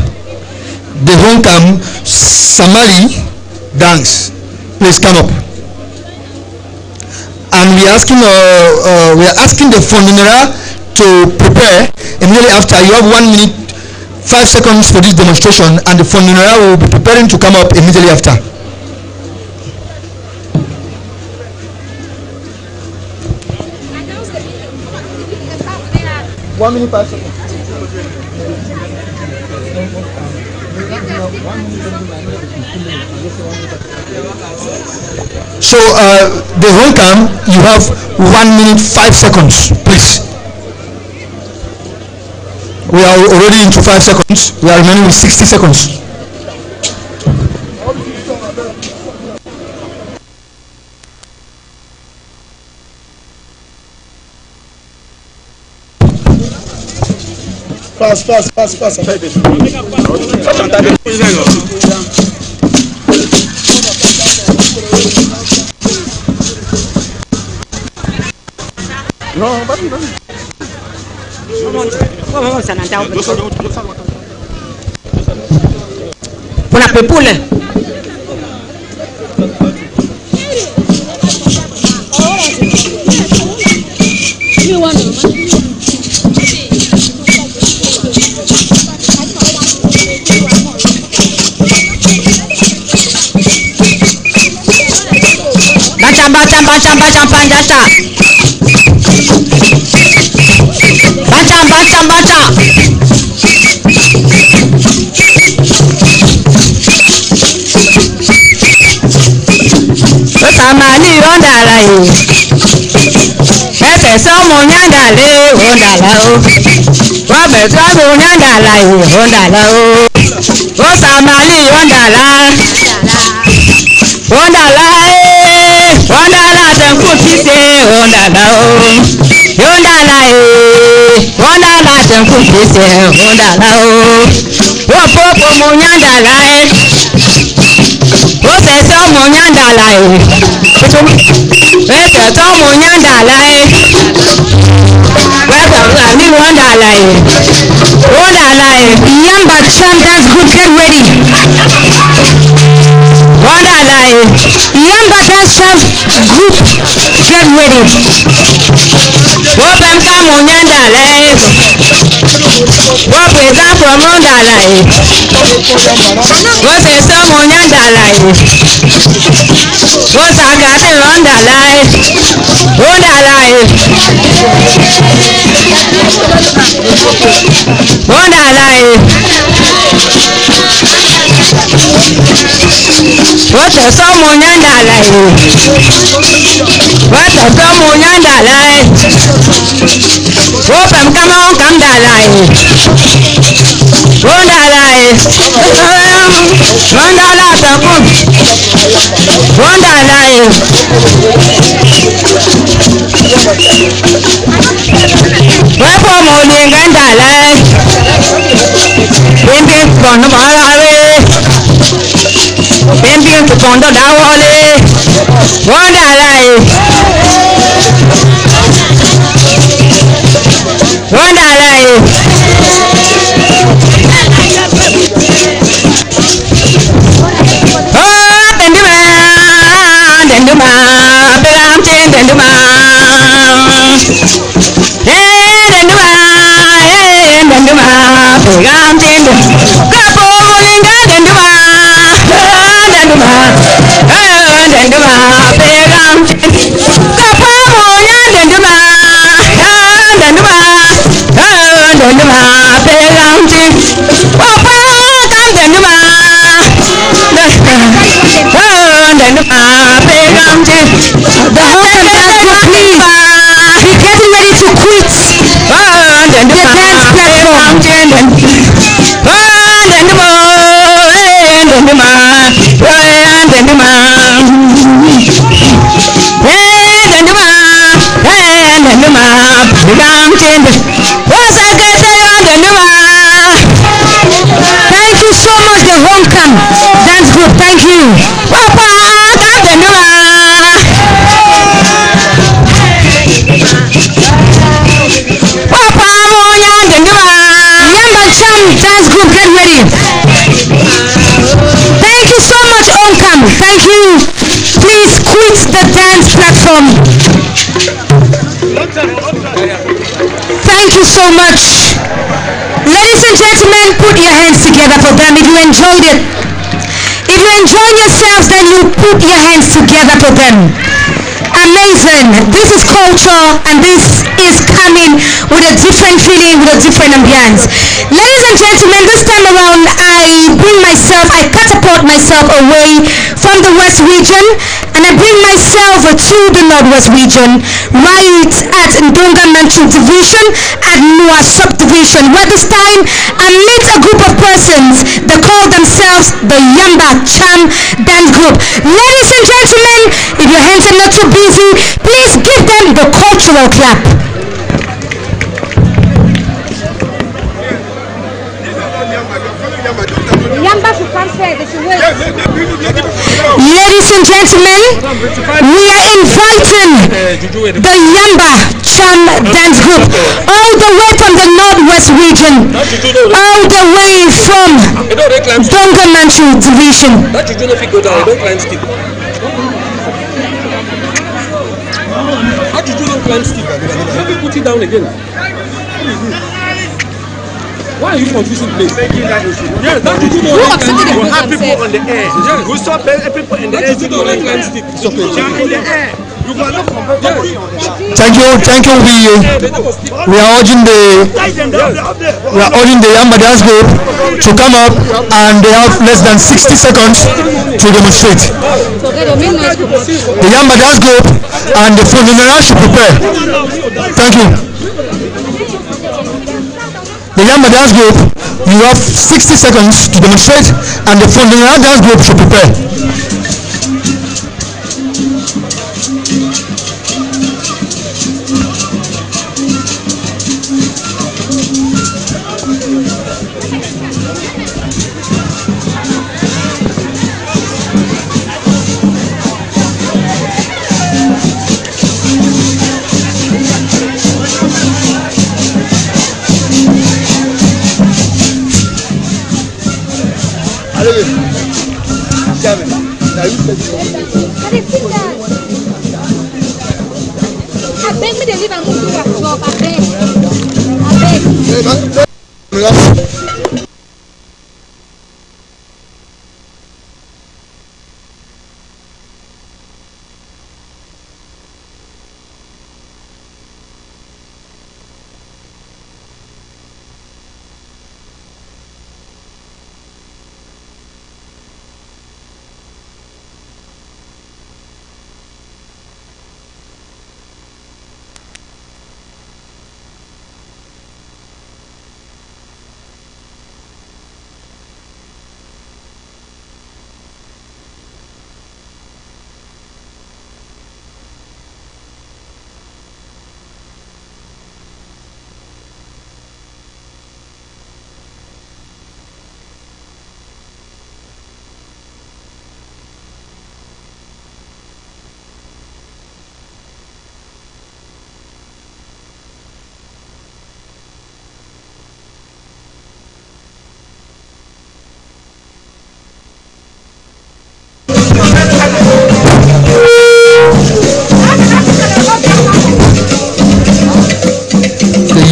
the Honkam Samali Dance. Please come up. And we are asking the funeral to prepare immediately after. You have 1 minute 5 seconds for this demonstration, and the funeral will be preparing to come up immediately after. One minute 5 seconds. So the Honkam, you have 1 minute 5 seconds, please. We are already into 5 seconds. We are remaining with 60 seconds. Passe. Non, vas-y. Pour la pepoule. Bacha. Samani ondala yo. Ese somo nyandale ondala o. Wabe sabu nyandala yo ondala o. O samani ondala. Ondala tenkukise ondala o. Ondala tenkukise ondala o. Wopopo munyandala Ose munyandala Ese munyandala Yamba champions group, get ready. Yamba dance Chant group, get ready. Wopem kamunyanda live. Wopeza promunda live. Wopesa munyanda live. Wosagate londa live. Onda live. Onda live. Wopesa munyanda live. Wopesa munyanda live. Wopem kamda live. Onda live. Onda la takun. Onda live. Wepo mulinganda live. Bimbi kono malawe. Bimbi kondo dawole. Onda live. Onda live. Denduma, pelam chin denduma. Denduma, denduma, pelam chin. Kapo linga denduma, denduma, denduma, pelam chin. Kapo monya denduma, denduma, denduma, pelam chin. Wapa kam denduma, denduma. The whole dance group, please be getting ready to quit the dance platform. Thank you so much, the Homecoming dance group. Thank you. Dance group, get ready. Thank you so much, Homecoming. Thank you. Please quit the dance platform. Thank you so much. Ladies and gentlemen, put your hands together for them if you enjoyed it. If you enjoyed yourselves, then you put your hands together for them. Amazing. This is culture, and this is coming with a different feeling, with a different ambience. Ladies and gentlemen, this time around I catapult myself away from the West region, and I bring myself to the Northwest region, right at Ndonga Manchu division and Nua subdivision, where this time I meet a group of persons that call themselves the Yamba Cham Dance Group. Ladies and gentlemen, if your hands are not too busy, please give them the cultural clap. Ladies and gentlemen, we are inviting the Yamba Cham Dance Group all the way from the Northwest region, all the way from Ndonga Manchu division. How did you not climb steep? Let me put it down again. Why are you confusing place? Yes, that you do not have people on the air. Yes. We saw people in the air. You don't climb steep. It's okay. In the air. You cannot compare. Thank you. We are urging the Yamba Dance Group to come up, and they have less than 60 seconds to demonstrate. The Yamba Dance Group and the Fundinara should prepare. Thank you. The Yamba Dance Group, you have 60 seconds to demonstrate, and the Fundinara Dance Group should prepare. beg me to leave and move to work job. I beg.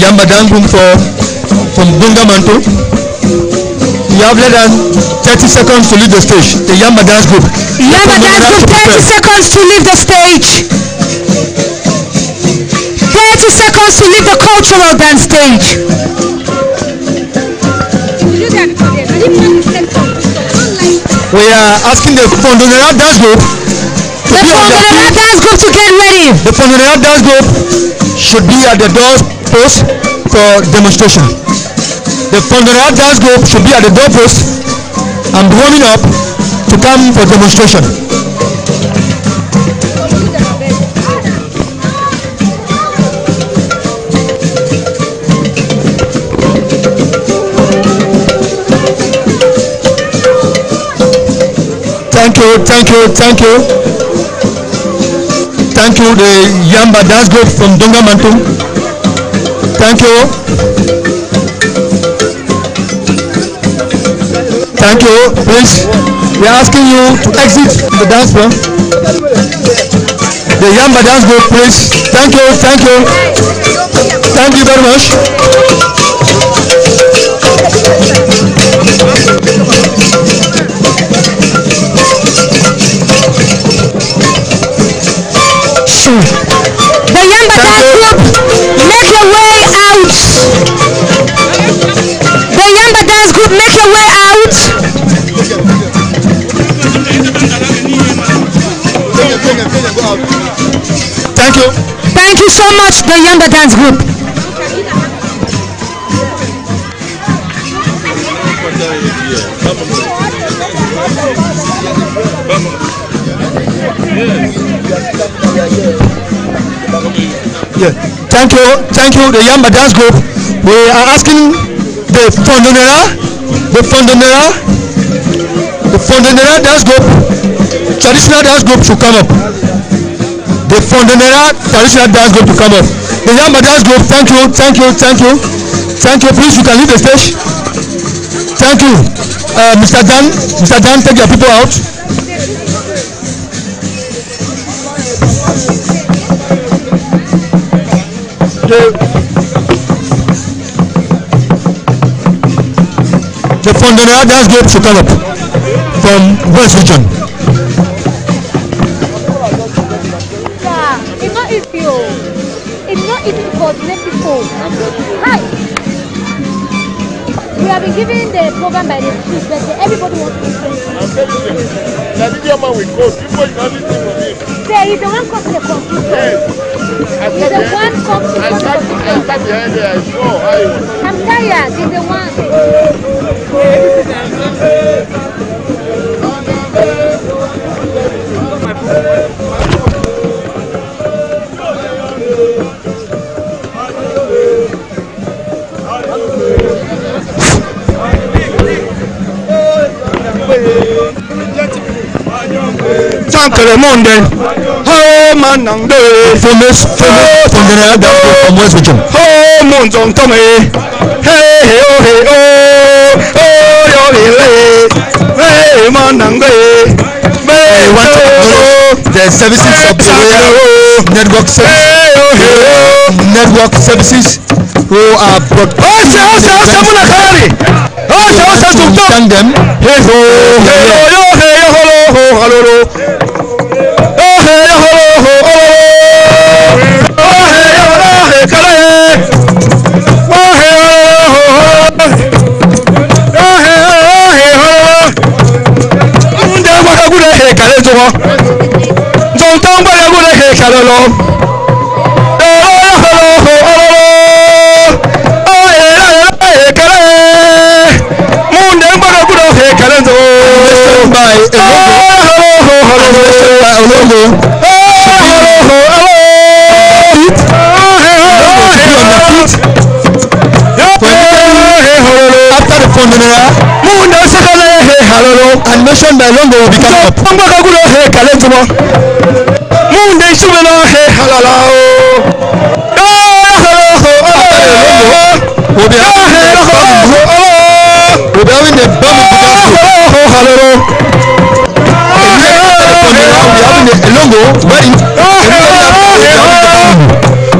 Yamba dance group from Dunga Manto. You have less than 30 seconds to leave the stage. The Yamba dance group. Yamba dance group, 30 seconds to leave the stage. 30 seconds to leave the cultural dance stage. We are asking the Fondonera dance group to be on their feet. Dance group to get ready. The Fondonera dance group should be at the doorpost for demonstration. The Fondonera dance group should be at the doorpost and warming up to come for demonstration. Thank you. Thank you, the Yamba dance group from Dunga Mantu. Thank you. Please, we are asking you to exit the dance floor. The Yamba dance group, please. Thank you. Thank you very much. The Yamba dance group, make your way out. The Yamba dance group, make your way out. Thank you so much, the Yamba dance group. Yeah. Thank you, the Yamba dance group. We are asking the Fondonera dance group, traditional dance group to come up. The Fondonera traditional dance group to come up. The Yamba dance group, thank you. Please, you can leave the stage. Thank you. Mr. Dan, take your people out. The Fondonera dance group should come up from West Region. Yeah, it's not easy. It's not easy to coordinate people. Hi. We have been given the program by the chief, but everybody wants to listen. I'm telling you, the media man will go. People is not listening from him. There is the one comes to the computer. Yes. He's the one comes to the computer. I sat behind there. I saw how he was. I'm tired. He's the one. Sankere monde, ho manangde, Famous Fondonera dance group from West Region. ho monzong tome, hey yo hey manangde, I want to acknowledge the services of the Royal Network Service. network services who are thank them. Animation by Longo will become up. We'll be having the Longo wedding.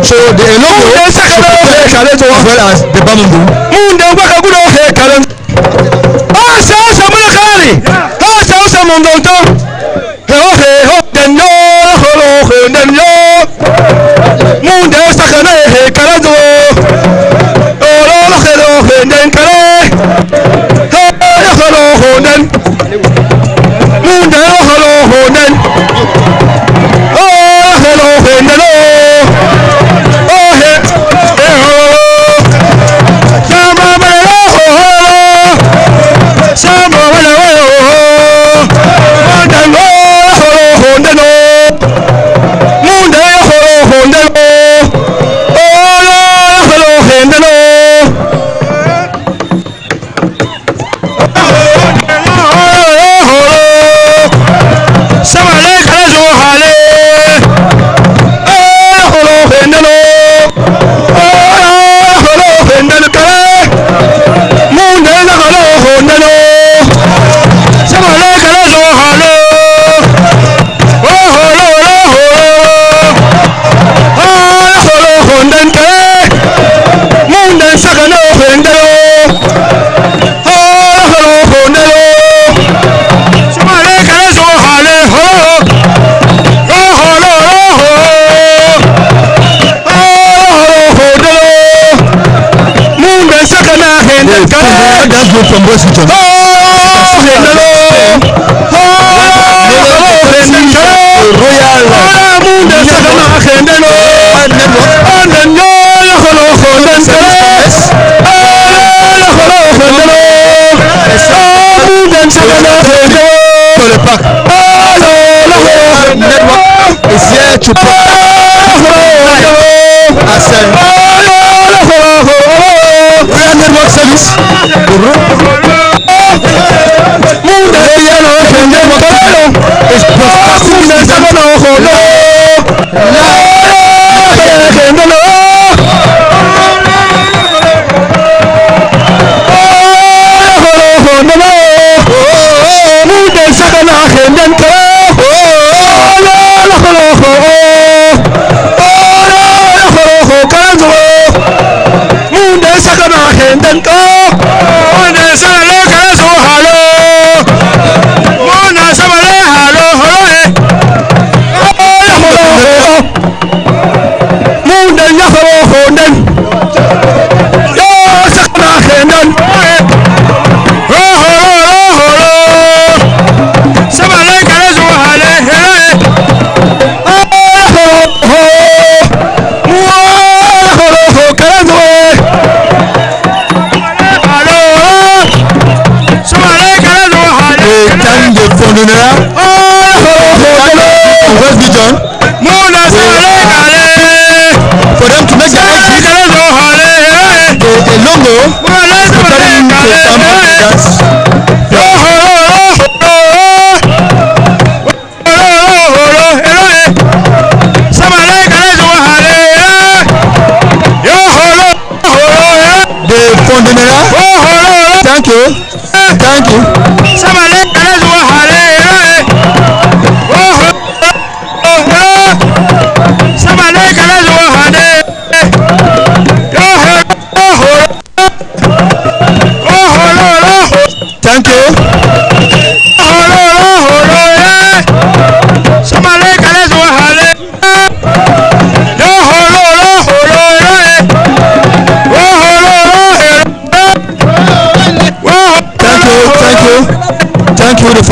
So the Longo as well as the Bambu. From Washington. Network is here to network service. For them to make the exit, the logo preparing to thank you. Thank you.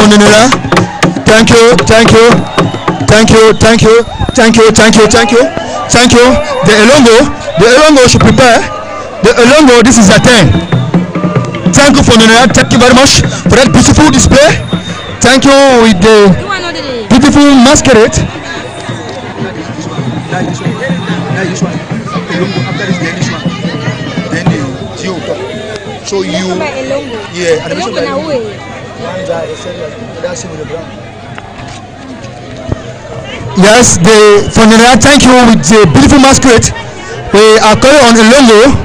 Fondenera. Thank you. Thank you. Thank you. Thank you. Thank you. Thank you. Thank you. Thank you. The Elongo should prepare. The Elongo, this is a 10. Thank you, Fondenera. Thank you very much for that beautiful display. Thank you with the beautiful masquerade. So you, yeah, yes, the Fondenera, thank you with the beautiful masquerade. We are calling on Elongo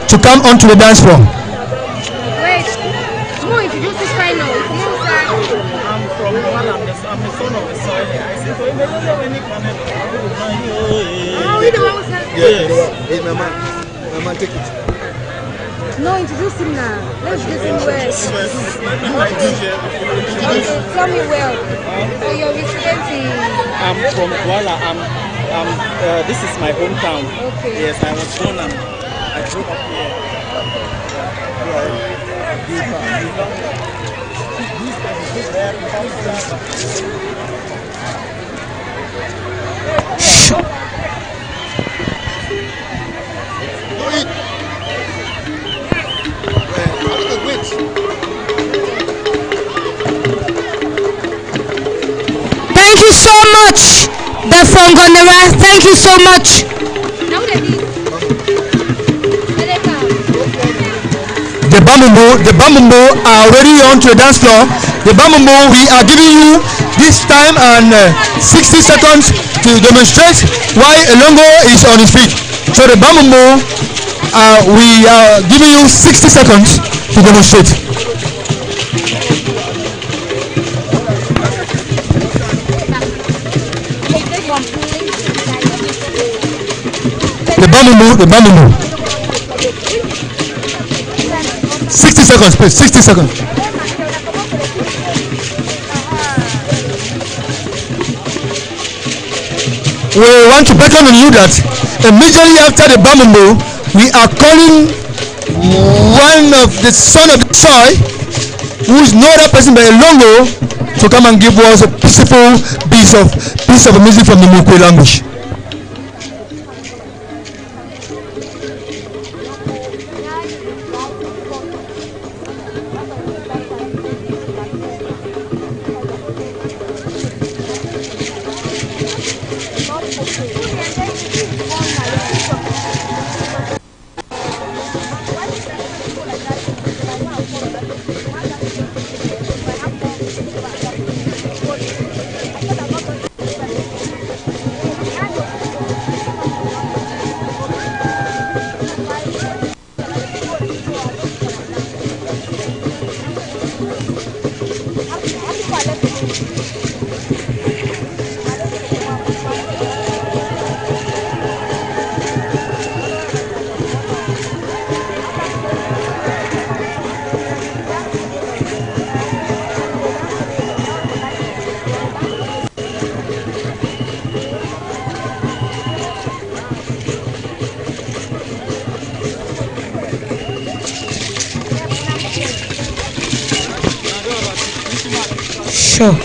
to come onto the dance floor. Wait, no, introduce this guy now. I'm from Wala. I'm the son of the soil. I said, so Yes, my man, take it. No, introduce him now. Let's introduce him well. Okay, tell me well. So you're representing. I'm from Wala. This is my hometown. Okay. Yes, I was born and I grew up here. Thank you so much, the Fongonera. Thank you so much. The Bamumbo are already on to the dance floor. The Bamumbo, we are giving you this time and 60 seconds to demonstrate why Elongo is on his feet. So the Bamumbo, we are giving you 60 seconds to demonstrate. The Bamumbo. 60 seconds, please. 60 seconds. We want to beckon on you that immediately after the Bamumbo, we are calling one of the son of the soil, who is no other person but Elongo, to come and give us a peaceful piece of music from the Mukwe language. Sure.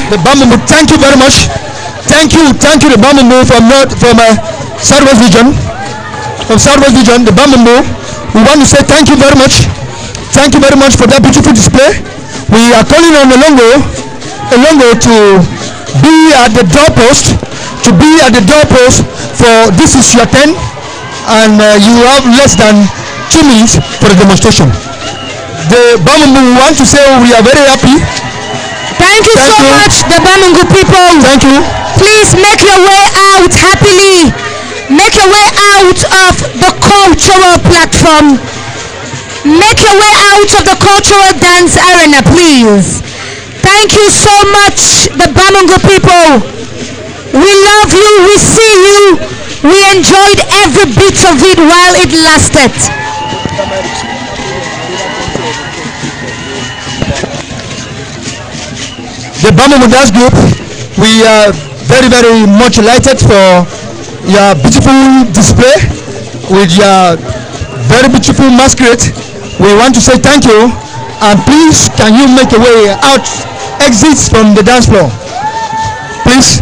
The Bamumbo, thank you very much. Thank you, the Bamumbo from Southwest region. From Southwest region, the Bamumbo. We want to say thank you very much. Thank you very much for that beautiful display. We are calling on Elongo to be at the doorpost, for this is your 10, and you have less than 2 minutes for the demonstration. The Bamumbo, we want to say we are very happy. Thank you so much, the Bamumbo people. Thank you. Please make your way out happily. Make your way out of the cultural platform. Make your way out of the cultural dance arena, please. Thank you so much, the Bamumbo people. We love you, we see you. We enjoyed every bit of it while it lasted. the Bamungu dance group, we are very, very much delighted for your beautiful display with your very beautiful masquerade. We want to say thank you, and please can you make a way out, exits from the dance floor, please.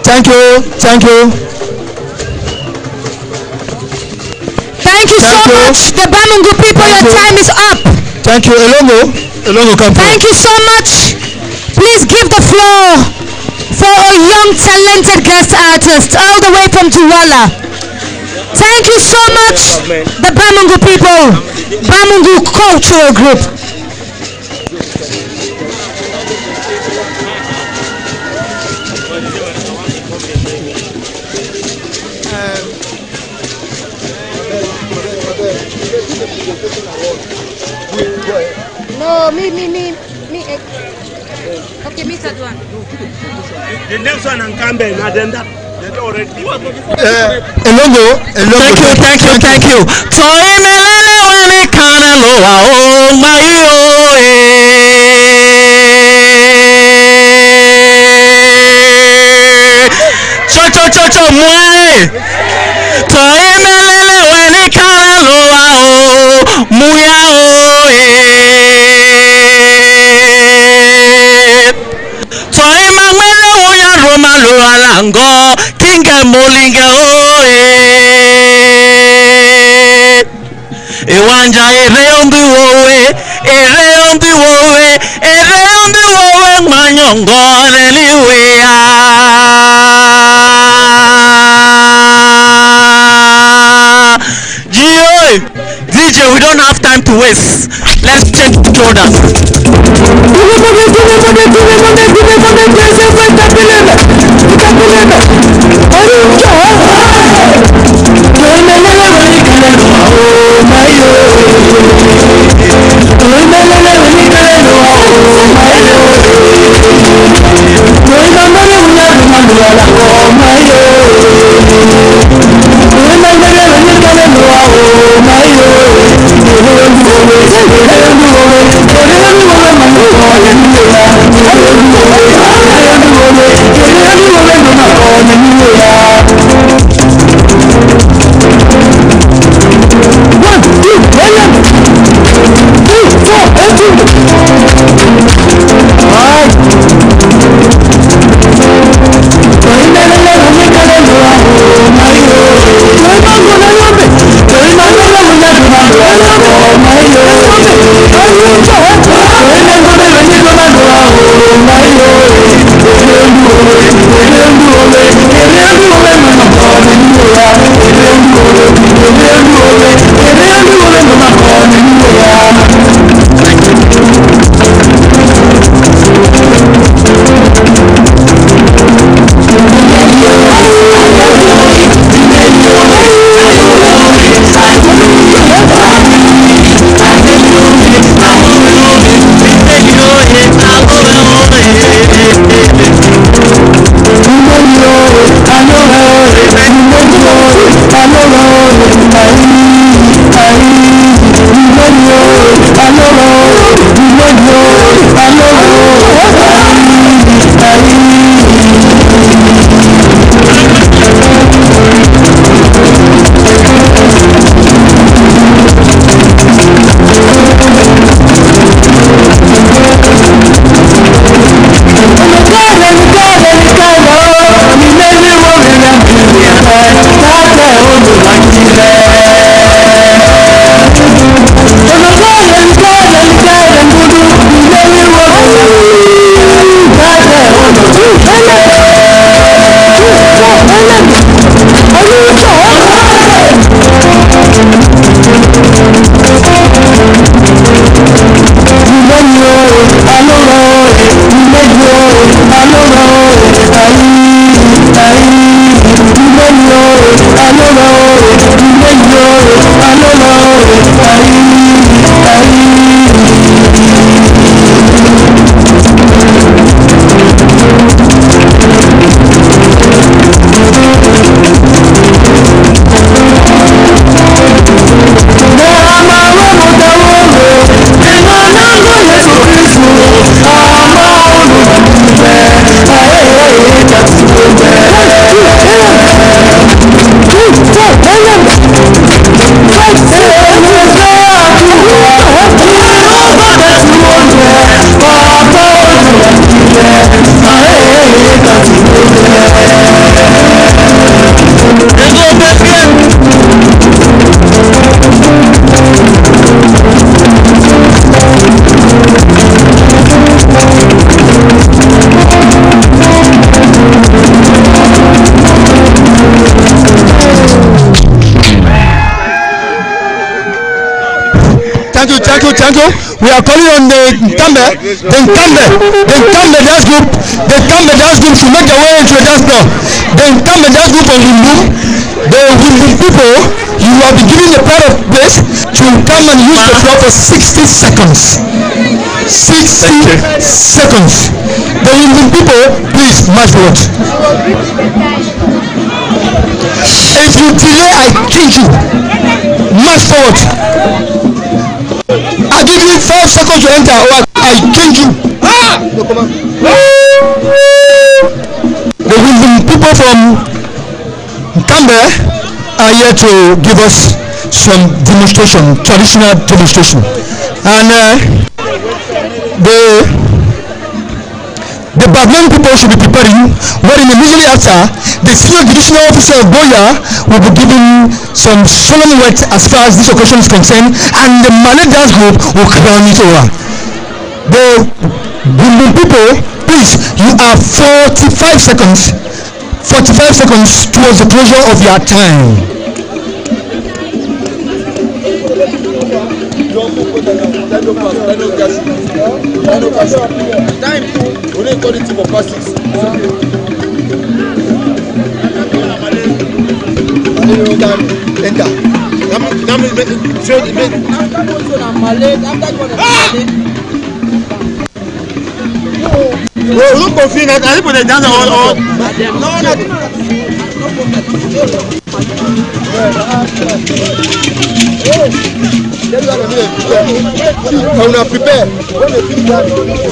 Thank you, thank you. Thank you so much, the Bamungu people. Your time is up. Thank you, Elongo, come. Thank you so much. Please give the floor for a young, talented guest artist all the way from Douala. Thank you so much, the Bamungu people, Bamungu Cultural Group. No, me. Okay, me that one. The next one and Campbell, now then that. Already. Thank you. Toimelele wani kana loa o mayo cho mwe. Toimelele wani kana loa o muya o Toimamele uya Roma loa lango. Kinga molinga oe Iwanja ere ondi wowe manyongo neliwea Gio DJ, we don't have time to waste. Let's change to Jordan. Oh, we are calling on the Nkambe dance group. The Nkambe dance group should make their way into the dance floor. The Nkambe dance group of Wimbum, the Wimbum people, you have been given a part of place to come and use the floor for 60 seconds. 60 seconds. The Wimbum people, please march forward. If you delay, I kill you. March forward. I give you 5 seconds to enter, or I change you. The people from Nkambe are here to give us some demonstration, traditional demonstration, and the Babylon people should be preparing. Wherein immediately after, the senior judicial officer of Boya will be giving some solemn words as far as this occasion is concerned, and the Malay dance group will crown it over. The Bumbu people, please, you have 45 seconds. 45 seconds towards the closure of your time. Time only got it for past 6. Enter. Oh, look confused. I put it down no. On a prepare. When they finish that,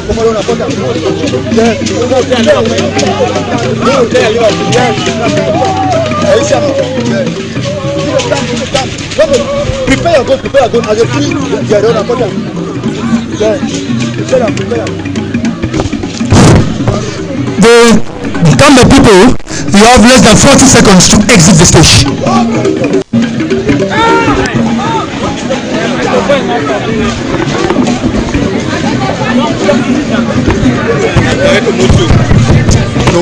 come on a photo. Prepare your gun. As you finish, you are on a photo. The Nkambe people, you have less than 40 seconds to exit the stage. No.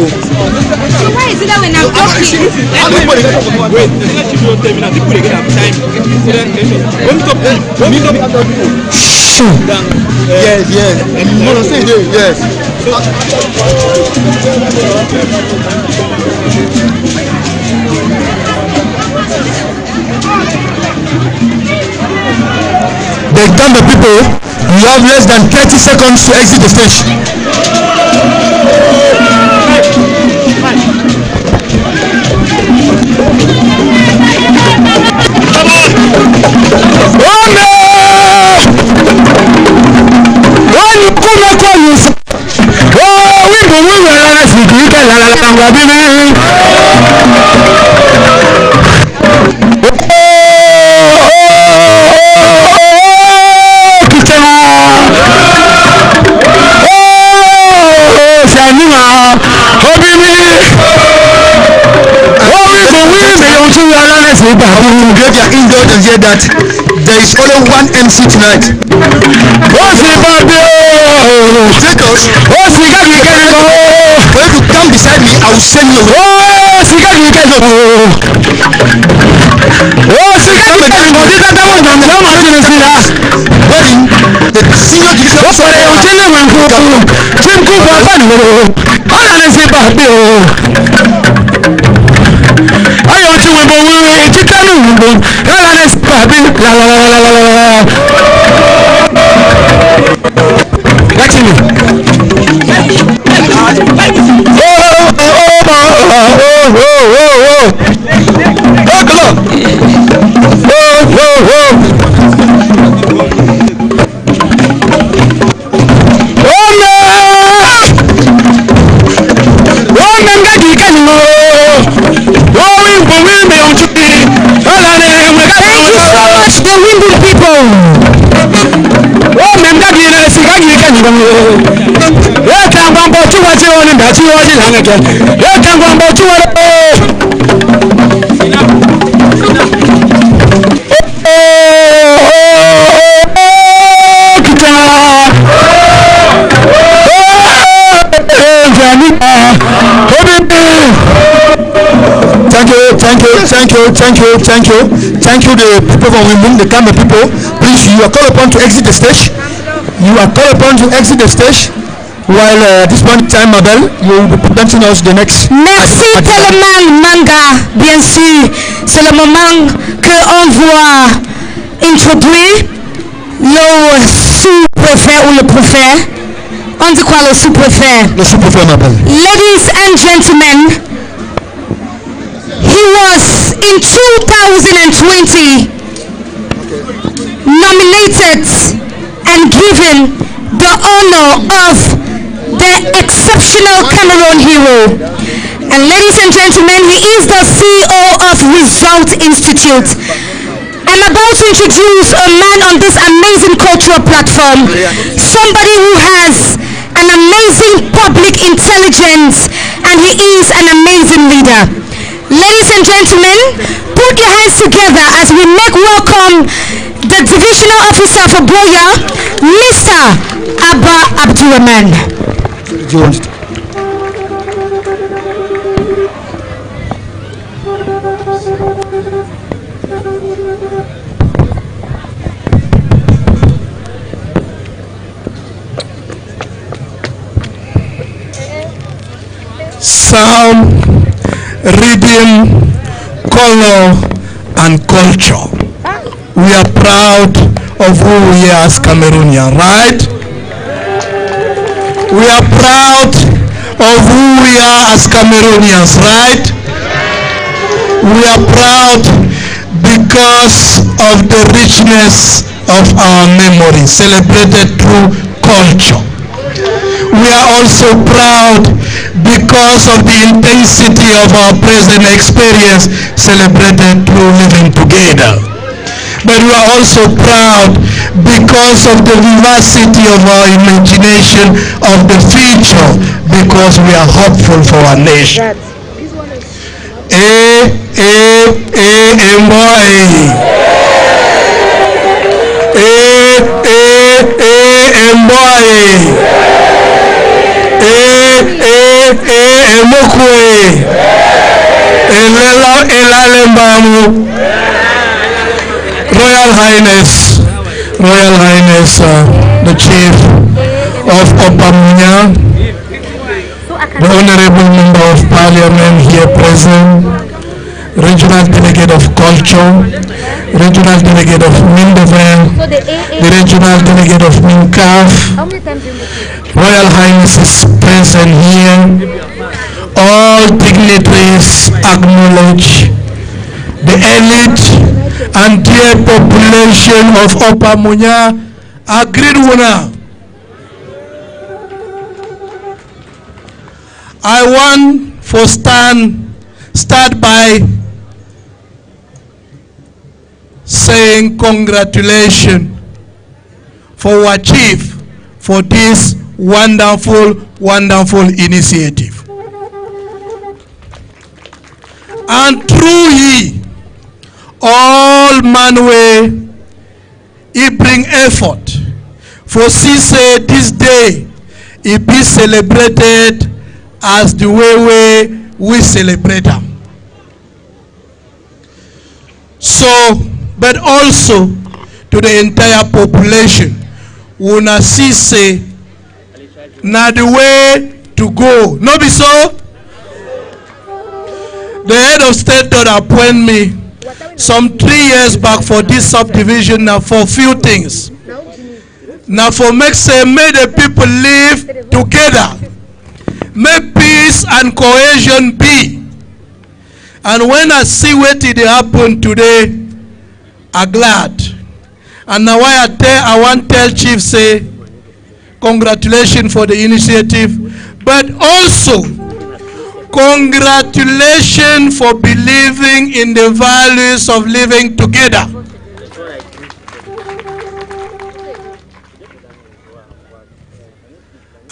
Why is it that when I'm talking? Wait, yes. No, say yes. The Nkambe people, you have less than 30 seconds to exit the stage. That there is only one MC tonight. Take us. For you to come beside me, I will send you. The senior judicial Thank you, the people from Wimbum, the Nkambe people. Please, you are called upon to exit the stage. You are called upon to exit the stage. While at this point in time, Mabel, you will be presenting us the next. Merci tellement, Manga. Bien sûr, c'est le moment qu'on va introduire le sous-préfet ou le préfet. On dit quoi le sous-préfet? Le sous-préfet, Mabel. Ladies and gentlemen, he was in 2020 nominated and given the honor of the exceptional Cameroon hero. And ladies and gentlemen, he is the CEO of Result Institute. I'm about to introduce a man on this amazing cultural platform, somebody who has an amazing public intelligence, and he is an amazing leader. Ladies and gentlemen, put your hands together as we make welcome the divisional officer for Boya, Mr. Abba Abdurrahman. Sound, rhythm, color, and culture. We are proud of who we are as Cameroonians, right? We are proud of who we are as Cameroonians, right? We are proud because of the richness of our memory celebrated through culture. We are also proud because of the intensity of our present experience celebrated through living together. But we are also proud because of the vivacity of our imagination of the future, because we are hopeful for our nation. Royal Highness, the Chief of Upper Munya, the Honorable Member of Parliament here present, Regional Delegate of Culture, Regional Delegate of Mindevel, the Regional Delegate of Minkaf, Royal Highnesses present here, all dignitaries acknowledge the elite and dear population of Upper Munya. Agreed winner. I want for start by saying congratulations for our chief for this wonderful initiative. And through he, all manway, he bring effort for say this day it be celebrated as the way we celebrate them. So, but also to the entire population, una see say na the way to go. No be so? The head of state that appoint me some 3 years back for this subdivision now for few things. Now for make say may the people live together. May peace and cohesion be. And when I see what did happen today, I'm glad. And now I want tell Chief say congratulations for the initiative, but also congratulations for believing in the values of living together.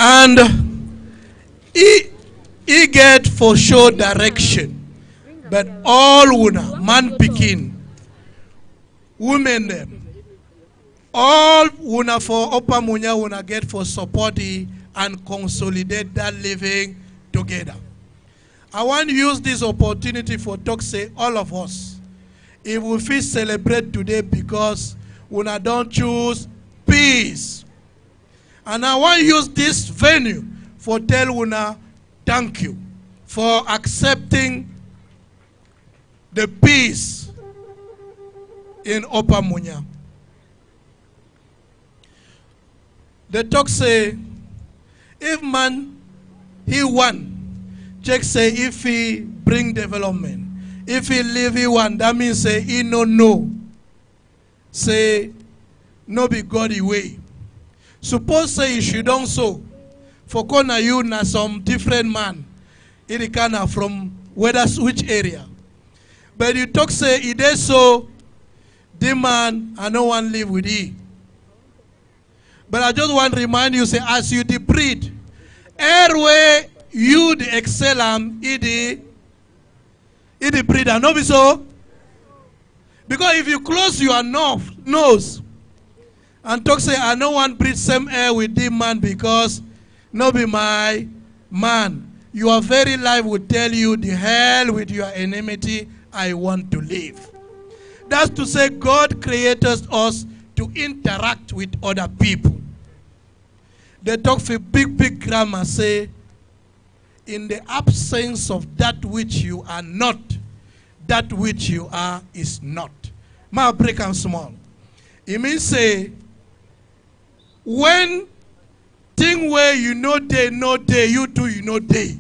And he get for sure direction, but all una, man pikin, women them, all una for Upper Munya una get for support and consolidate that living together. I want to use this opportunity for talk say all of us, if we feel celebrate today because una don't choose peace. And I want to use this venue for tell una thank you for accepting the peace in Upper Munya. The talk say, if man, he want, check say if he bring development, if he leave he want, that means say he no know. Say, no be God way. Suppose say you should don't so. For corner you na some different man. It kind of from whether which area. But you talk say it is so, the man I no one live with he. But I just want to remind you, say, as you the breed, everywhere you the excel am, it the breeder, no be so? Because if you close your nose and talk say, I no one breathe same air with the man because no be my man, your very life will tell you the hell with your enmity, I want to live. That's to say God created us to interact with other people. They talk for big grammar, say, in the absence of that which you are not, that which you are is not. My break and small. It means say, when thing where you know day, no day, you too you know day.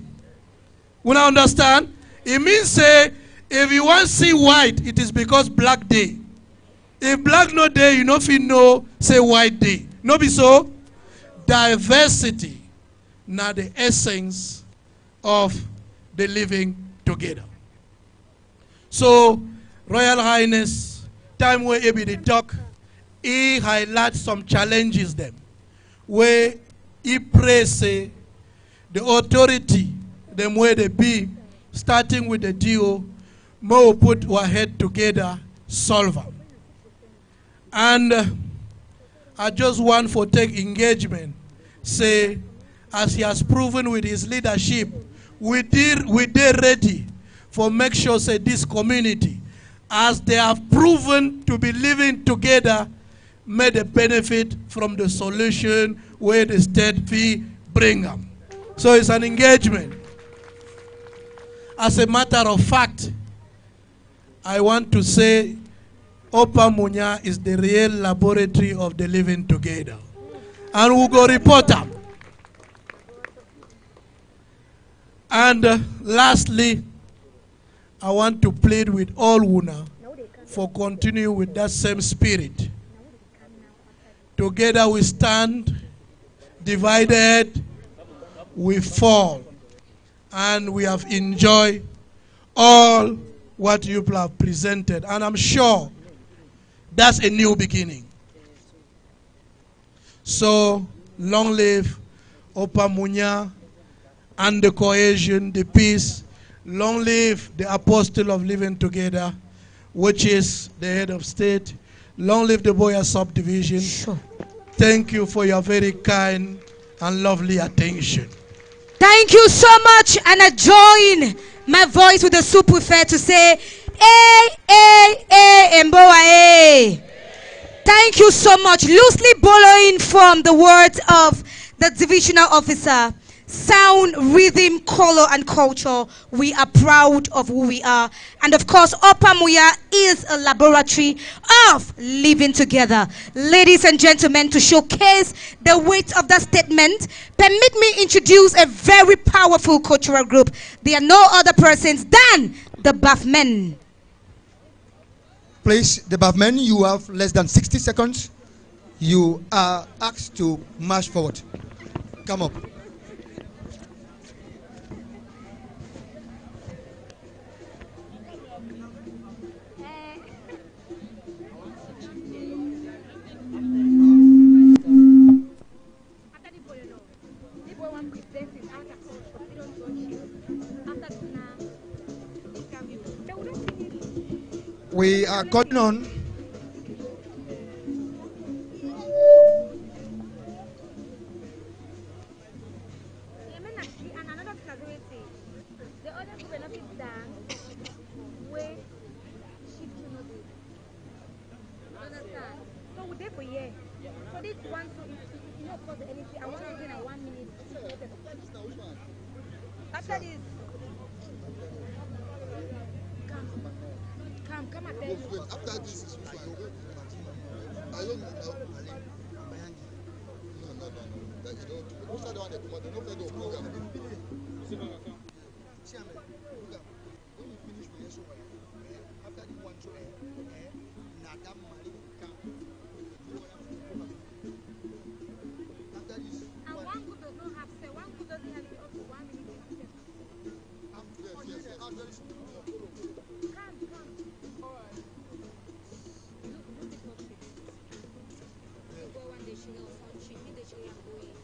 When I understand, it means say, if you want to see white, it is because black day. If black no day, you know if you know, say white day. No be so? Diversity, now the essence of the living together. So, Royal Highness, time where he be the talk, he highlight some challenges them. Where he praise say, the authority, them where they be, starting with the DO, more put our head together, solve them. And I just want for take engagement, say, as he has proven with his leadership, we did ready for make sure say this community, as they have proven to be living together, may the benefit from the solution where the state fee bring them. So it's an engagement. As a matter of fact, I want to say Upper Munya is the real laboratory of the living together. And we'll go report them. And lastly, I want to plead with all Wuna for continue with that same spirit. Together we stand, divided we fall. And we have enjoyed all what you have presented. And I'm sure that's a new beginning. So, long live Upper Munya and the cohesion, the peace. Long live the apostle of living together, which is the head of state. Long live the Boya subdivision. Sure. Thank you for your very kind and lovely attention. Thank you so much, and I join my voice with the super-fair to say, Mboa. Thank you so much. Loosely borrowing from the words of the divisional officer, sound, rhythm, color, and culture. We are proud of who we are. And of course, Upper Munya is a laboratory of living together. Ladies and gentlemen, to showcase the weight of that statement, permit me introduce a very powerful cultural group. They are no other persons than the Bafmen. Please, the Bafmen, you have less than 60 seconds. You are asked to march forward. Come up. We are calling on want to, you know, cause anything. I want to do in 1 minute. After this. Come and tell you. After this is which one? I don't know. No. That's not. Most of the one they come out, they don't play the program. When you finish with your show, after the one show, Nadam Mali come. After this. And one who does not have say, one who doesn't have it up to 1 minute. Yes. After this. Come. All right. Look the portrait. Go one day she knows how she did the she am going.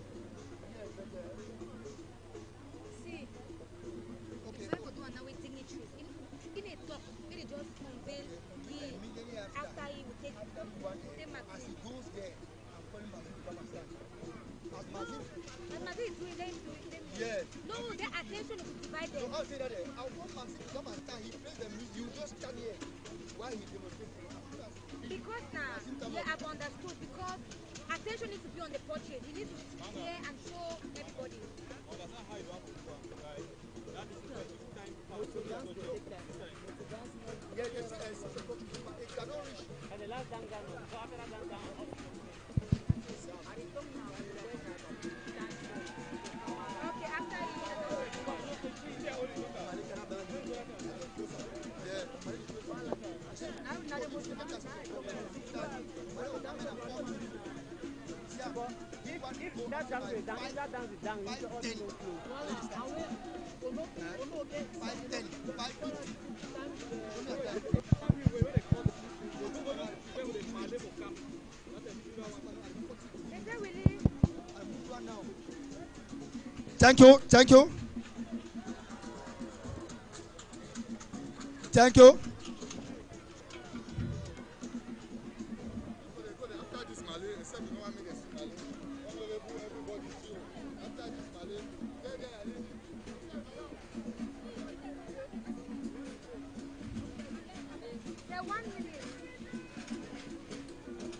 See. Okay. If I could do another with dignitaries, in a talk, it just convey after he will take as he goes there, I'm calling Mazin to come and stand. As Mazin is doing them. Yes. No, their attention is divided. So I'll say that there. I'll want Mazin to come and stand. He plays the music. You just stand here while he demonstrates. Because now, they have understood, because attention needs to be on the portrait. You need to hear and show everybody. That's not how you want to do it, right? That is the first time. Yes. It cannot reach. And the last dance, so after that dance, Okay, after if that dance is done, you should also go through. 5:10, 5:50. Thank you. Thank you. The 1 minute.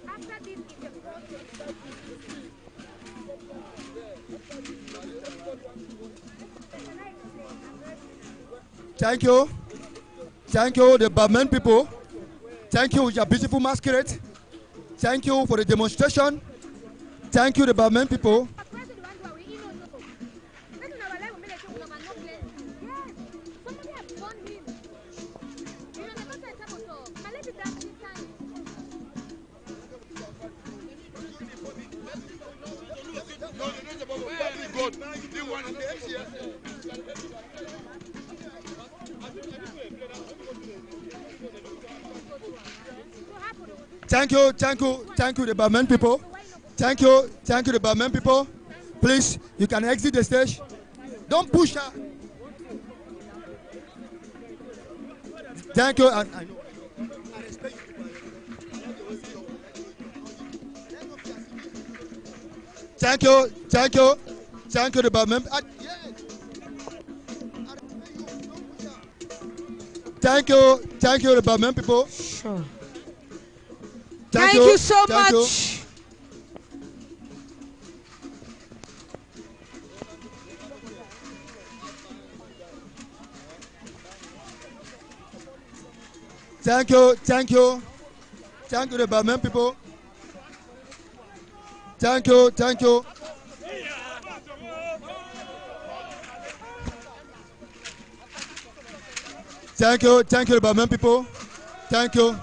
After this is the process. Thank you, the Barman people. Thank you, your beautiful masquerade. Thank you for the demonstration. Thank you, the Barman people. Thank you, the Barman people. Thank you, the Barman people. Please, you can exit the stage. Don't push her. Thank you, and I know. Thank you, the Barman. Thank you, the Barman people. Sure. Thank you so much. Thank you, the Barman people. Thank you. Thank you, the Barman people. Thank you.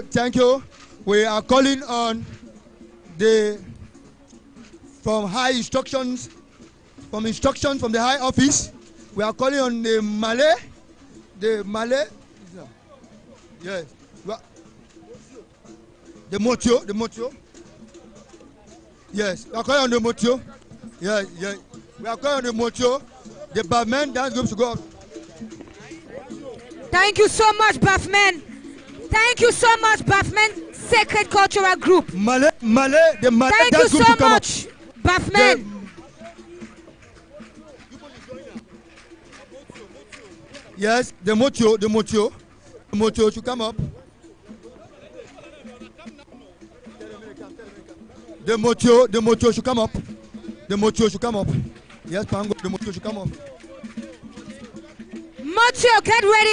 Thank you. We are calling on from instructions from the high office. We are calling on the Malay. Yes. The Motio. Yes. We are calling on the Motio. Yeah. We are calling on the Motio. The Barman dance groups to go. Thank you so much, Buffman. Thank you so much, Buffman. Sacred Cultural Group. Malay, the Malay. Thank you so much, Bafman. Yes, the Motio should come up. The Motio should come up. The Motio should come up. Yes, Pango, the Motio should come up. Motio, get ready.